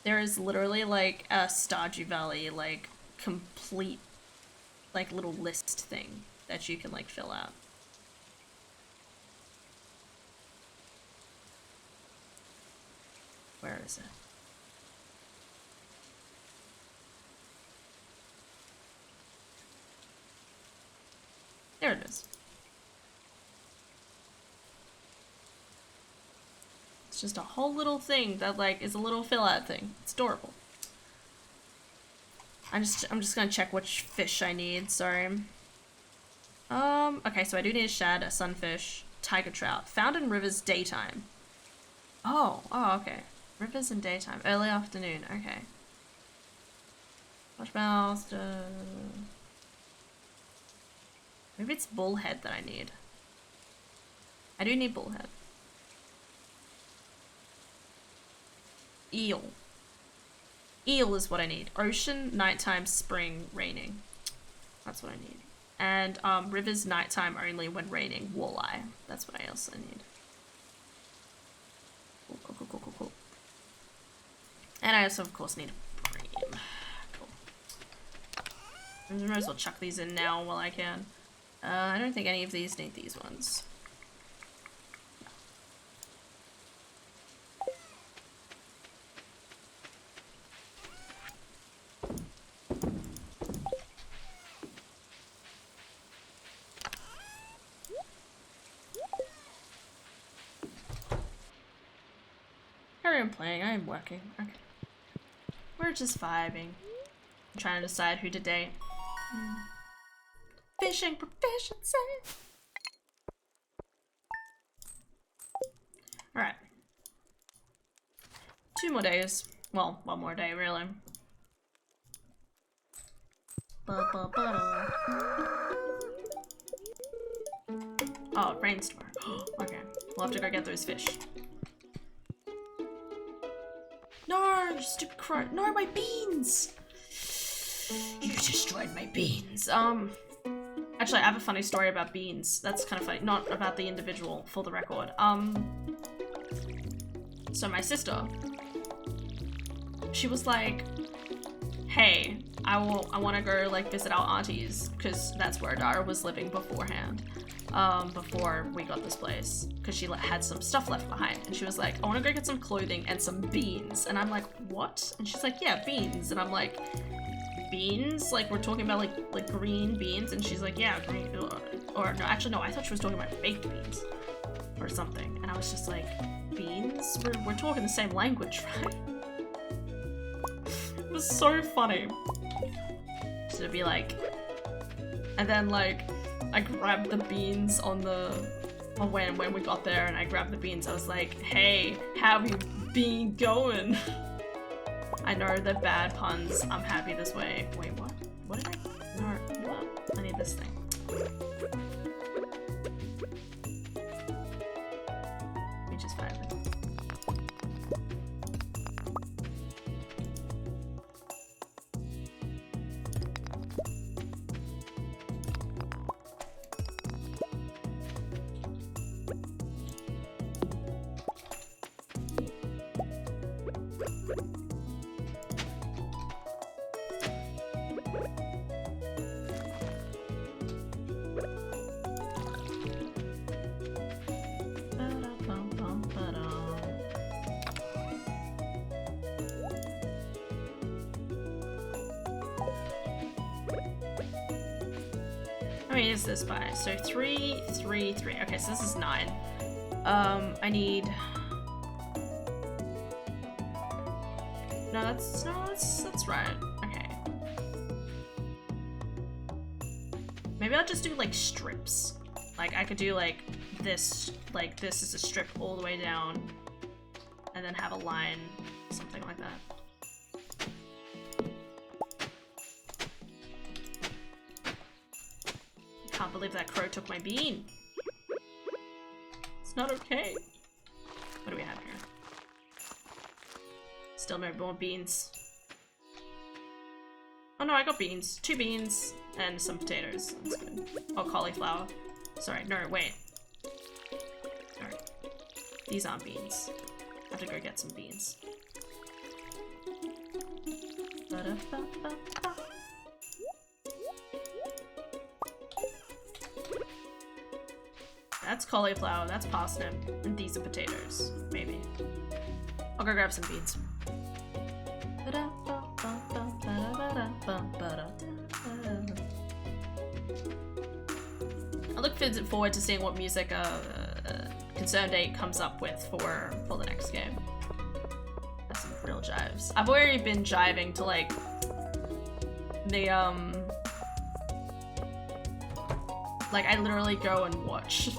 There is literally like a Stardew Valley like complete like little list thing that you can like fill out. Where is it? There it is. It's just a whole little thing that like is a little fill out thing. It's adorable. I'm just gonna check which fish I need, sorry. Okay, so I do need a shad, a sunfish, tiger trout. Found in rivers daytime. Oh, okay. Rivers in daytime. Early afternoon, okay. Largemouth, maybe it's bullhead that I need. I do need bullhead. Eel. Eel is what I need. Ocean, nighttime, spring, raining. That's what I need. And rivers, nighttime only when raining. Walleye. That's what I also need. Cool. And I also, of course, need a bream. Cool. I might as well chuck these in now while I can. I don't think any of these need these ones. I'm playing, I am working. Okay. We're just vibing. I'm trying to decide who to date. Fishing proficiency. Alright. 2 more days. Well, 1 more day, really. Oh, it rains tomorrow. Okay. We'll have to go get those fish. No, you stupid crow. No, my beans! You destroyed my beans. Actually, I have a funny story about beans. That's kind of funny. Not about the individual, for the record. So my sister, she was like, hey, I want to go, like, visit our aunties, because that's where Dara was living beforehand. Before we got this place, because she had some stuff left behind, and she was like, I want to go get some clothing and some beans, and I'm like, what? And she's like, yeah, beans, and I'm like, beans? Like, we're talking about like green beans? And she's like, yeah, green, or no, actually no, I thought she was talking about baked beans or something, and I was just like, beans? We're talking the same language, right? It was so funny. So to be like, and then like, I grabbed the beans on the, when we got there, and I grabbed the beans, I was like, hey, how have you been going? I know they're bad puns, I'm happy this way. Wait, what? What did I, no, what? I need this thing. We just fired it. How many is this by? So 3, 3, 3. Okay, so this is 9. I need. No, that's right. Okay. Maybe I'll just do like strips. Like I could do like this is a strip all the way down, and then have a line, something like that. Can't believe that crow took my bean. It's not okay. What do we have here? Still no more beans. Oh no, I got beans. 2 beans and some potatoes. That's good. Oh, cauliflower. Sorry, no, wait. Sorry. These aren't beans. I have to go get some beans. Ba-da-ba-ba-ba. That's cauliflower, that's parsnip, and these are potatoes, maybe. I'll go grab some beans. I look forward to seeing what music Concerned 8 comes up with for the next game. That's some real jives. I've already been jiving to like like I literally go and watch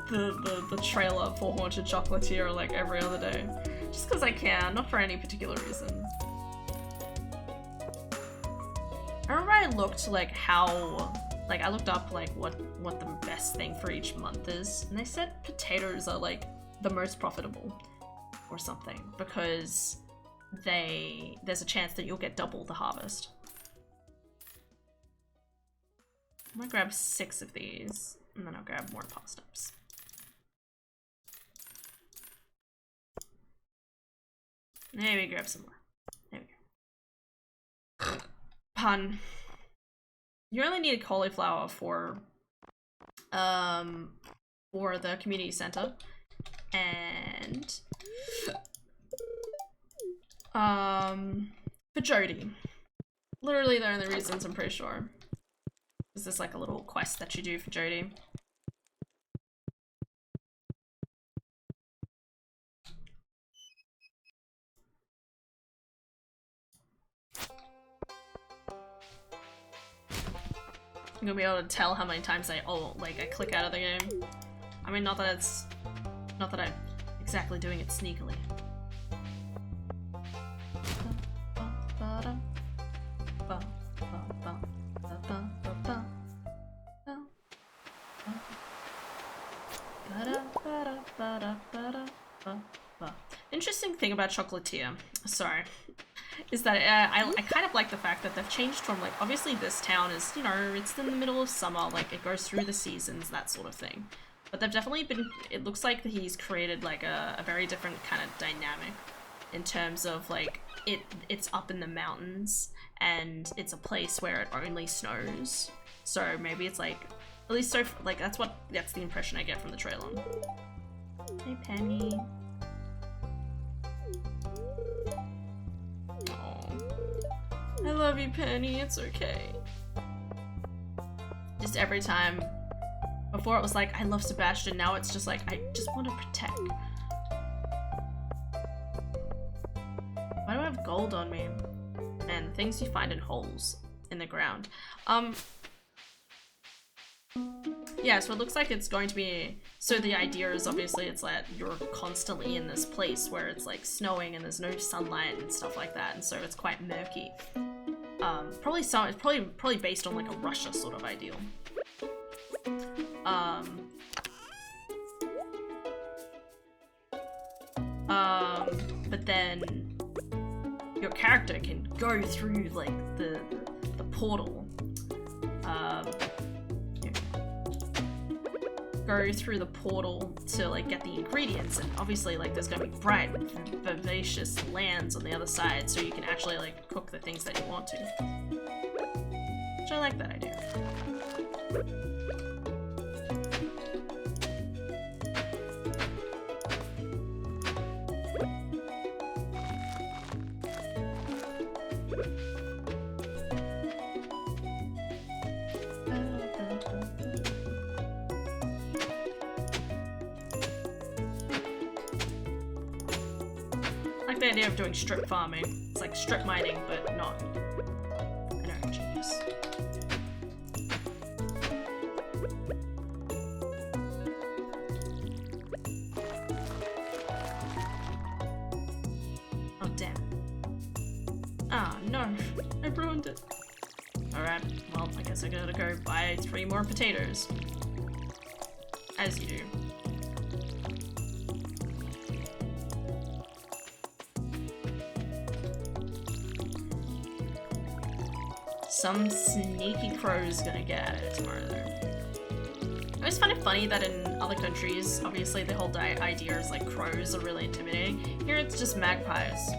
the trailer for Haunted Chocolatier like every other day. Just because I can, not for any particular reason. I remember I looked like how, like I looked up like what the best thing for each month is, and they said potatoes are like the most profitable or something because there's a chance that you'll get double the harvest. I'm gonna grab 6 of these, and then I'll grab more parsnips. Maybe grab some more. There we go. Pun. You only need a cauliflower for the community center, and for Jody. Literally the only reasons, I'm pretty sure. Is this like a little quest that you do for Jody? I'm gonna be able to tell how many times I click out of the game. I mean, not that I'm exactly doing it sneakily. Interesting thing about Chocolatier, sorry, is that I kind of like the fact that they've changed from, like, obviously this town is, you know, it's in the middle of summer, like it goes through the seasons, that sort of thing. But they've definitely been, it looks like he's created like a very different kind of dynamic in terms of like, it's up in the mountains and it's a place where it only snows. So maybe it's like, at least so, like that's the impression I get from the trailer. Hey Penny. I love you, Penny, it's okay. Just every time, before it was like, I love Sebastian, now it's just like, I just want to protect. Why do I have gold on me? And things you find in holes in the ground. Yeah, so it looks like it's going to be, so the idea is obviously it's that you're constantly in this place where it's like snowing and there's no sunlight and stuff like that, and so it's quite murky. It's probably based on like a Russia sort of ideal. But then your character can go through like the portal. Go through the portal to like get the ingredients, and obviously like there's gonna be bright, vivacious lands on the other side, so you can actually like cook the things that you want to. Which I like that idea. The idea of doing strip farming. It's like strip mining, but not. I know, genius. Oh, damn. Ah, no. I ruined it. Alright, well, I guess I gotta go buy 3 more potatoes. As you do. Some sneaky crow's gonna get at it tomorrow though. I always find it funny that in other countries, obviously the whole idea is like crows are really intimidating. Here it's just magpies.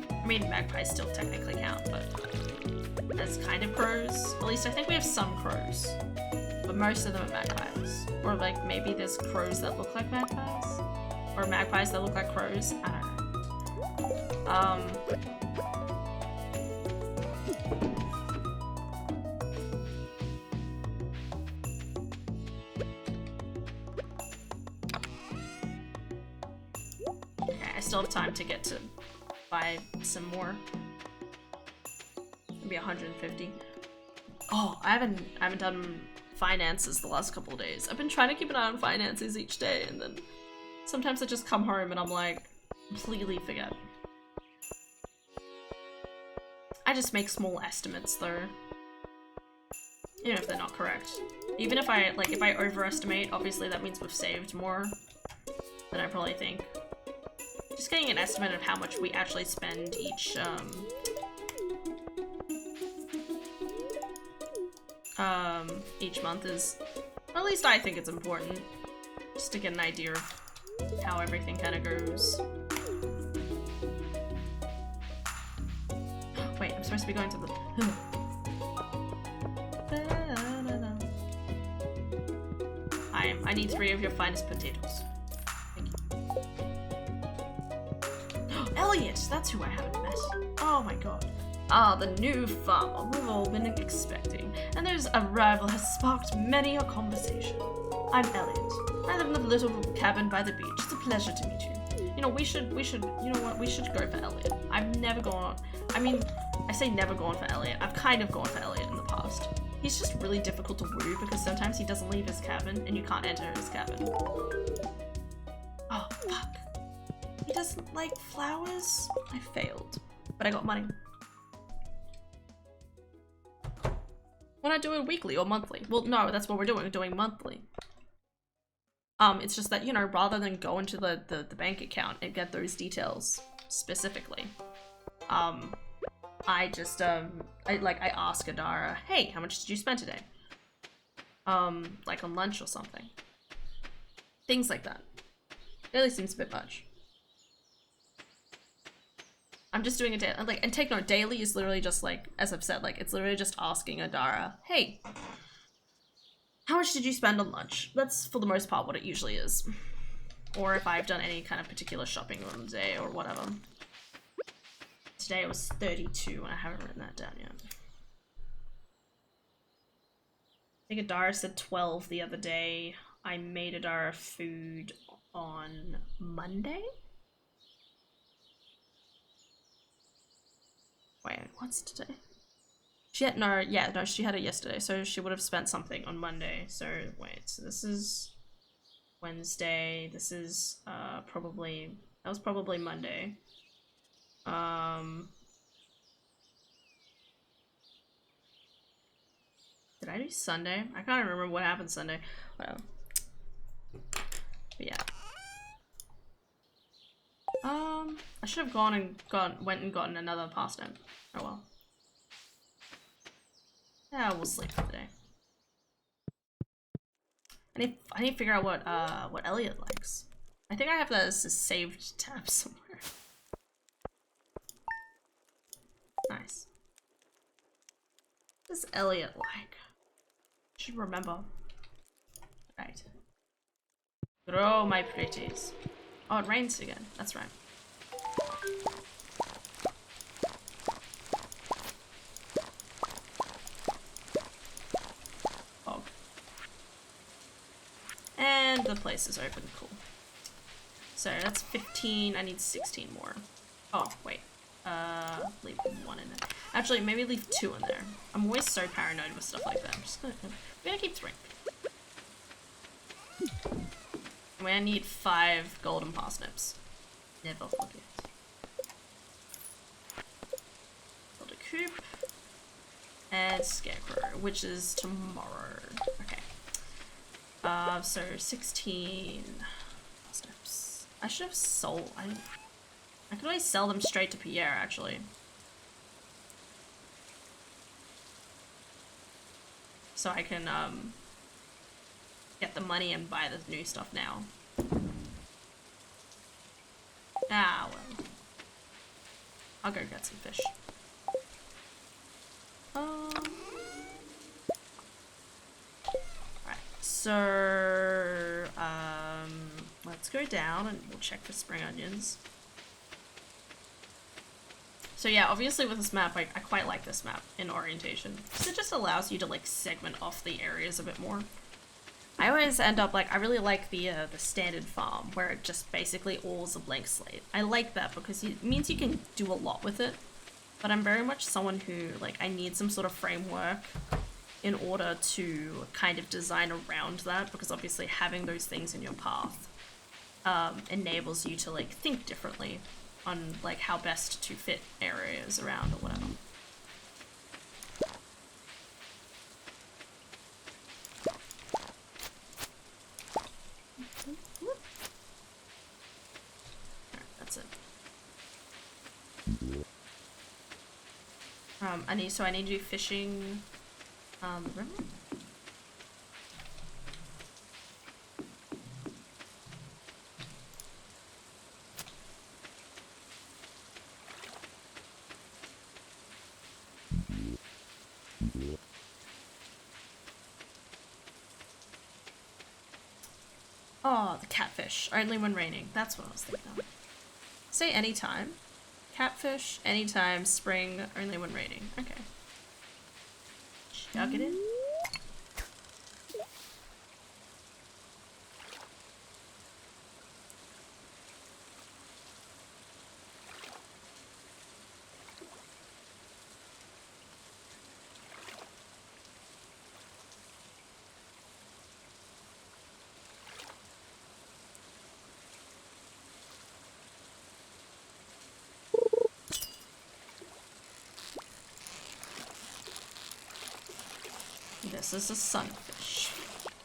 I mean, magpies still technically count, but as kind of crows. At least I think we have some crows, but most of them are magpies. Or like maybe there's crows that look like magpies, or magpies that look like crows. I don't know. Still have time to get to buy some more. Maybe 150. Oh, I haven't done finances the last couple of days. I've been trying to keep an eye on finances each day, and then sometimes I just come home and I'm like, completely forget. I just make small estimates though. Even if they're not correct. Even if I, like, if I overestimate, obviously that means we've saved more than I probably think. Just getting an estimate of how much we actually spend each month is, at least I think it's important. Just to get an idea of how everything kind of goes. Wait, I'm supposed to be going to the... I need 3 of your finest potatoes. Thank you. Elliot! That's who I haven't met. Oh my god. Ah, the new farmer we've all been expecting. And their arrival has sparked many a conversation. I'm Elliot. I live in a little cabin by the beach. It's a pleasure to meet you. You know, we should, you know what, we should go for Elliot. I've never gone, I mean, I say never gone for Elliot. I've kind of gone for Elliot in the past. He's just really difficult to woo because sometimes he doesn't leave his cabin and you can't enter his cabin. Oh, fuck. He doesn't like flowers? I failed. But I got money. Why not do it weekly or monthly? Well, no, that's what we're doing. We're doing monthly. It's just that, you know, rather than go into the bank account and get those details specifically, I just, I ask Adara, hey, how much did you spend today? Like on lunch or something. Things like that. Really seems a bit much. I'm just doing a daily, like, and take note, daily is literally just like, as I've said, like, it's literally just asking Adara, hey, how much did you spend on lunch? That's, for the most part, what it usually is. Or if I've done any kind of particular shopping on the day or whatever. Today it was 32 and I haven't written that down yet. I think Adara said 12 the other day. I made Adara food on Monday? Wait, what's today? She had, no, she had it yesterday, so she would have spent something on Monday. So, wait, so this is Wednesday, this is, that was probably Monday. Did I do Sunday? I can't remember what happened Sunday. Whatever. But yeah. I should have went and gotten another pasta. Oh well. Yeah, we'll sleep for the day. I need to figure out what Elliot likes. I think I have that as a saved tab somewhere. Nice. What does Elliot like? Should remember. Right. Grow my pretties. Oh, it rains again. That's right. Fog. And the place is open. Cool. So that's 15. I need 16 more. Oh, wait. Leave 1 in there. Actually, maybe leave 2 in there. I'm always so paranoid with stuff like that. I'm gonna keep 3. I'm gonna need 5 golden parsnips. Never forget. Build a coop. And scarecrow, which is tomorrow. Okay. So 16 parsnips. I should have sold. I could always sell them straight to Pierre, actually. So I can, get the money and buy the new stuff now. Ah, well. I'll go get some fish. Alright, so, let's go down and we'll check for spring onions. So yeah, obviously with this map, I quite like this map in orientation. So it just allows you to like segment off the areas a bit more. I always end up like, I really like the standard farm where it just basically all is a blank slate. I like that because it means you can do a lot with it. But I'm very much someone who, like, I need some sort of framework in order to kind of design around that, because obviously having those things in your path enables you to like think differently on like how best to fit areas around or whatever. Alright, that's it. I need to do fishing the river? Oh, the catfish. Only when raining. That's what I was thinking of. Say anytime. Catfish, anytime, spring, only when raining. Okay. Chuck it in. This is a sunfish.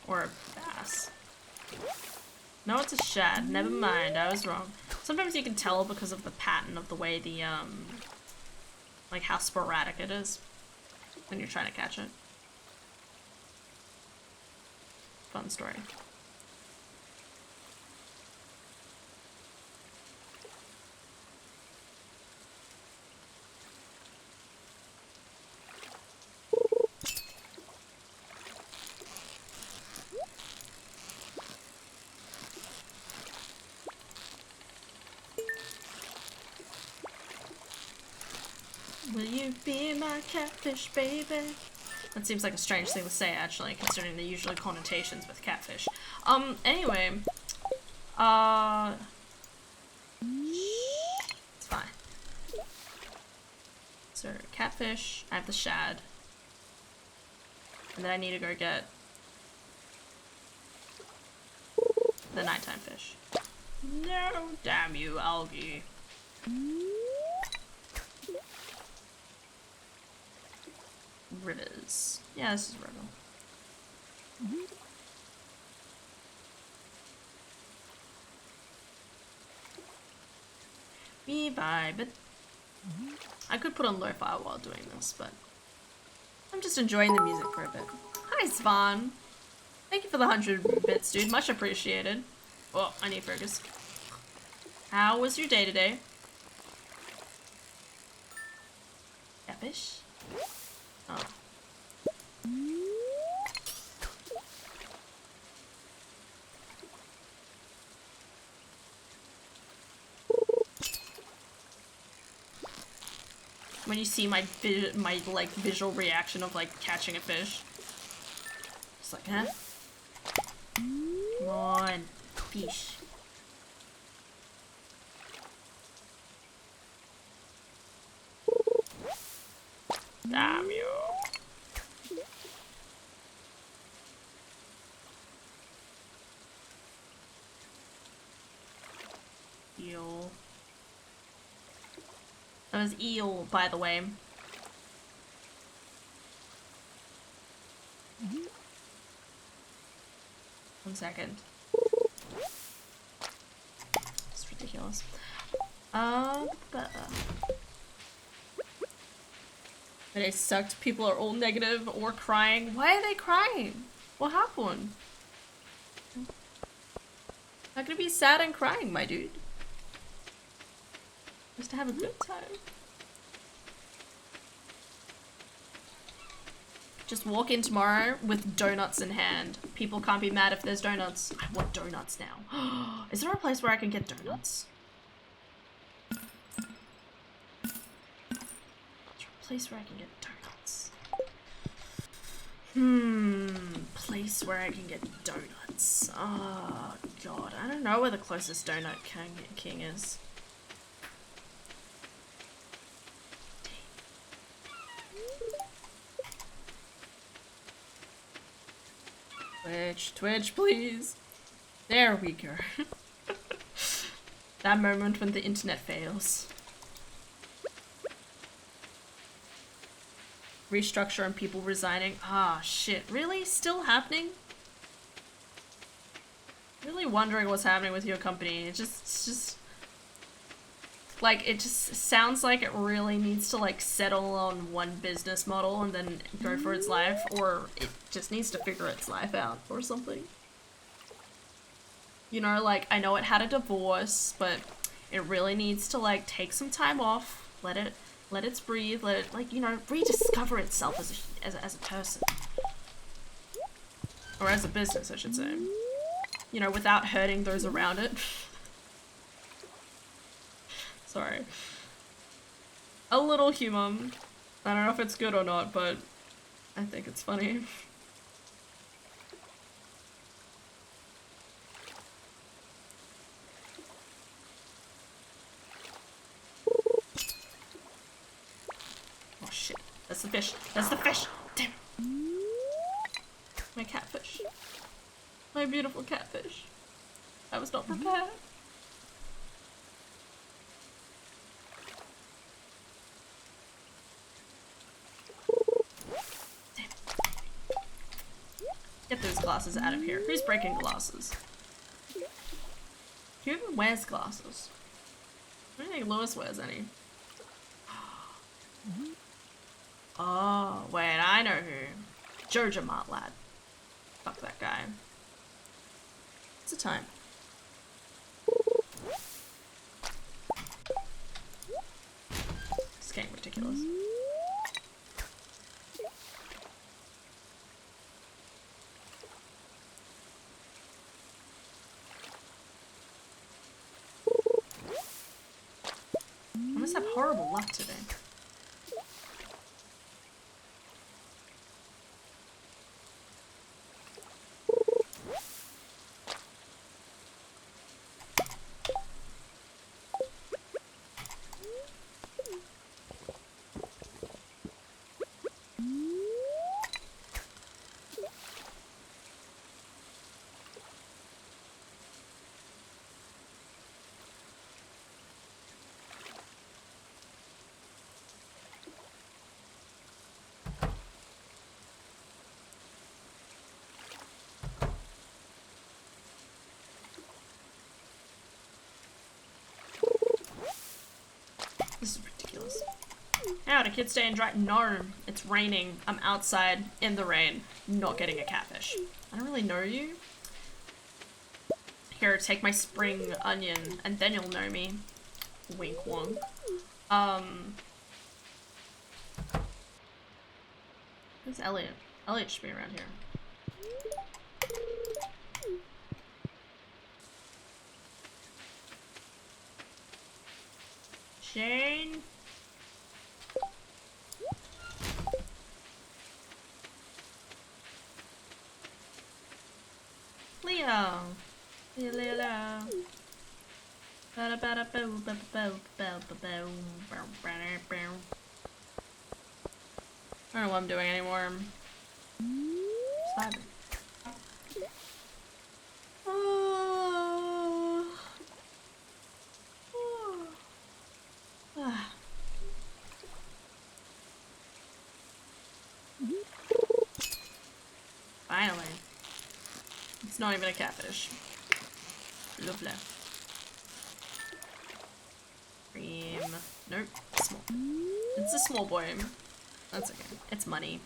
Or a bass. No, it's a shad. Never mind, I was wrong. Sometimes you can tell because of the pattern of the way the, like how sporadic it is when you're trying to catch it. Fun story. Will you be my catfish, baby? That seems like a strange thing to say, actually, considering the usual connotations with catfish. Anyway. It's fine. So, catfish, I have the shad. And then I need to go get the nighttime fish. No, damn you, algae. Rivers. Yeah, this is a river. Me vibe. I could put on lo-fi while doing this, but I'm just enjoying the music for a bit. Hi, Svan. Thank you for the 100 bits, dude. Much appreciated. Oh, I need focus. How was your day today? Catfish? Oh. When you see my like visual reaction of like catching a fish, it's like, huh? Come on, fish. Damn you. Eel. That was eel, by the way. One second. It's ridiculous. They sucked. People are all negative or crying. Why are they crying? What happened? How can it be sad and crying, my dude? Just to have a good time. Just walk in tomorrow with donuts in hand. People can't be mad if there's donuts. I want donuts now. Is there a place where I can get donuts? Place where I can get donuts. Place where I can get donuts. Oh god, I don't know where the closest donut king is. Twitch, Twitch, please. There we go. That moment when the internet fails. Restructure and people resigning. Ah, shit. Really? Still happening? Really wondering what's happening with your company. It's just... Like, it just sounds like it really needs to, like, settle on one business model and then go for its life, or it just needs to figure its life out or something. You know, like, I know it had a divorce, but it really needs to, like, take some time off, let it breathe, let it, like, you know, rediscover itself as a person. Or as a business, I should say. You know, without hurting those around it. Sorry. A little humor. I don't know if it's good or not, but I think it's funny. Oh shit. That's the fish. That's the fish! Damn it. My catfish. My beautiful catfish. I was not prepared. Get those glasses out of here. Who's breaking glasses? Who even wears glasses? I don't think Lewis wears any. Oh, wait, I know who. Georgia Mott lad. Fuck that guy. What's the time? It's getting ridiculous. I must have horrible luck today. This is ridiculous. How do kids stay in dry? No, it's raining. I'm outside in the rain, not getting a catfish. I don't really know you. Here, take my spring onion, and then you'll know me. Wink wonk. Where's Elliot? Elliot should be around here. Shane? Leo! Leo. I don't know what I'm doing anymore. Sad. Finally. It's not even a catfish. Lovely. Cream. Nope. Small. It's a small boy. That's okay. It's money.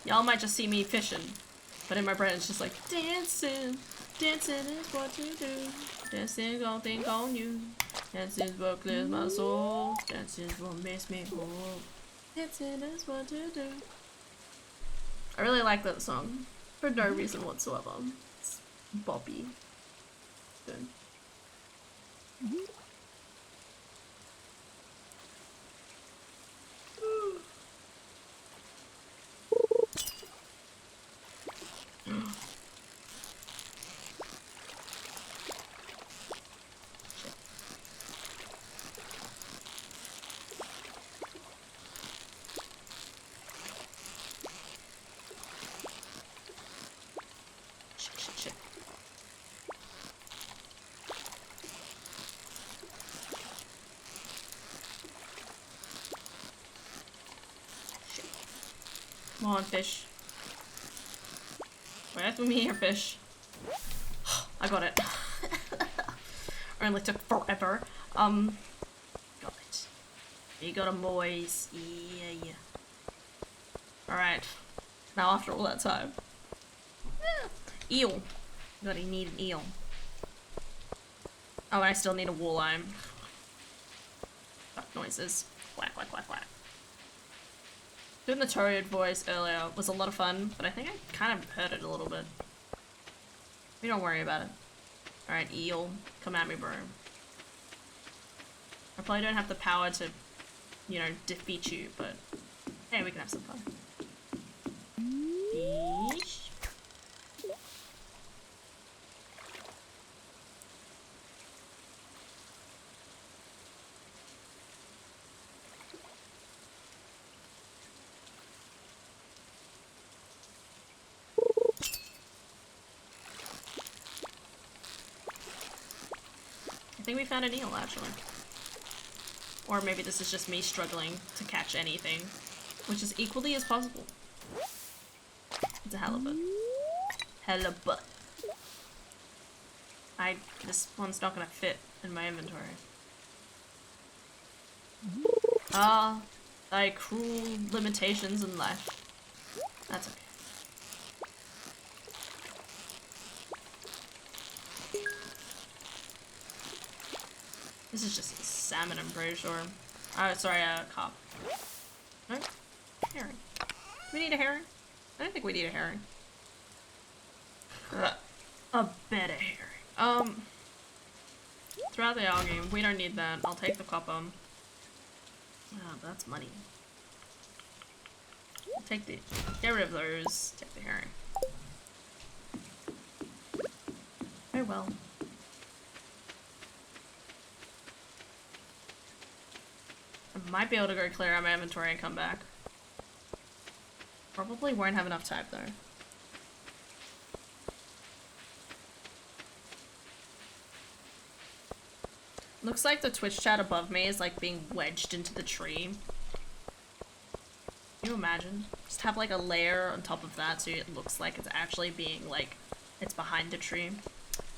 Y'all might just see me fishing, but in my brain it's just like, dancing, dancing is what you do. Dancing gon' think on you. Dancing's what clears my soul. Dancing's what makes me whole. Dancing is what you do. I really like that song for no reason whatsoever. It's boppy. Good. Come on, fish. Where's me here, fish? I got it. Only took forever. Got it. You got a moist. Yeah. Alright. Now after all that time. Eel. Gotta need an eel. Oh, I still need a walleye. Fuck noises. Quack, quack, quack, quack. Doing the Toad voice earlier was a lot of fun, but I think I kind of heard it a little bit. We don't worry about it. Alright, eel. Come at me, bro. I probably don't have the power to, you know, defeat you, but hey, we can have some fun. Fish. I think we found an eel, actually. Or maybe this is just me struggling to catch anything, which is equally as possible. It's a halibut. Halibut. This one's not gonna fit in my inventory. Ah, thy cruel limitations in life. That's okay. This is just a salmon, I'm pretty sure. Oh, sorry, carp. No? Herring. Do we need a herring? I don't think we need a herring. A better herring. Throughout the algae, we don't need that. I'll take the copper. Oh, that's money. Take the, get rid of those. Take the herring. Oh well. I might be able to go clear out my inventory and come back. Probably won't have enough time though. Looks like the Twitch chat above me is like being wedged into the tree. Can you imagine? Just have like a layer on top of that so it looks like it's actually being like, it's behind the tree.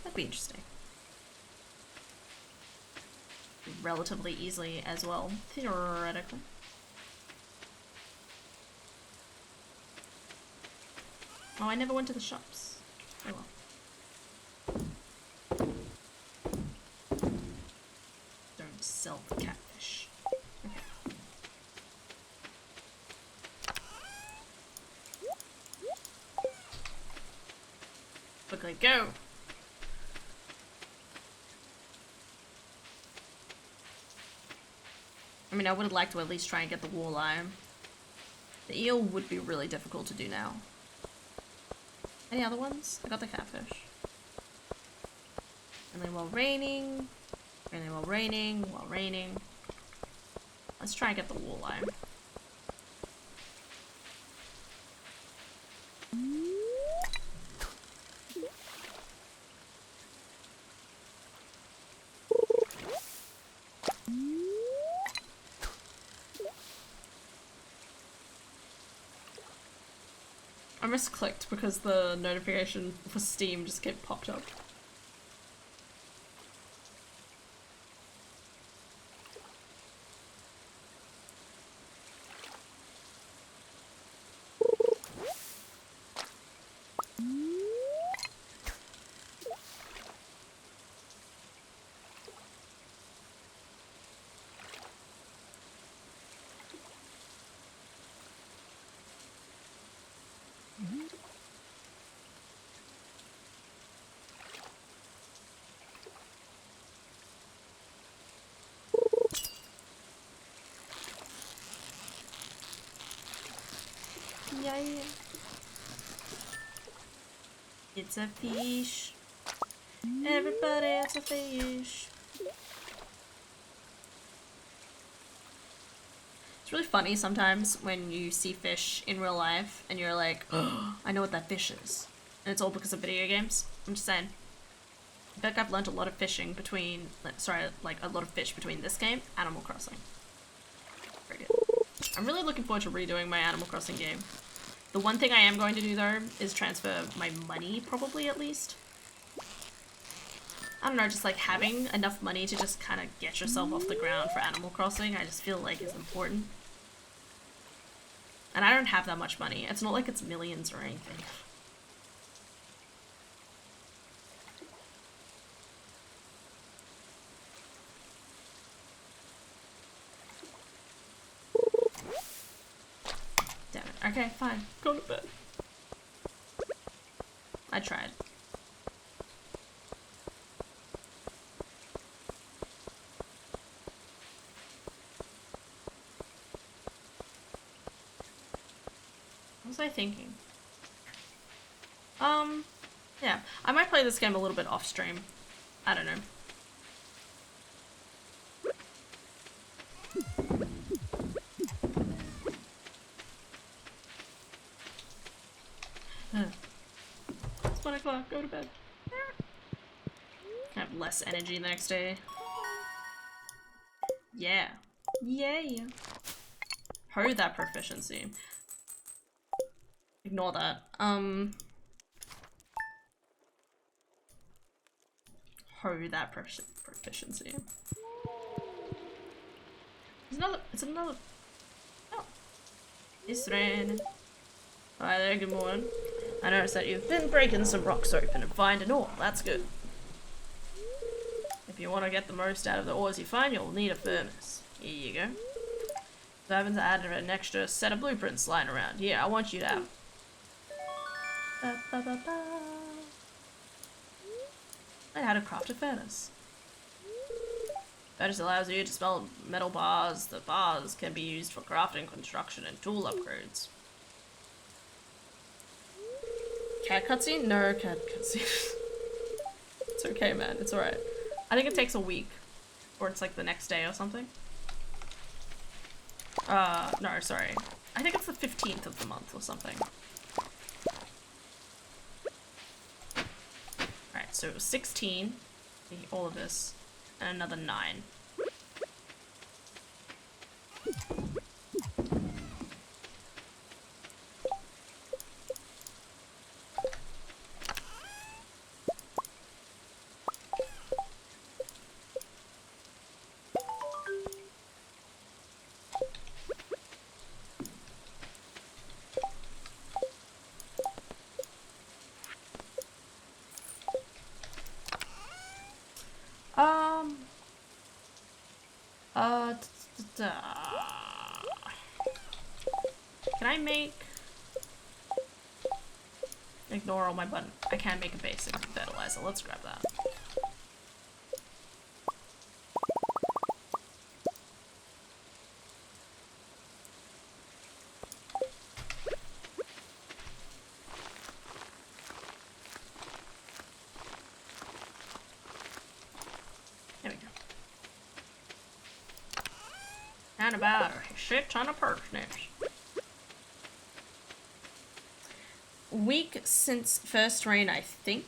That'd be interesting. Relatively easily as well, theoretically. Oh, I never went to the shops. Oh well. Don't sell the catfish. Okay. Quickly go! I mean, I would have liked to at least try and get the walleye. The eel would be really difficult to do now. Any other ones? I got the catfish. And then while raining, while raining. Let's try and get the walleye. I misclicked because the notification for Steam just kept popped up. Yeah. It's a fish. Everybody, it's a fish. It's really funny sometimes when you see fish in real life and you're like, oh, I know what that fish is. And it's all because of video games. I'm just saying. I feel like I've learned a lot of fishing between, like a lot of fish between this game, Animal Crossing. Very good. I'm really looking forward to redoing my Animal Crossing game. The one thing I am going to do though is transfer my money, probably at least. I don't know, just like having enough money to just kind of get yourself off the ground for Animal Crossing, I just feel like is important. And I don't have that much money. It's not like it's millions or anything. Damn it. Okay, fine. Go to bed. I tried. What was I thinking? Yeah. I might play this game a little bit off stream. I don't know. It's 1 o'clock, go to bed. I have less energy the next day. Yeah. Yeah. Ho that proficiency. Ignore that. Ho that proficiency. It's another. Oh. It's raining. Hi there, good morning. I noticed that you've been breaking some rocks open and finding ore. That's good. If you want to get the most out of the ores you find, you'll need a furnace. Here you go. So I haven't added an extra set of blueprints lying around. Here, I want you to have. Learn how to craft a furnace. Furnace allows you to smelt metal bars. The bars can be used for crafting, construction, and tool upgrades. Cat cutscene? No cat cutscene. It's okay, man. It's alright. I think it takes a week. Or it's like the next day or something. No, sorry. I think it's the 15th of the month or something. Alright, so it was 16. All of this. And another 9. Can I make... Ignore all my button. I can make a basic fertilizer. Let's grab that. There we go. And about a shit ton of parsnips. Week since first rain, I think.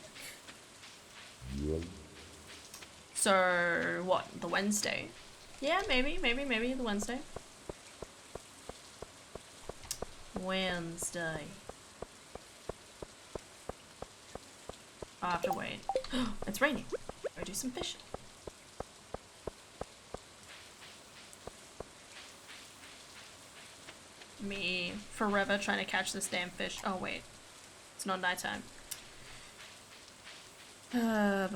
So, what? The Wednesday? Yeah, maybe the Wednesday. Wednesday. I'll have to wait. It's raining. Go do some fishing. Me forever trying to catch this damn fish. Oh, wait. It's not nighttime. Oh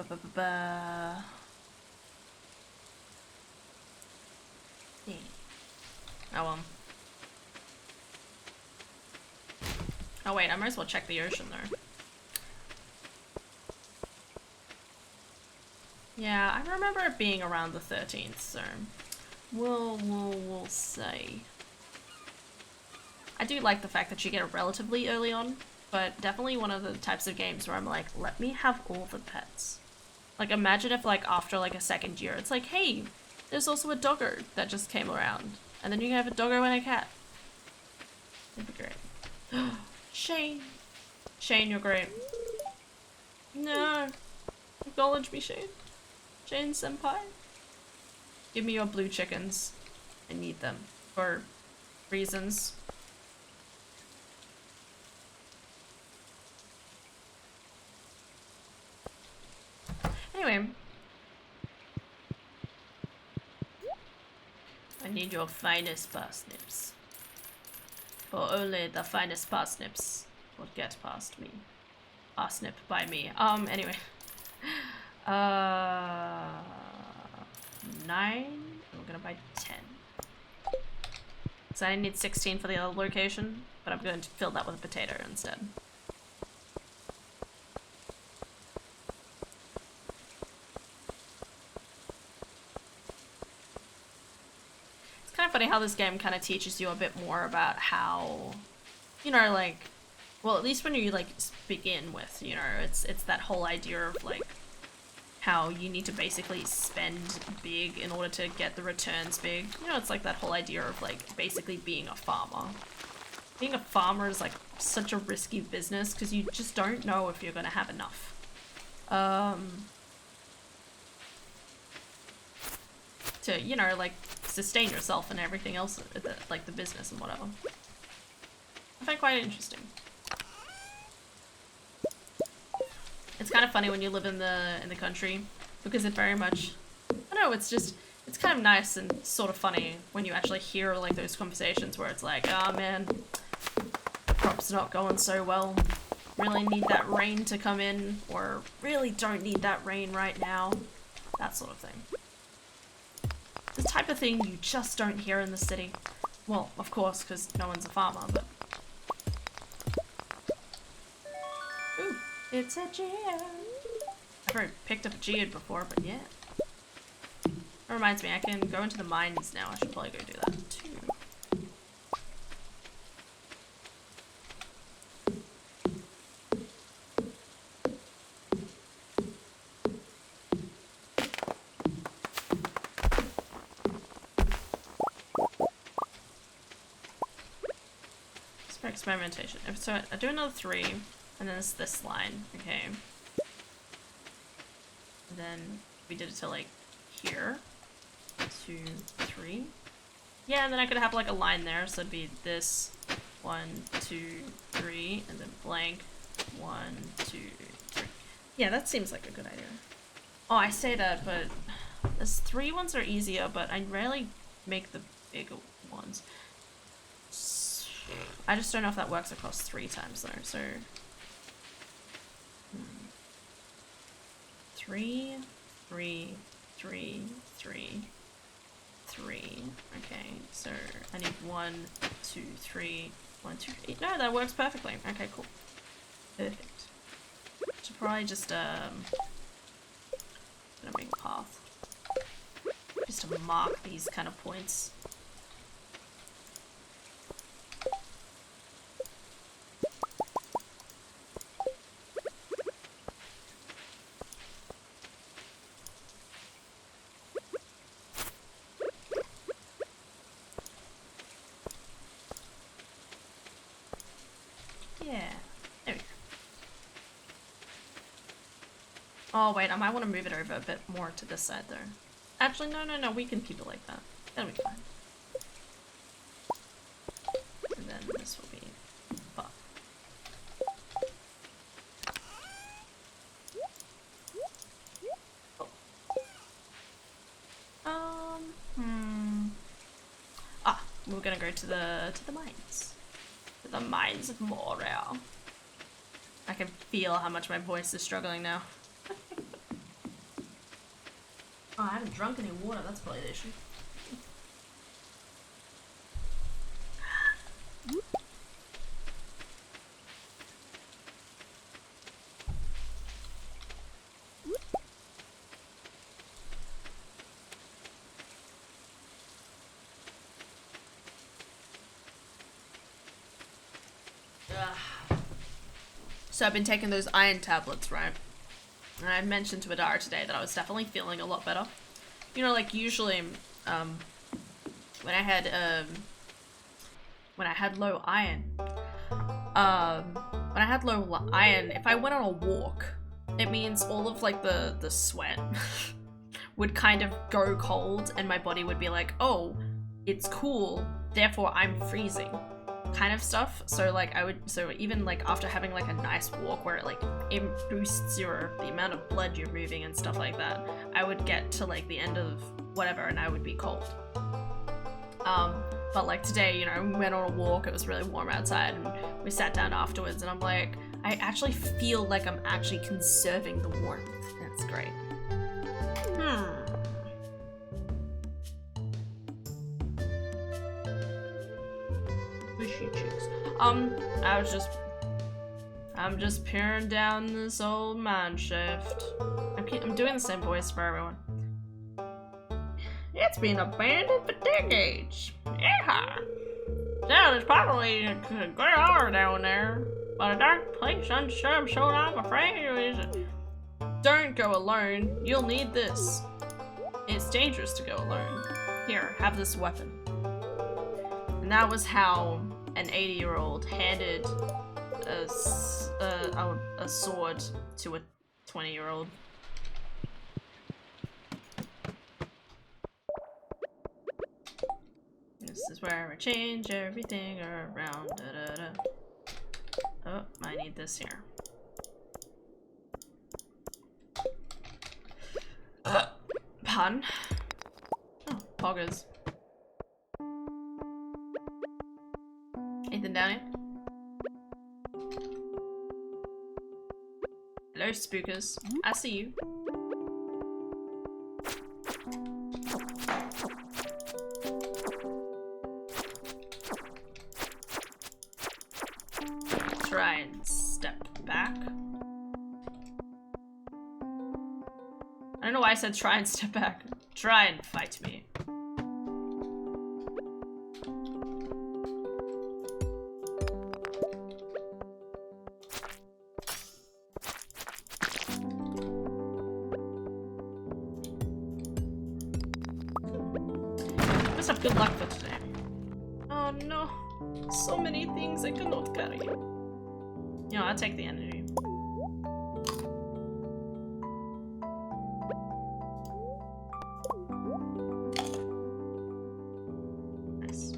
wait, I might as well check the ocean though. Yeah, I remember it being around the 13th, so we'll see. I do like the fact that you get it relatively early on. But definitely one of the types of games where I'm like, let me have all the pets. Like, imagine if, like, after, like, a second year, it's like, hey, there's also a doggo that just came around. And then you have a doggo and a cat. That'd be great. Shane. Shane, you're great. No. Acknowledge me, Shane. Shane senpai. Give me your blue chickens. I need them. For reasons. Anyway. I need your finest parsnips. For only the finest parsnips would get past me. Parsnip by me. Anyway. 9. We're gonna buy 10. So I need 16 for the other location, but I'm going to fill that with a potato instead. It's kind of funny how this game kind of teaches you a bit more about how, you know, like, well, at least when you like begin with, you know, it's that whole idea of like how you need to basically spend big in order to get the returns big. You know, it's like that whole idea of like basically being a farmer. Being a farmer is like such a risky business because you just don't know if you're gonna have enough. To, you know, like sustain yourself and everything else, like the business and whatever. I find quite interesting. It's kind of funny when you live in the country because it very much, I don't know, it's kind of nice and sort of funny when you actually hear like those conversations where it's like, oh man, crop's not going so well. Really need that rain to come in, or really don't need that rain right now. That sort of thing. The type of thing you just don't hear in the city. Well, of course, because no one's a farmer, but... Ooh, it's a geode. I've already picked up a geode before, but yeah. That reminds me, I can go into the mines now. I should probably go do that too. Experimentation. So I do another 3, and then it's this line, okay. And then we did it to like here. 2, 3. Yeah, and then I could have like a line there, so it'd be this 1, 2, 3, and then blank 1, 2, 3. Yeah, that seems like a good idea. Oh, I say that, but these 3 ones are easier, but I rarely make the bigger ones. I just don't know if that works across 3 times though, so... 3, 3, 3, 3, 3. Okay, so I need 1, 2, 3, 1, 2, 3. No, that works perfectly. Okay, cool. Perfect. Should probably just, gonna make a path. Just to mark these kind of points. Oh wait, I might want to move it over a bit more to this side though. Actually, no, we can keep it like that. That'll be fine. And then this will be buff. Ah, we're gonna go to the mines. To the mines of Morale. I can feel how much my voice is struggling now. Oh, I haven't drunk any water, that's probably the issue. So I've been taking those iron tablets, right? And I mentioned to Adara today that I was definitely feeling a lot better. You know, like usually, when I had low iron, if I went on a walk, it means all of like the sweat would kind of go cold and my body would be like, oh, it's cool, therefore I'm freezing. kind of stuff. So like so even like after having like a nice walk where it boosts the amount of blood you're moving and stuff like that, I would get to like the end of whatever and I would be cold. But like today, you know, we went on a walk, it was really warm outside, and we sat down afterwards, and I'm like, I actually feel like I'm actually conserving the warmth. That's great. Wishy cheeks. I'm just peering down this old mine shaft. I'm doing the same voice for everyone. It's been abandoned for decades. Yeah. Now there's probably a good ore down there, but a dark place unsure so I'm afraid it is. Don't go alone. You'll need this. It's dangerous to go alone. Here, have this weapon. And that was how an 80-year-old handed a sword to a 20-year-old. This is where I change everything around. Da, da, da. Oh, I need this here. Pun. Oh, poggers. Anything down here? Hello, spookers. I see you. Try and step back. I don't know why I said try and step back. Try and fight me. Must have good luck for today. Oh no. So many things I cannot carry. You know, I'll take the energy. Nice.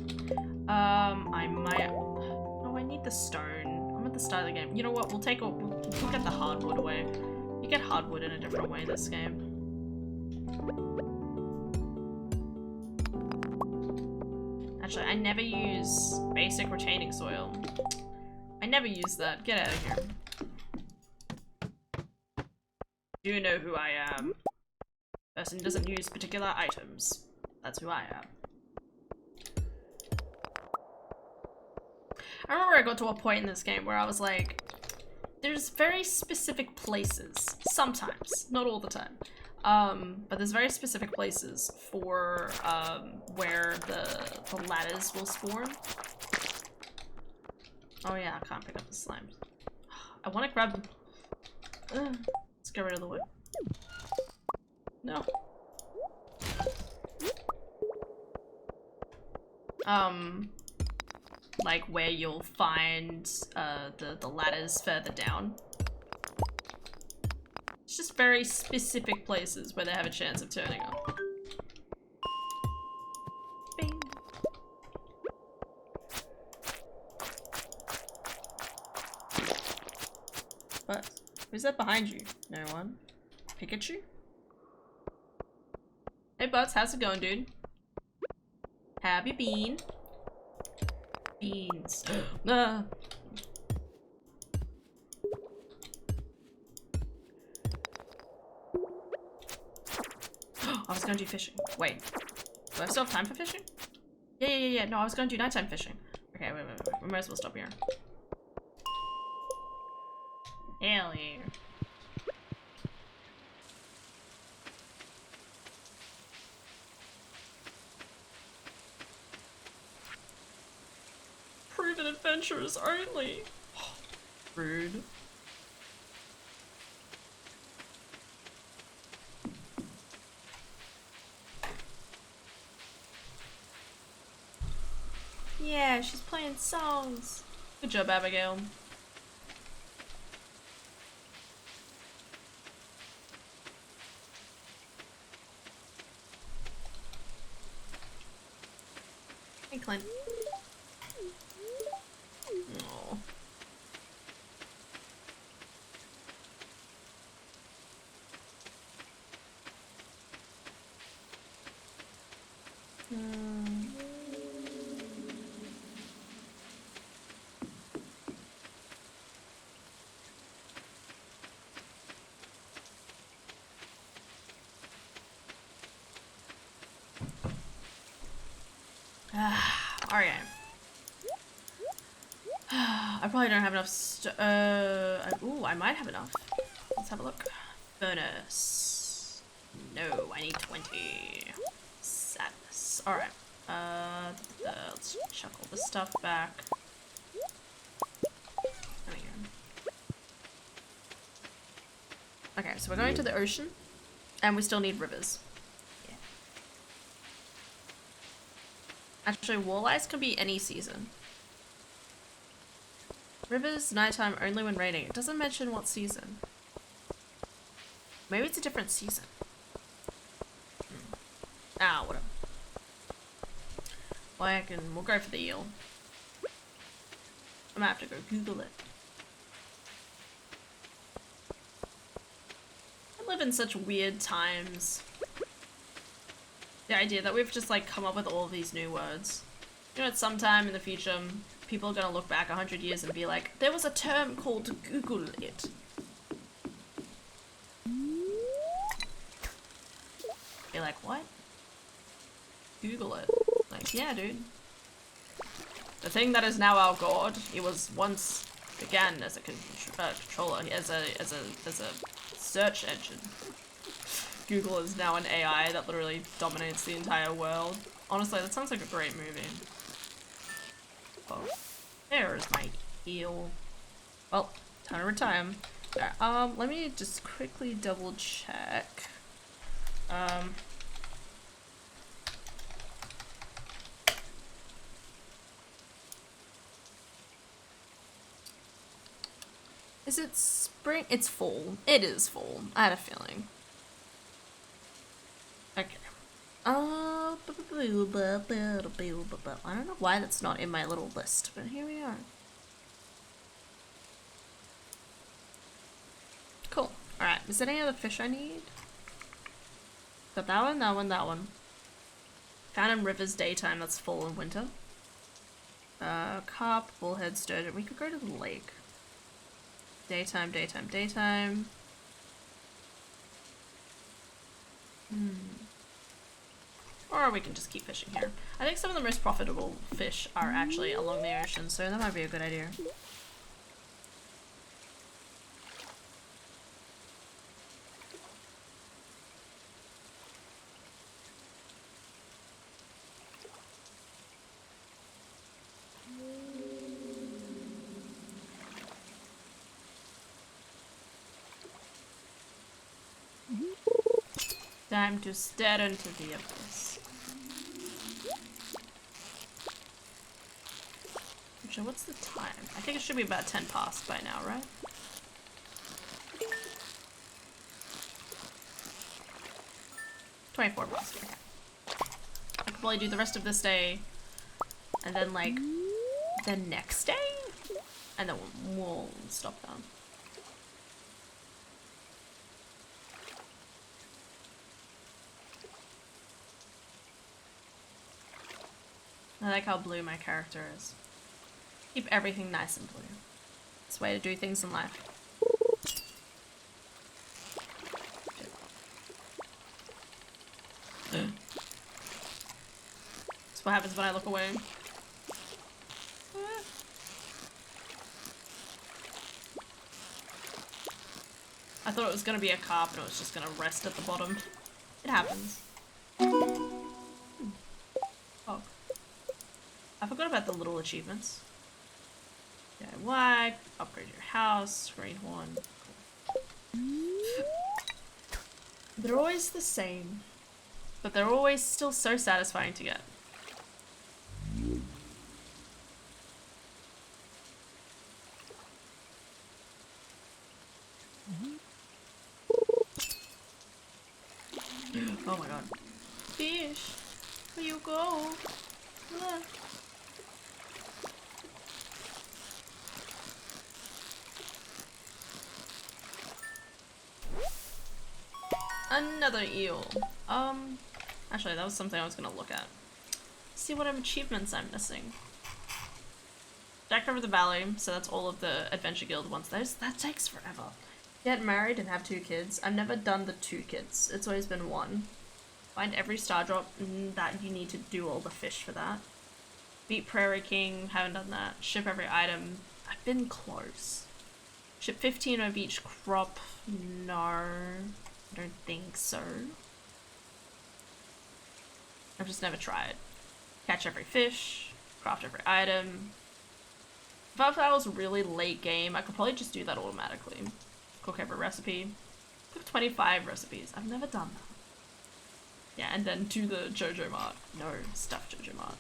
I might... Oh, I need the stone. I'm at the start of the game. You know what? We'll get the hardwood away. You get hardwood in a different way this game. Actually, I never use basic retaining soil. I never use that. Get out of here. You know who I am. Person doesn't use particular items. That's who I am. I remember I got to a point in this game where I was like, there's very specific places, sometimes, not all the time, but there's very specific places for where the ladders will spawn. Oh yeah, I can't pick up the slime. I want to grab... let's get rid of the wood. No. Like where you'll find the ladders further down. It's just very specific places where they have a chance of turning up. Bing. What? Who's that behind you? No one? Pikachu? Hey Butts, how's it going, dude? Have you been? Beans. I was gonna do fishing. Wait. Do I still have time for fishing? Yeah. No, I was gonna do nighttime fishing. Okay, wait. We might as well stop here. Hell yeah. Proven adventurers only. Rude. Yeah, she's playing songs. Good job, Abigail. Hey, Clint. Alright. I probably don't have enough ooh, I might have enough. Let's have a look. Furnace. No, I need 20. Sadness. Alright. Let's chuck all this stuff back. There we go. Okay, so we're going to the ocean, and we still need rivers. Yeah. Actually, walleyes can be any season. Rivers, nighttime, only when raining. It doesn't mention what season. Maybe it's a different season. Ah, whatever. Well, we'll go for the eel. I'm gonna have to go Google it. I live in such weird times. The idea that we've just like come up with all of these new words. You know, at some time in the future, people are gonna look back 100 years and be like, there was a term called Google it. Be like, what? Google it. Like, yeah, dude. The thing that is now our god, it was once began as a controller, as a search engine. Google is now an AI that literally dominates the entire world. Honestly, that sounds like a great movie. Oh, there's my eel. Well, time to retire. Alright, let me just quickly double check. Is it spring? It's fall. It is fall. I had a feeling. Okay. I don't know why that's not in my little list, but here we are. Cool. Alright, is there any other fish I need? Got that one, that one, that one. Found in rivers daytime, that's fall and winter. Carp, bullhead, sturgeon. We could go to the lake. Daytime, daytime, daytime. Or we can just keep fishing here. I think some of the most profitable fish are actually along the ocean, so that might be a good idea. Time to stare into the abyss. Actually, what's the time? I think it should be about 10 past by now, right? $24. Okay. I could probably do the rest of this day, and then like the next day, and then we'll stop down. I like how blue my character is. Keep everything nice and blue. It's the way to do things in life. That's what happens when I look away. I thought it was gonna be a carp and it was just gonna rest at the bottom. It happens. Oh. I forgot about the little achievements. DIY, upgrade your house, greenhorn. Cool. They're always the same, but they're always still so satisfying to get. Oh my god. Fish, where you go? Look. Another eel. Actually, that was something I was gonna look at. See what achievements I'm missing. Jack over the valley, so that's all of the Adventure Guild ones. That takes forever. Get married and have 2 kids. I've never done the 2 kids. It's always been 1. Find every star drop that you need to do all the fish for that. Beat Prairie King, haven't done that. Ship every item. I've been close. Ship 15 of each crop. No, I don't think so. I've just never tried. Catch every fish. Craft every item. If I was really late game, I could probably just do that automatically. Cook every recipe. Cook 25 recipes. I've never done that. Yeah, and then do the JoJo Mart. No, stuff JoJo Mart.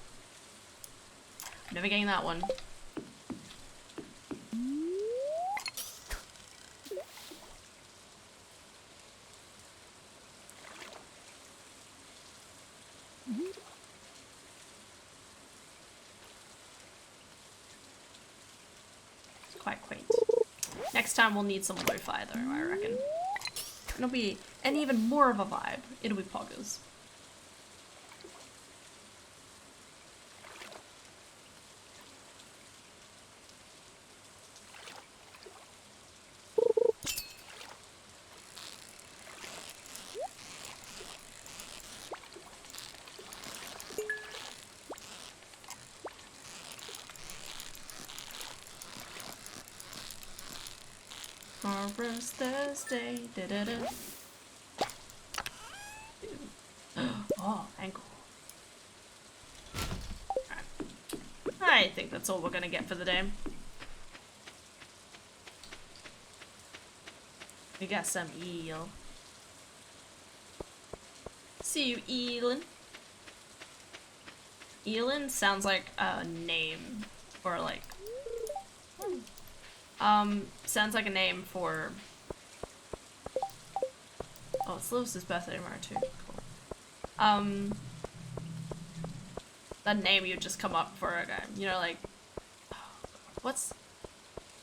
Never getting that one. It's quite quaint. Next time we'll need some lo-fi though, I reckon. It'll be an even more of a vibe. It'll be poggers. Tomorrow's Thursday. Da -da -da. Oh, ankle. Right. I think that's all we're gonna get for the day. We got some eel. See you, eelin. Eelin sounds like a name, or like, sounds like a name for. Oh, it's Lewis's birthday tomorrow too. Cool. That name you just come up for a guy. You know, like, what's,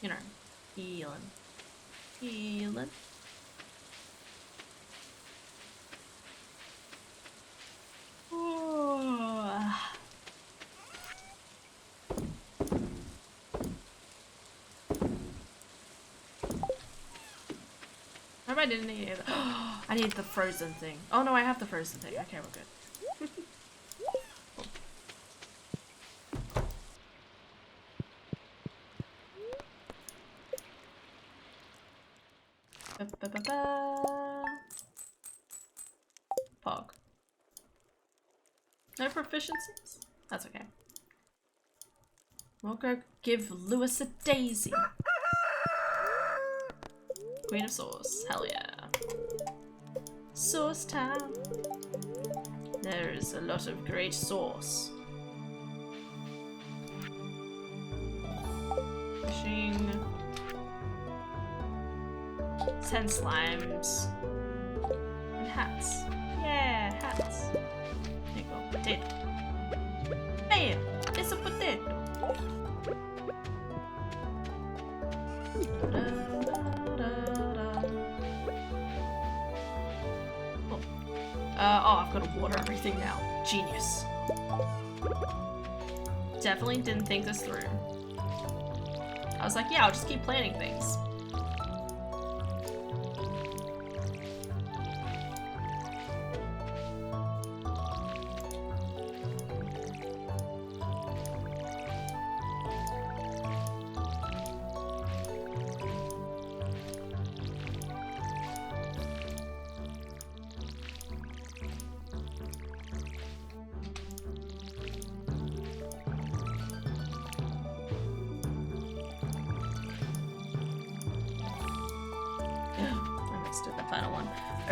you know, Eelin. Eelin. I didn't need it. I need the frozen thing. Oh no, I have the frozen thing. Okay, we're good. Pog. No proficiencies? That's okay. We'll go give Lewis a daisy. Queen of Sauce. Hell yeah. Sauce time. There is a lot of great sauce. Fishing. 10 slimes. And hats. Yeah, hats. There you go. Potato. Bam! It's a potato. Oh, I've got to water everything now. Genius. Definitely didn't think this through. I was like, yeah, I'll just keep planning things.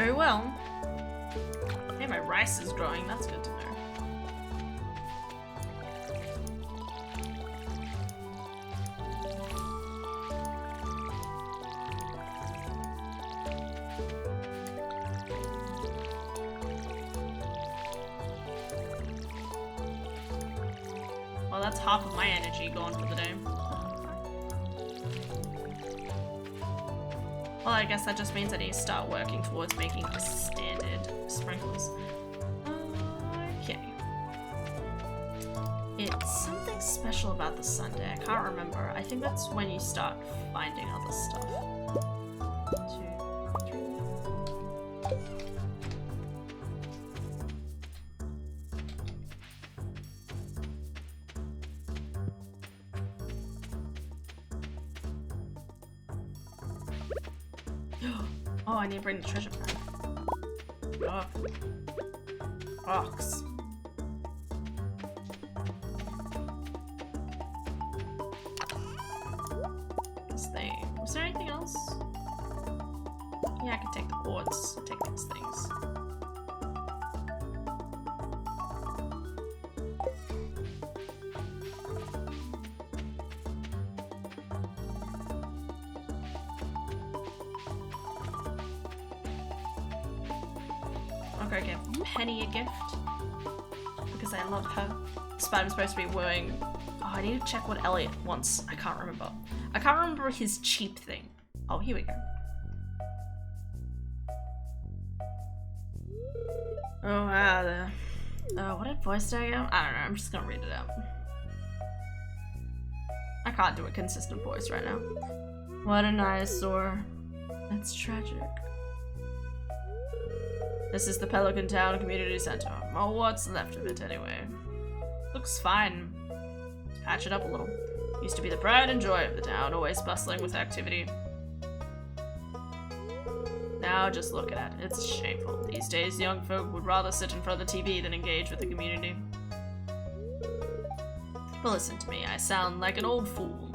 Oh well. Hey, my rice is growing. That's good to know. Well, that's half of my energy gone for the day. Well, I guess that just means I need to start working towards making the standard sprinklers. Okay. It's something special about the Sunday. I can't remember. I think that's when you start finding other stuff. 2, 3. Oh, I need to bring the treasure back. Oh. Rocks. This thing. Was there anything else? Yeah, I can take the quartz. I'll take these things. Okay, give Penny a gift. Because I love her. Spider's supposed to be wooing. Oh, I need to check what Elliot wants. I can't remember. I can't remember his cheap thing. Oh, here we go. Oh, wow. What did voice did I get? I don't know. I'm just gonna read it out. I can't do a consistent voice right now. What an eyesore. That's tragic. This is the Pelican Town Community Center. Oh, what's left of it anyway? Looks fine. Patch it up a little. Used to be the pride and joy of the town, always bustling with activity. Now just look at it. It's shameful. These days, young folk would rather sit in front of the TV than engage with the community. But listen to me, I sound like an old fool.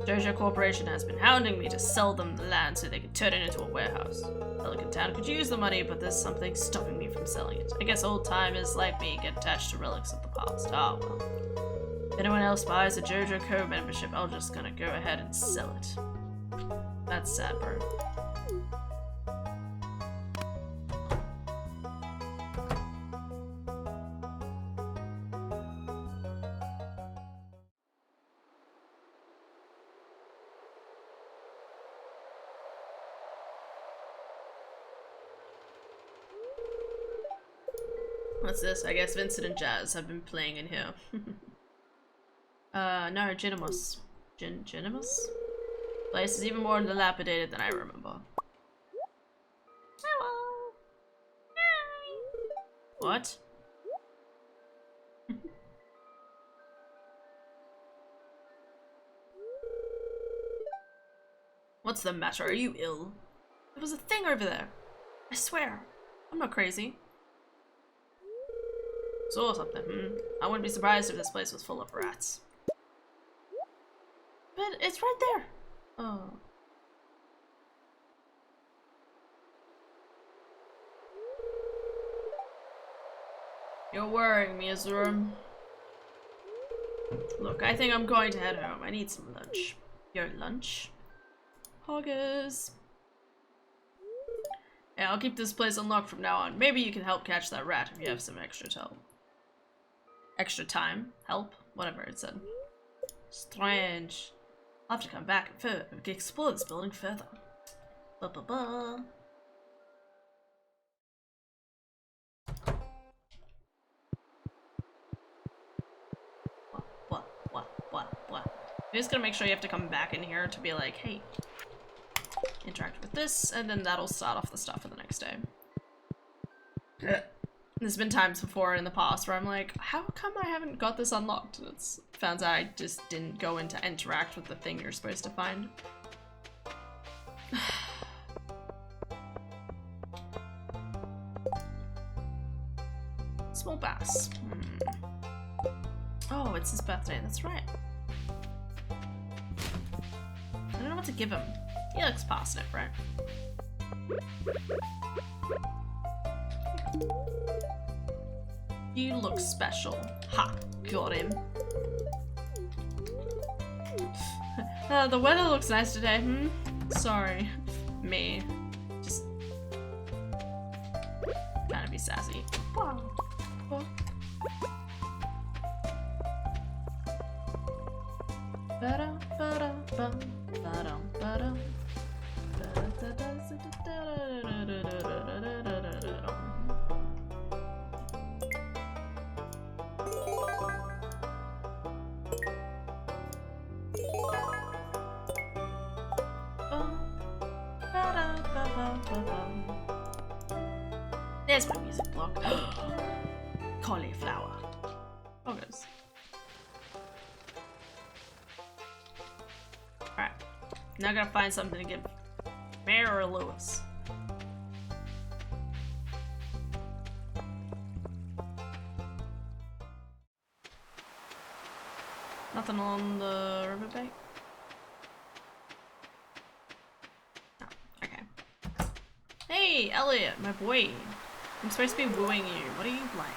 Dojo Corporation has been hounding me to sell them the land so they can turn it into a warehouse. Pelican Town could use the money, but there's something stopping me from selling it. I guess old-timers like me get attached to relics of the past. Ah, well. If anyone else buys a Jojo Co membership, I'm just gonna go ahead and sell it. That's sad, bro. What's this? I guess Vincent and Jazz have been playing in here. No, Ginimus. Ginimus? Place is even more dilapidated than I remember. Hello. Hi. What? What's the matter? Are you ill? There was a thing over there. I swear. I'm not crazy. Saw something. I wouldn't be surprised if this place was full of rats. But it's right there. Oh. You're worrying me, Azurum. Look, I think I'm going to head home. I need some lunch. Your lunch? Hoggers. Yeah, I'll keep this place unlocked from now on. Maybe you can help catch that rat if you have some extra time. Help? Whatever it said. Strange. I'll have to come back and explore this building further. Ba-ba-ba. What? I'm just gonna make sure you have to come back in here to be like, hey, interact with this, and then that'll start off the stuff for the next day. There's been times before in the past where I'm like, how come I haven't got this unlocked? And it's found out I just didn't go in to interact with the thing you're supposed to find. Small bass. Oh, it's his birthday, that's right. I don't know what to give him. He likes parsnip, right? You look special. Ha! Got him. The weather looks nice today, Sorry. Me. Just trying to be sassy. Cauliflower. August. Alright. Now I gotta find something to give Mayor or Lewis. Nothing on the riverbank? Oh, okay. Hey, Elliot, my boy. I'm supposed to be wooing you. What do you like?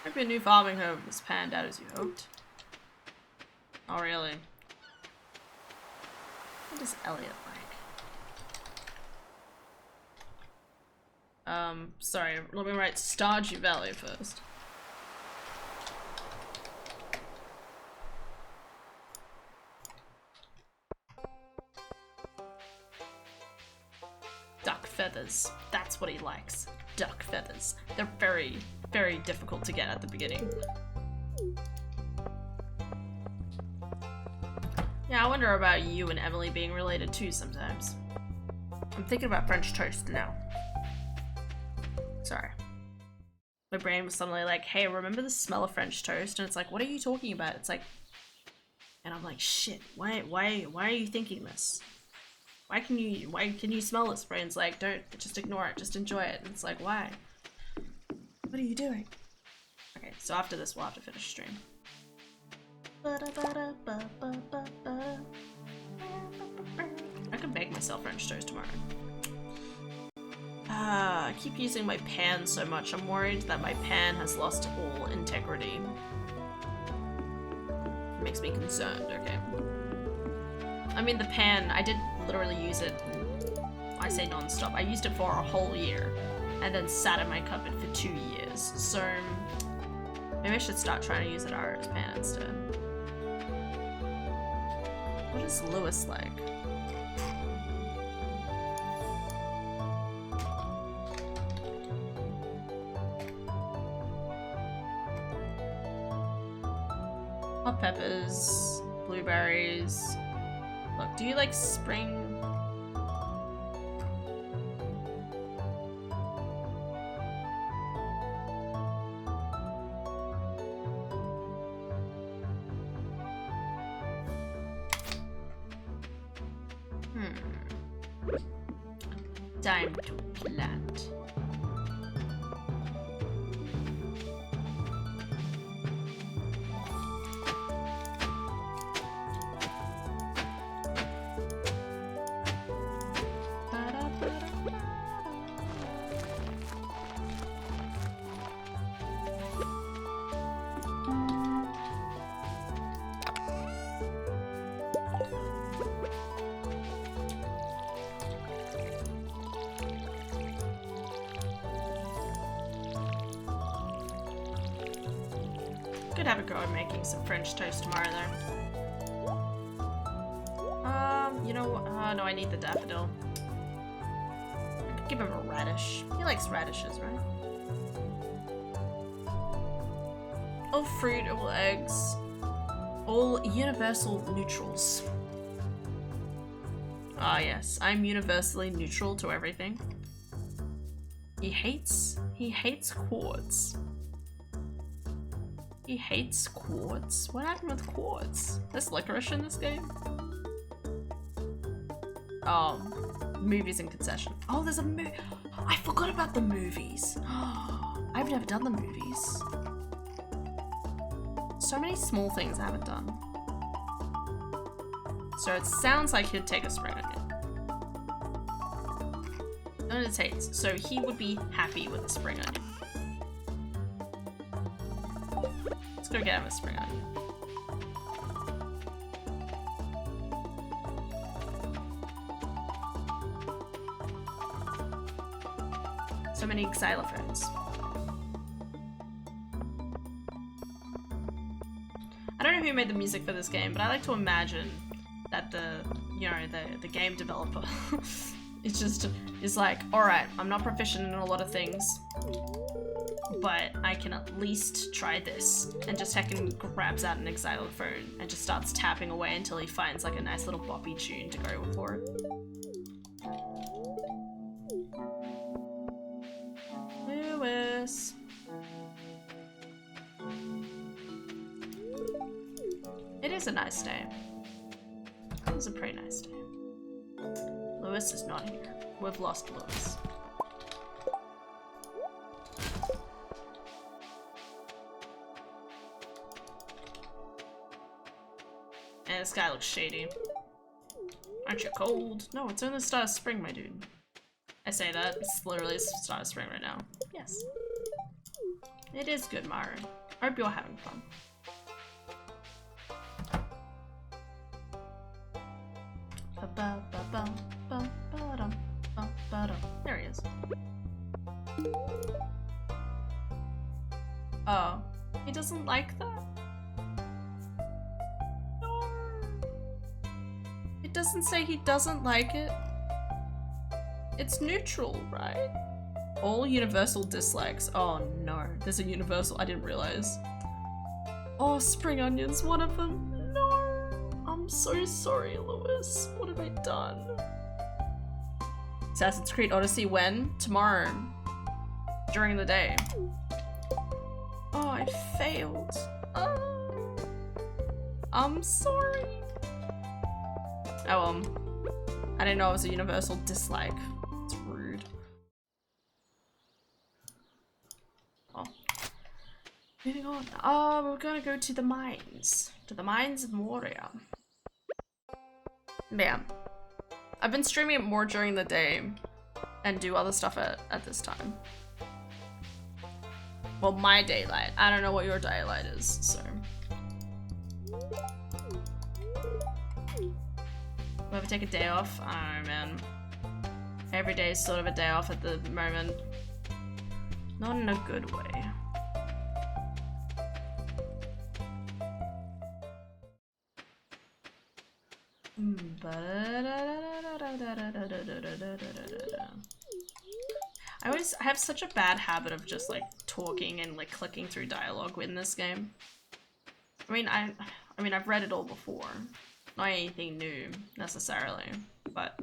Hope your new farming home has panned out as you hoped. Oh, really? What does Elliot like? Sorry, let me write Stardew Valley first. Duck feathers. That's what he likes. Duck feathers. They're very, very difficult to get at the beginning. Yeah, I wonder about you and Emily being related too sometimes. I'm thinking about French toast now. Sorry. My brain was suddenly like, hey, remember the smell of French toast? And it's like, what are you talking about? It's like, and I'm like, shit, why are you thinking this? Why can you smell this? Brain's like, don't, just ignore it, just enjoy it. And it's like, why? What are you doing? Okay, so after this, we'll have to finish stream. I could make myself French toast tomorrow. I keep using my pan so much, I'm worried that my pan has lost all integrity. It makes me concerned, okay. I mean, the pan, I did literally use it, I say non-stop, I used it for a whole year, and then sat in my cupboard for 2 years, so maybe I should start trying to use it as pan instead. What is Lewis like? Hot peppers, blueberries. Look, do you like spring? Time to plant. Could have a go at making some French toast tomorrow though. You know, no, I need the daffodil. I could give him a radish. He likes radishes, right? All fruit, all eggs, all universal neutrals. Ah yes, I'm universally neutral to everything. He hates quartz. He hates quartz. What happened with quartz? There's licorice in this game? Oh, movies and concession. Oh, there's a movie. I forgot about the movies. I've never done the movies. So many small things I haven't done. So it sounds like he'd take a spring onion. No, it tastes. So he would be happy with a spring onion. Let's go get him a spring onion. So many xylophones. I don't know who made the music for this game, but I like to imagine that the game developer is like, alright, I'm not proficient in a lot of things, but I can at least try this. And just heckin' grabs out an xylophone and just starts tapping away until he finds like a nice little boppy tune to go for it. Lewis. Lewis. It is a nice day. It is a pretty nice day. Lewis is not here. We've lost Lewis. And this guy looks shady. Aren't you cold? No, it's only the start of spring, my dude. I say that, it's literally the start of spring right now. Yes. It is good, Maru. I hope you're having fun. There he is. Oh, he doesn't like that? No. It doesn't say he doesn't like it. It's neutral, right? All universal dislikes. Oh no, there's a universal, I didn't realize. Oh, spring onion's one of them. No, I'm so sorry, Lewis. What have I done? Assassin's Creed Odyssey when? Tomorrow. During the day. Oh, I failed. I'm sorry. Oh, I didn't know it was a universal dislike. It's rude. Oh. Moving on. We're gonna go to the mines. To the mines of Moria. Yeah. I've been streaming it more during the day and do other stuff at this time. Well, my daylight. I don't know what your daylight is, so. We'll ever take a day off? I don't know, man. Every day is sort of a day off at the moment. Not in a good way. I have such a bad habit of just like talking and like clicking through dialogue in this game. I mean I've read it all before. Not anything new necessarily, but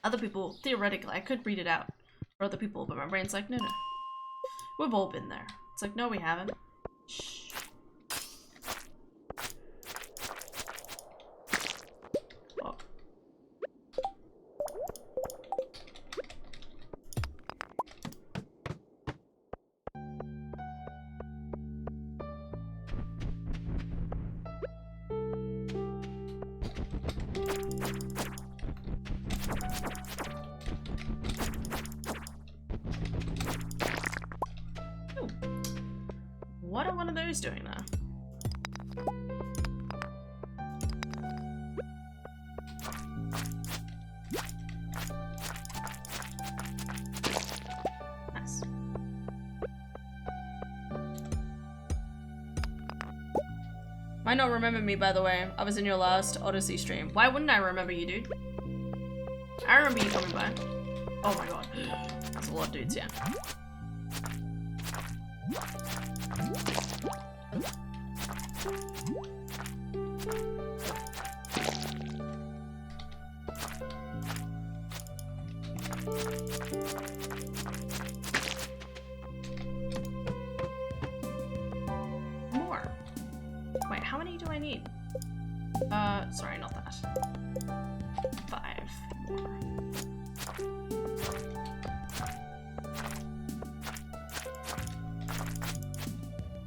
other people, theoretically, I could read it out for other people, but my brain's like, no. We've all been there. It's like, no, we haven't. Shh. Oh. What are one of those doing there? Nice. Might not remember me, by the way. I was in your last Odyssey stream. Why wouldn't I remember you, dude? I remember you coming by. Oh my god. That's a lot of dudes, yeah. More. Wait, how many do I need? Sorry, not that. 5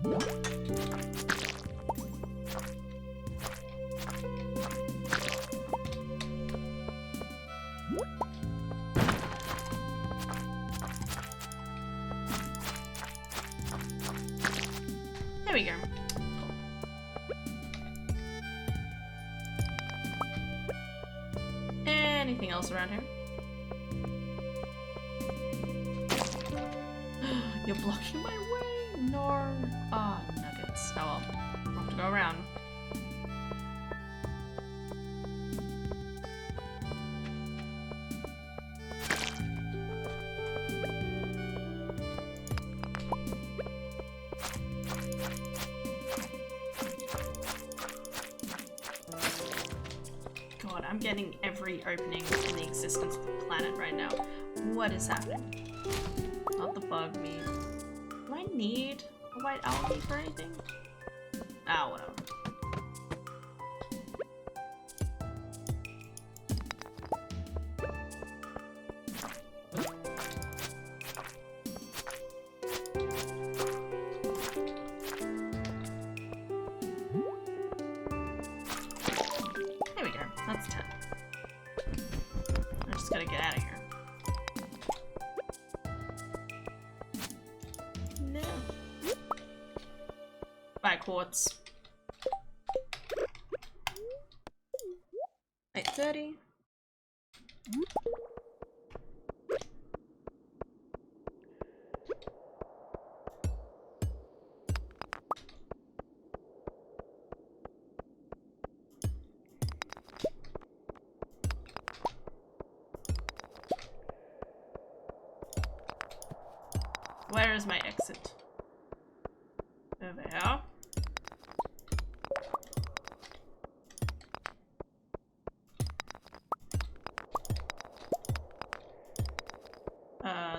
more. There we go. Cool. Anything else around here? You're blocking my way? No. Ah, nuggets. Oh well. I'll have to go around. God, I'm getting every opening in the existence of the planet right now. What is happening? Not the bug meat. Do I need a white algae for anything? Ah, whatever. There we go. That's 10. I just gotta get out of here. No. Buy quartz. 8:30. Where is my exit? Over here.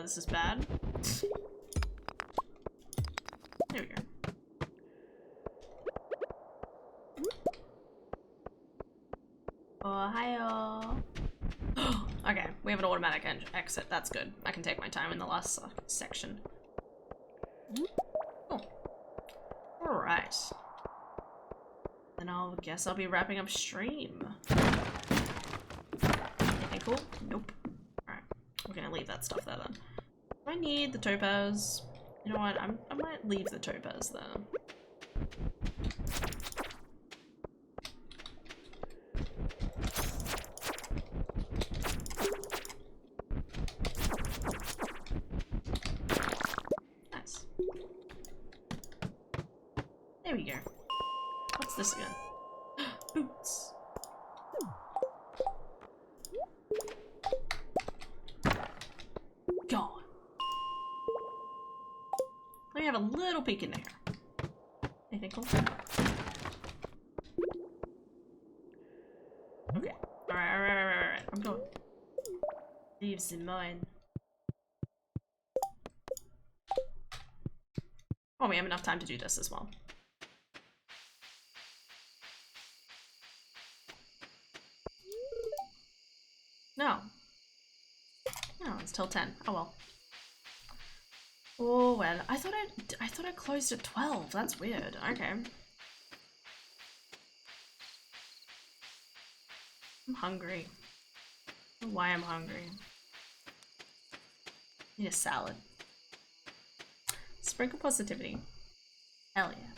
This is bad. There we go. Ohio. Okay, we have an automatic exit. That's good. I can take my time in the last section. Cool. Alright. Then I'll guess I'll be wrapping up stream. Anything cool? Nope. Alright. We're gonna leave that stuff there then. Do I need the topaz? You know what? I might leave the topaz there. Nice. There we go. What's this again? Boots. God. Let me have a little peek in there. Anything cool? Okay. Alright. I'm going. Leaves in mine. Oh, we have enough time to do this as well. No. No, it's till 10. Oh well. Oh well. I thought I closed at 12. That's weird. Okay. I'm hungry. I don't know why I'm hungry. Need a salad. Sprinkle positivity. Hell yeah.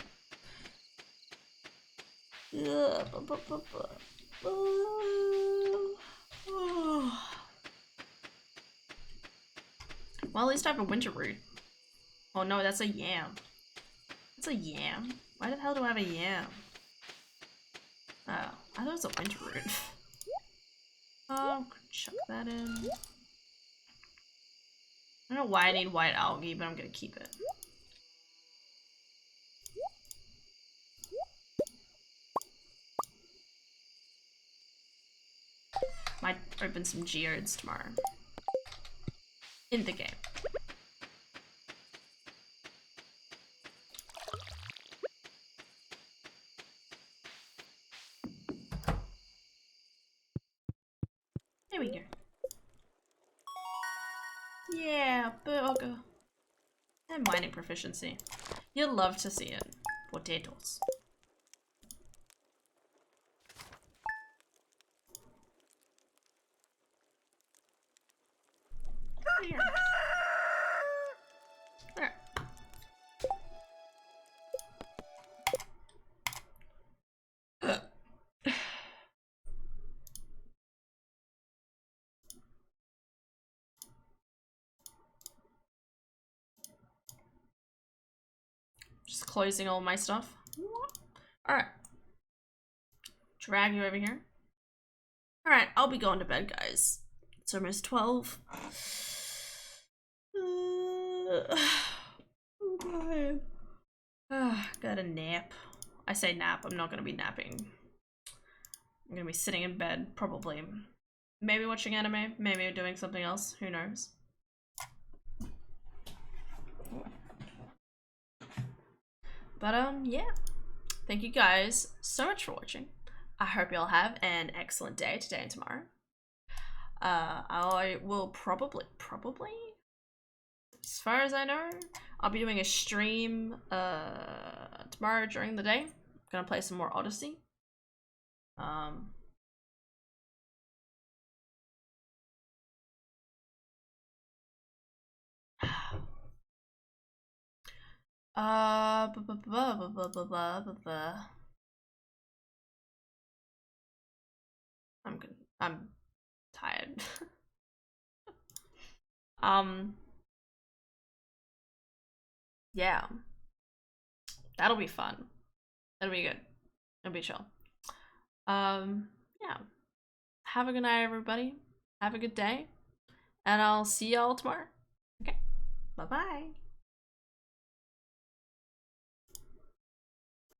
Well, at least I have a winter root. Oh no, that's a yam. That's a yam? Why the hell do I have a yam? Oh, I thought it was a winter root. Oh, chuck that in. I don't know why I need white algae, but I'm gonna keep it. Might open some geodes tomorrow. In the game. There we go. Yeah, burger. And mining proficiency. You'll love to see it. Potatoes. Here. There. Just closing all my stuff. Alright. Drag you over here. Alright, I'll be going to bed, guys. It's almost 12. I'm tired. Got a nap. I say nap, I'm not gonna be napping. I'm gonna be sitting in bed, probably. Maybe watching anime, maybe doing something else, who knows. But yeah, thank you guys so much for watching. I hope y'all have an excellent day today and tomorrow. I will probably, as far as I know, I'll be doing a stream tomorrow during the day. I'm gonna play some more Odyssey. I'm tired. Yeah, that'll be fun. That'll be good. It'll be chill. Yeah. Have a good night, everybody. Have a good day, and I'll see y'all tomorrow. Okay. Bye bye.